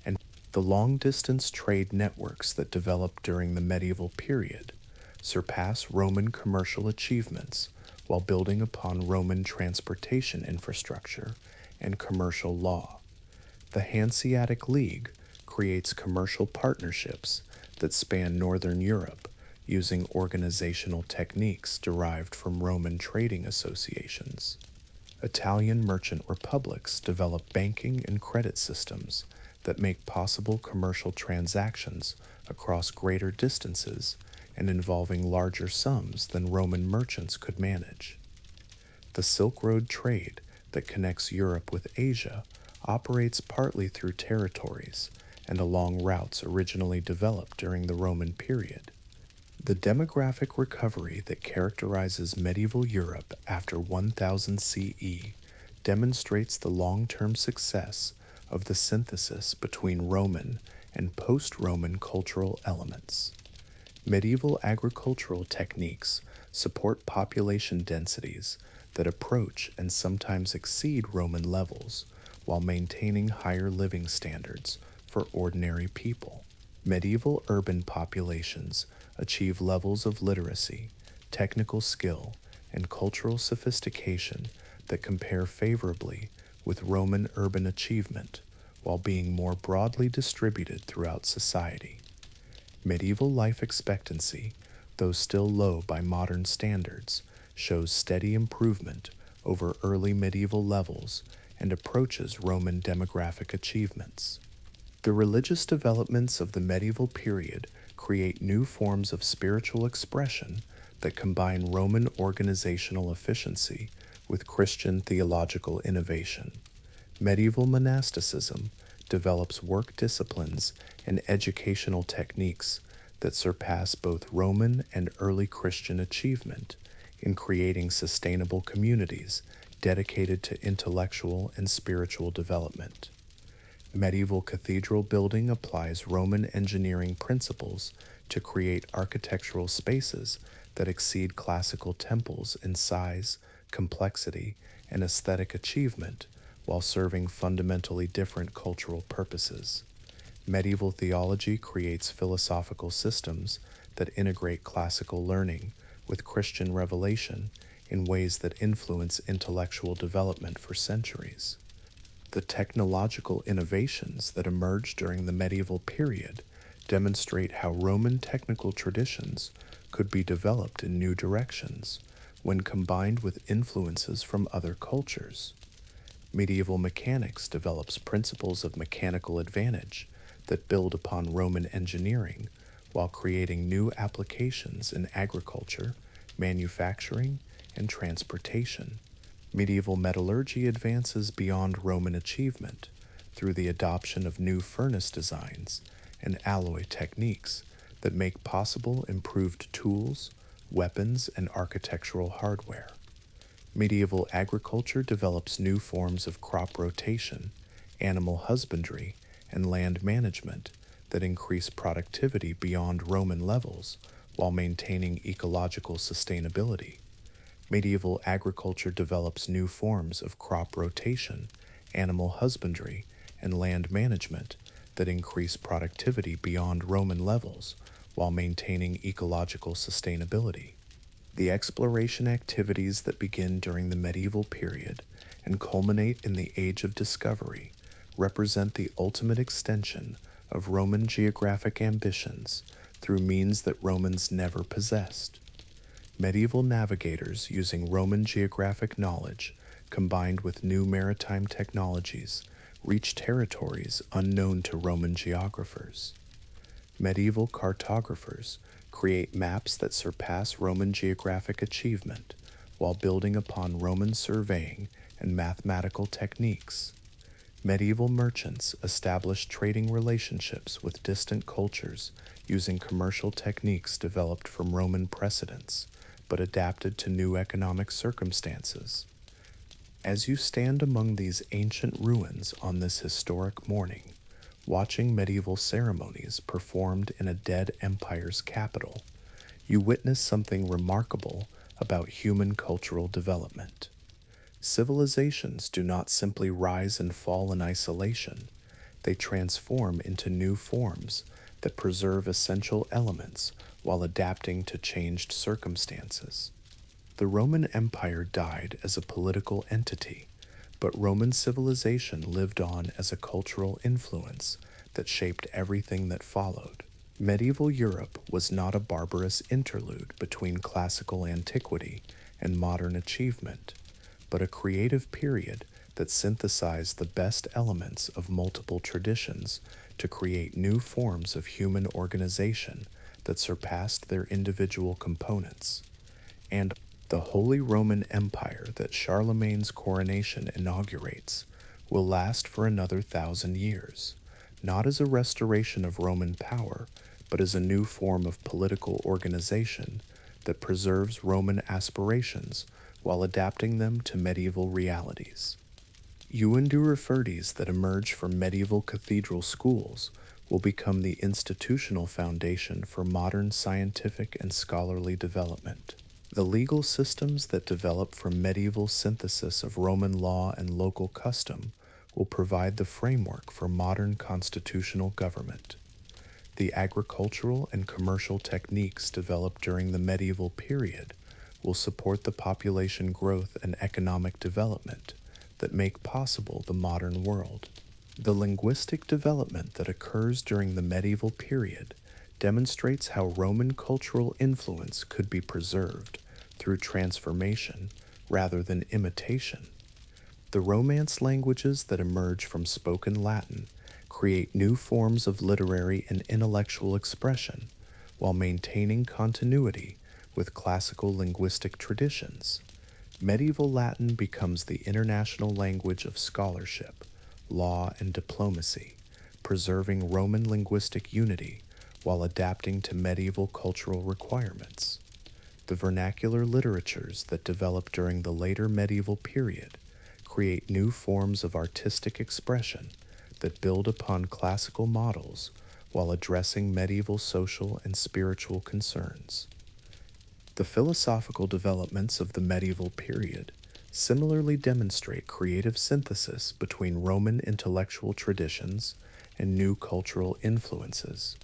Speaker 1: And the long-distance trade networks that developed during the medieval period surpass Roman commercial achievements while building upon Roman transportation infrastructure and commercial law. The Hanseatic League creates commercial partnerships that span Northern Europe using organizational techniques derived from Roman trading associations. Italian merchant republics develop banking and credit systems that make possible commercial transactions across greater distances and involving larger sums than Roman merchants could manage. The Silk Road trade that connects Europe with Asia operates partly through territories and along routes originally developed during the Roman period. The demographic recovery that characterizes medieval Europe after 1000 CE demonstrates the long-term success of the synthesis between Roman and post-Roman cultural elements. Medieval agricultural techniques support population densities that approach and sometimes exceed Roman levels while maintaining higher living standards for ordinary people. Medieval urban populations achieve levels of literacy, technical skill, and cultural sophistication that compare favorably with Roman urban achievement while being more broadly distributed throughout society. Medieval life expectancy, though still low by modern standards, shows steady improvement over early medieval levels and approaches Roman demographic achievements. The religious developments of the medieval period create new forms of spiritual expression that combine Roman organizational efficiency with Christian theological innovation. Medieval monasticism develops work disciplines and educational techniques that surpass both Roman and early Christian achievement in creating sustainable communities dedicated to intellectual and spiritual development. Medieval cathedral building applies Roman engineering principles to create architectural spaces that exceed classical temples in size, complexity, and aesthetic achievement, while serving fundamentally different cultural purposes. Medieval theology creates philosophical systems that integrate classical learning with Christian revelation in ways that influence intellectual development for centuries. The technological innovations that emerged during the medieval period demonstrate how Roman technical traditions could be developed in new directions when combined with influences from other cultures. Medieval mechanics develops principles of mechanical advantage that build upon Roman engineering while creating new applications in agriculture, manufacturing, and transportation. Medieval metallurgy advances beyond Roman achievement through the adoption of new furnace designs and alloy techniques that make possible improved tools, weapons, and architectural hardware. Medieval agriculture develops new forms of crop rotation, animal husbandry, and land management that increase productivity beyond Roman levels while maintaining ecological sustainability. Medieval agriculture develops new forms of crop rotation, animal husbandry, and land management that increase productivity beyond Roman levels while maintaining ecological sustainability. The exploration activities that begin during the medieval period and culminate in the Age of Discovery represent the ultimate extension of Roman geographic ambitions through means that Romans never possessed. Medieval navigators using Roman geographic knowledge combined with new maritime technologies reached territories unknown to Roman geographers. Medieval cartographers create maps that surpass Roman geographic achievement while building upon Roman surveying and mathematical techniques. Medieval merchants established trading relationships with distant cultures using commercial techniques developed from Roman precedents, but adapted to new economic circumstances. As you stand among these ancient ruins on this historic morning, watching medieval ceremonies performed in a dead empire's capital, you witness something remarkable about human cultural development. Civilizations do not simply rise and fall in isolation, they transform into new forms that preserve essential elements while adapting to changed circumstances. The Roman Empire died as a political entity, but Roman civilization lived on as a cultural influence that shaped everything that followed. Medieval Europe was not a barbarous interlude between classical antiquity and modern achievement, but a creative period that synthesized the best elements of multiple traditions to create new forms of human organization that surpassed their individual components. And the Holy Roman Empire that Charlemagne's coronation inaugurates will last for another 1,000 years, not as a restoration of Roman power, but as a new form of political organization that preserves Roman aspirations while adapting them to medieval realities. Euenduroferdes that emerge from medieval cathedral schools will become the institutional foundation for modern scientific and scholarly development. The legal systems that develop from medieval synthesis of Roman law and local custom will provide the framework for modern constitutional government. The agricultural and commercial techniques developed during the medieval period will support the population growth and economic development that make possible the modern world. The linguistic development that occurs during the medieval period demonstrates how Roman cultural influence could be preserved through transformation rather than imitation. The Romance languages that emerge from spoken Latin create new forms of literary and intellectual expression while maintaining continuity with classical linguistic traditions. Medieval Latin becomes the international language of scholarship, law, and diplomacy, preserving Roman linguistic unity while adapting to medieval cultural requirements. The vernacular literatures that develop during the later medieval period create new forms of artistic expression that build upon classical models while addressing medieval social and spiritual concerns. The philosophical developments of the medieval period similarly demonstrate creative synthesis between Roman intellectual traditions and new cultural influences.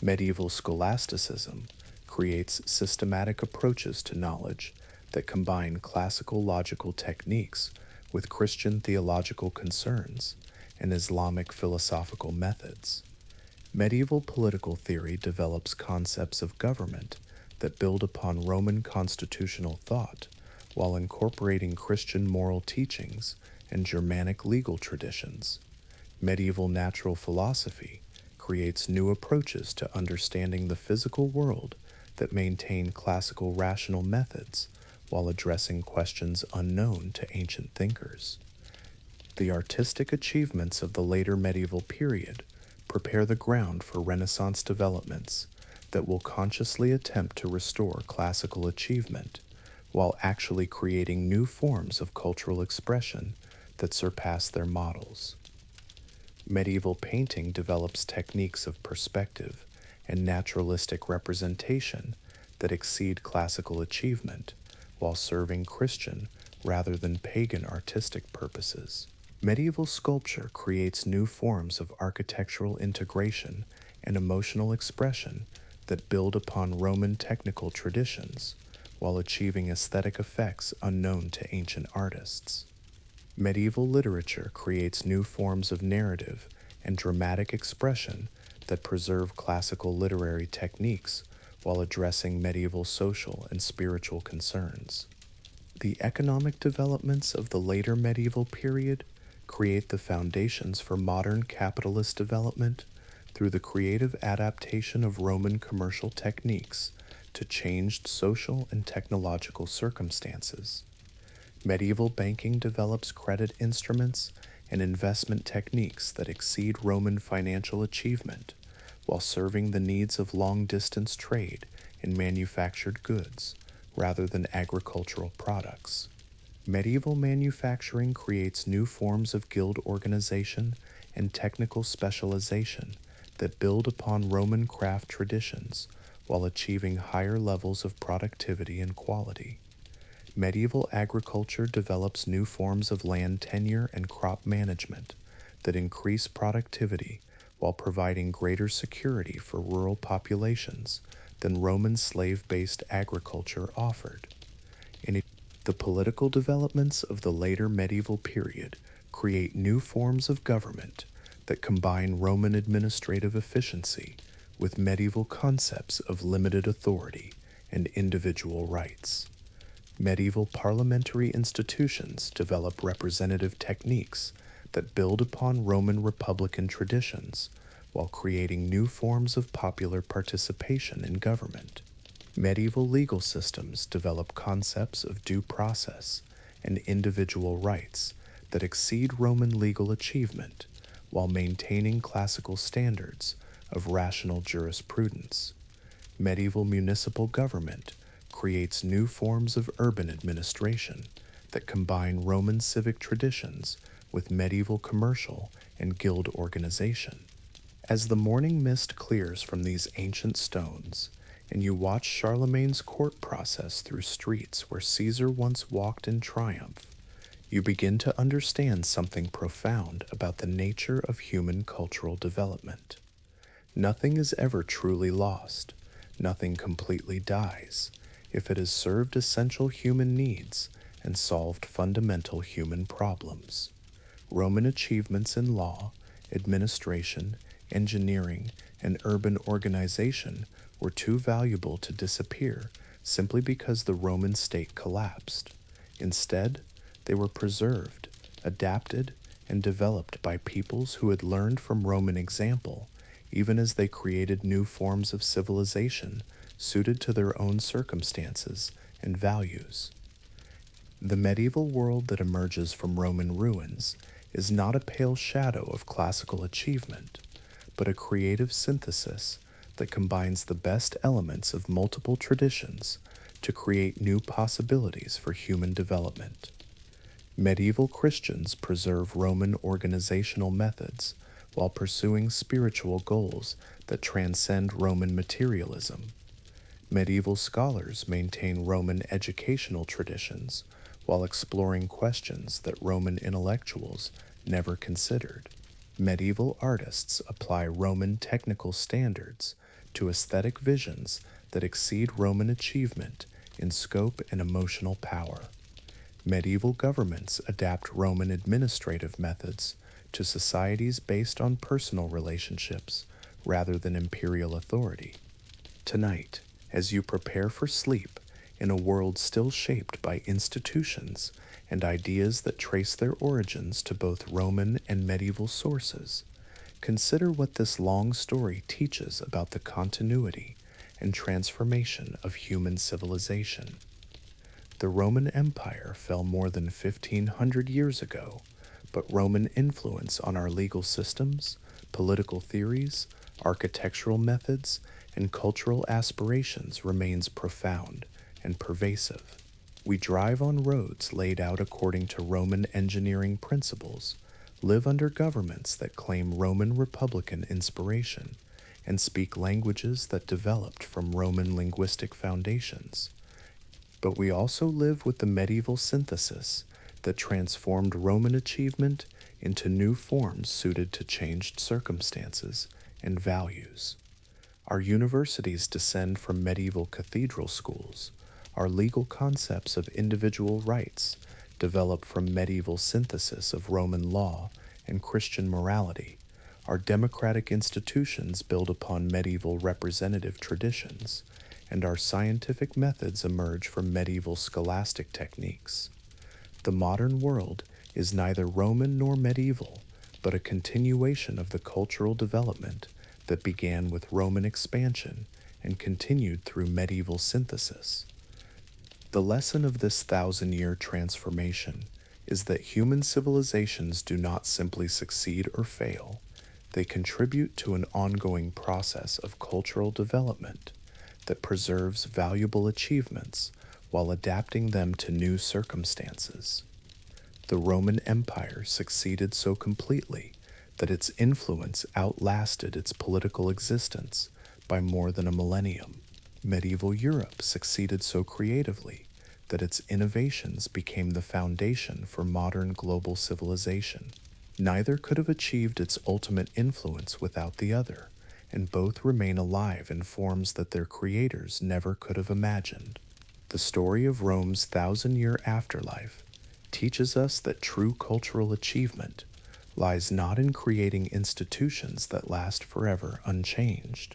Speaker 1: Medieval scholasticism creates systematic approaches to knowledge that combine classical logical techniques with Christian theological concerns and Islamic philosophical methods. Medieval political theory develops concepts of government that build upon Roman constitutional thought while incorporating Christian moral teachings and Germanic legal traditions. Medieval natural philosophy creates new approaches to understanding the physical world that maintain classical rational methods while addressing questions unknown to ancient thinkers. The artistic achievements of the later medieval period prepare the ground for Renaissance developments that will consciously attempt to restore classical achievement while actually creating new forms of cultural expression that surpass their models. Medieval painting develops techniques of perspective and naturalistic representation that exceed classical achievement while serving Christian rather than pagan artistic purposes. Medieval sculpture creates new forms of architectural integration and emotional expression that build upon Roman technical traditions while achieving aesthetic effects unknown to ancient artists. Medieval literature creates new forms of narrative and dramatic expression that preserve classical literary techniques while addressing medieval social and spiritual concerns. The economic developments of the later medieval period create the foundations for modern capitalist development through the creative adaptation of Roman commercial techniques to changed social and technological circumstances. Medieval banking develops credit instruments and investment techniques that exceed Roman financial achievement while serving the needs of long-distance trade in manufactured goods rather than agricultural products. Medieval manufacturing creates new forms of guild organization and technical specialization that build upon Roman craft traditions while achieving higher levels of productivity and quality. Medieval agriculture develops new forms of land tenure and crop management that increase productivity while providing greater security for rural populations than Roman slave-based agriculture offered. The political developments of the later medieval period create new forms of government that combine Roman administrative efficiency with medieval concepts of limited authority and individual rights. Medieval parliamentary institutions develop representative techniques that build upon Roman republican traditions while creating new forms of popular participation in government. Medieval legal systems develop concepts of due process and individual rights that exceed Roman legal achievement while maintaining classical standards of rational jurisprudence. Medieval municipal government creates new forms of urban administration that combine Roman civic traditions with medieval commercial and guild organization. As the morning mist clears from these ancient stones, and you watch Charlemagne's court process through streets where Caesar once walked in triumph, you begin to understand something profound about the nature of human cultural development. Nothing is ever truly lost, nothing completely dies, if it has served essential human needs and solved fundamental human problems. Roman achievements in law, administration, engineering, and urban organization were too valuable to disappear simply because the Roman state collapsed. Instead, they were preserved, adapted, and developed by peoples who had learned from Roman example, even as they created new forms of civilization suited to their own circumstances and values. The medieval world that emerges from Roman ruins is not a pale shadow of classical achievement, but a creative synthesis that combines the best elements of multiple traditions to create new possibilities for human development. Medieval Christians preserve Roman organizational methods while pursuing spiritual goals that transcend Roman materialism. Medieval scholars maintain Roman educational traditions while exploring questions that Roman intellectuals never considered. Medieval artists apply Roman technical standards to aesthetic visions that exceed Roman achievement in scope and emotional power. Medieval governments adapt Roman administrative methods to societies based on personal relationships rather than imperial authority. Tonight, as you prepare for sleep in a world still shaped by institutions and ideas that trace their origins to both Roman and medieval sources, consider what this long story teaches about the continuity and transformation of human civilization. The Roman Empire fell more than 1,500 years ago, but Roman influence on our legal systems, political theories, architectural methods, and cultural aspirations remains profound and pervasive. We drive on roads laid out according to Roman engineering principles, live under governments that claim Roman Republican inspiration, and speak languages that developed from Roman linguistic foundations. But we also live with the medieval synthesis that transformed Roman achievement into new forms suited to changed circumstances and values. Our universities descend from medieval cathedral schools. Our legal concepts of individual rights develop from medieval synthesis of Roman law and Christian morality. Our democratic institutions build upon medieval representative traditions, and our scientific methods emerge from medieval scholastic techniques. The modern world is neither Roman nor medieval, but a continuation of the cultural development that began with Roman expansion and continued through medieval synthesis. The lesson of this 1,000-year transformation is that human civilizations do not simply succeed or fail, they contribute to an ongoing process of cultural development that preserves valuable achievements while adapting them to new circumstances. The Roman Empire succeeded so completely that its influence outlasted its political existence by more than a millennium. Medieval Europe succeeded so creatively that its innovations became the foundation for modern global civilization. Neither could have achieved its ultimate influence without the other, and both remain alive in forms that their creators never could have imagined. The story of Rome's 1,000-year afterlife teaches us that true cultural achievement lies not in creating institutions that last forever unchanged,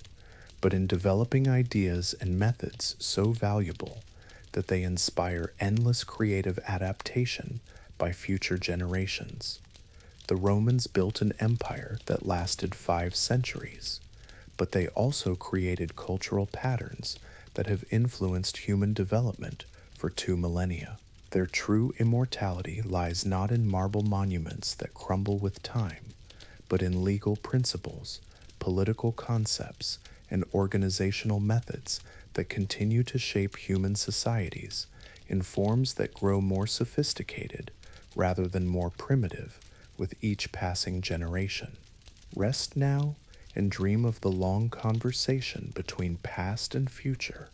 Speaker 1: but in developing ideas and methods so valuable that they inspire endless creative adaptation by future generations. The Romans built an empire that lasted 5 centuries, but they also created cultural patterns that have influenced human development for 2 millennia. Their true immortality lies not in marble monuments that crumble with time, but in legal principles, political concepts, and organizational methods that continue to shape human societies in forms that grow more sophisticated rather than more primitive with each passing generation. Rest now and dream of the long conversation between past and future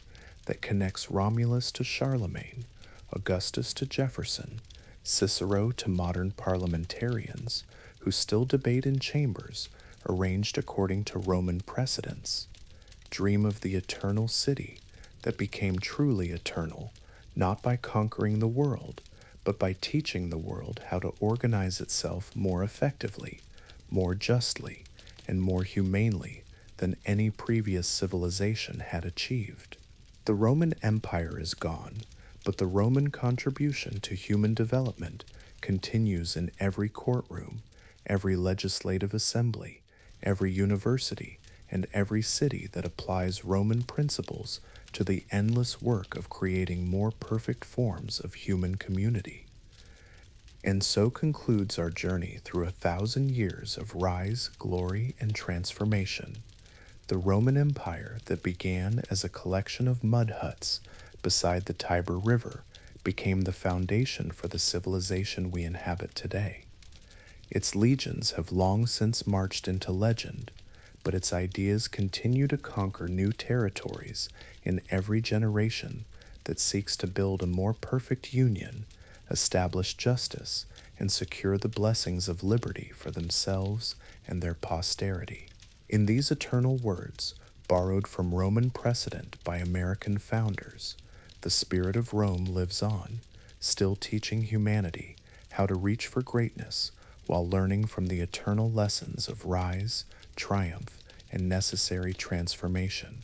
Speaker 1: that connects Romulus to Charlemagne, Augustus to Jefferson, Cicero to modern parliamentarians who still debate in chambers arranged according to Roman precedents. Dream of the eternal city that became truly eternal, not by conquering the world, but by teaching the world how to organize itself more effectively, more justly, and more humanely than any previous civilization had achieved. The Roman Empire is gone, but the Roman contribution to human development continues in every courtroom, every legislative assembly, every university, and every city that applies Roman principles to the endless work of creating more perfect forms of human community. And so concludes our journey through 1,000 years of rise, glory, and transformation. The Roman Empire that began as a collection of mud huts beside the Tiber River became the foundation for the civilization we inhabit today. Its legions have long since marched into legend, but its ideas continue to conquer new territories in every generation that seeks to build a more perfect union, establish justice, and secure the blessings of liberty for themselves and their posterity. In these eternal words, borrowed from Roman precedent by American founders, the spirit of Rome lives on, still teaching humanity how to reach for greatness while learning from the eternal lessons of rise, triumph, and necessary transformation.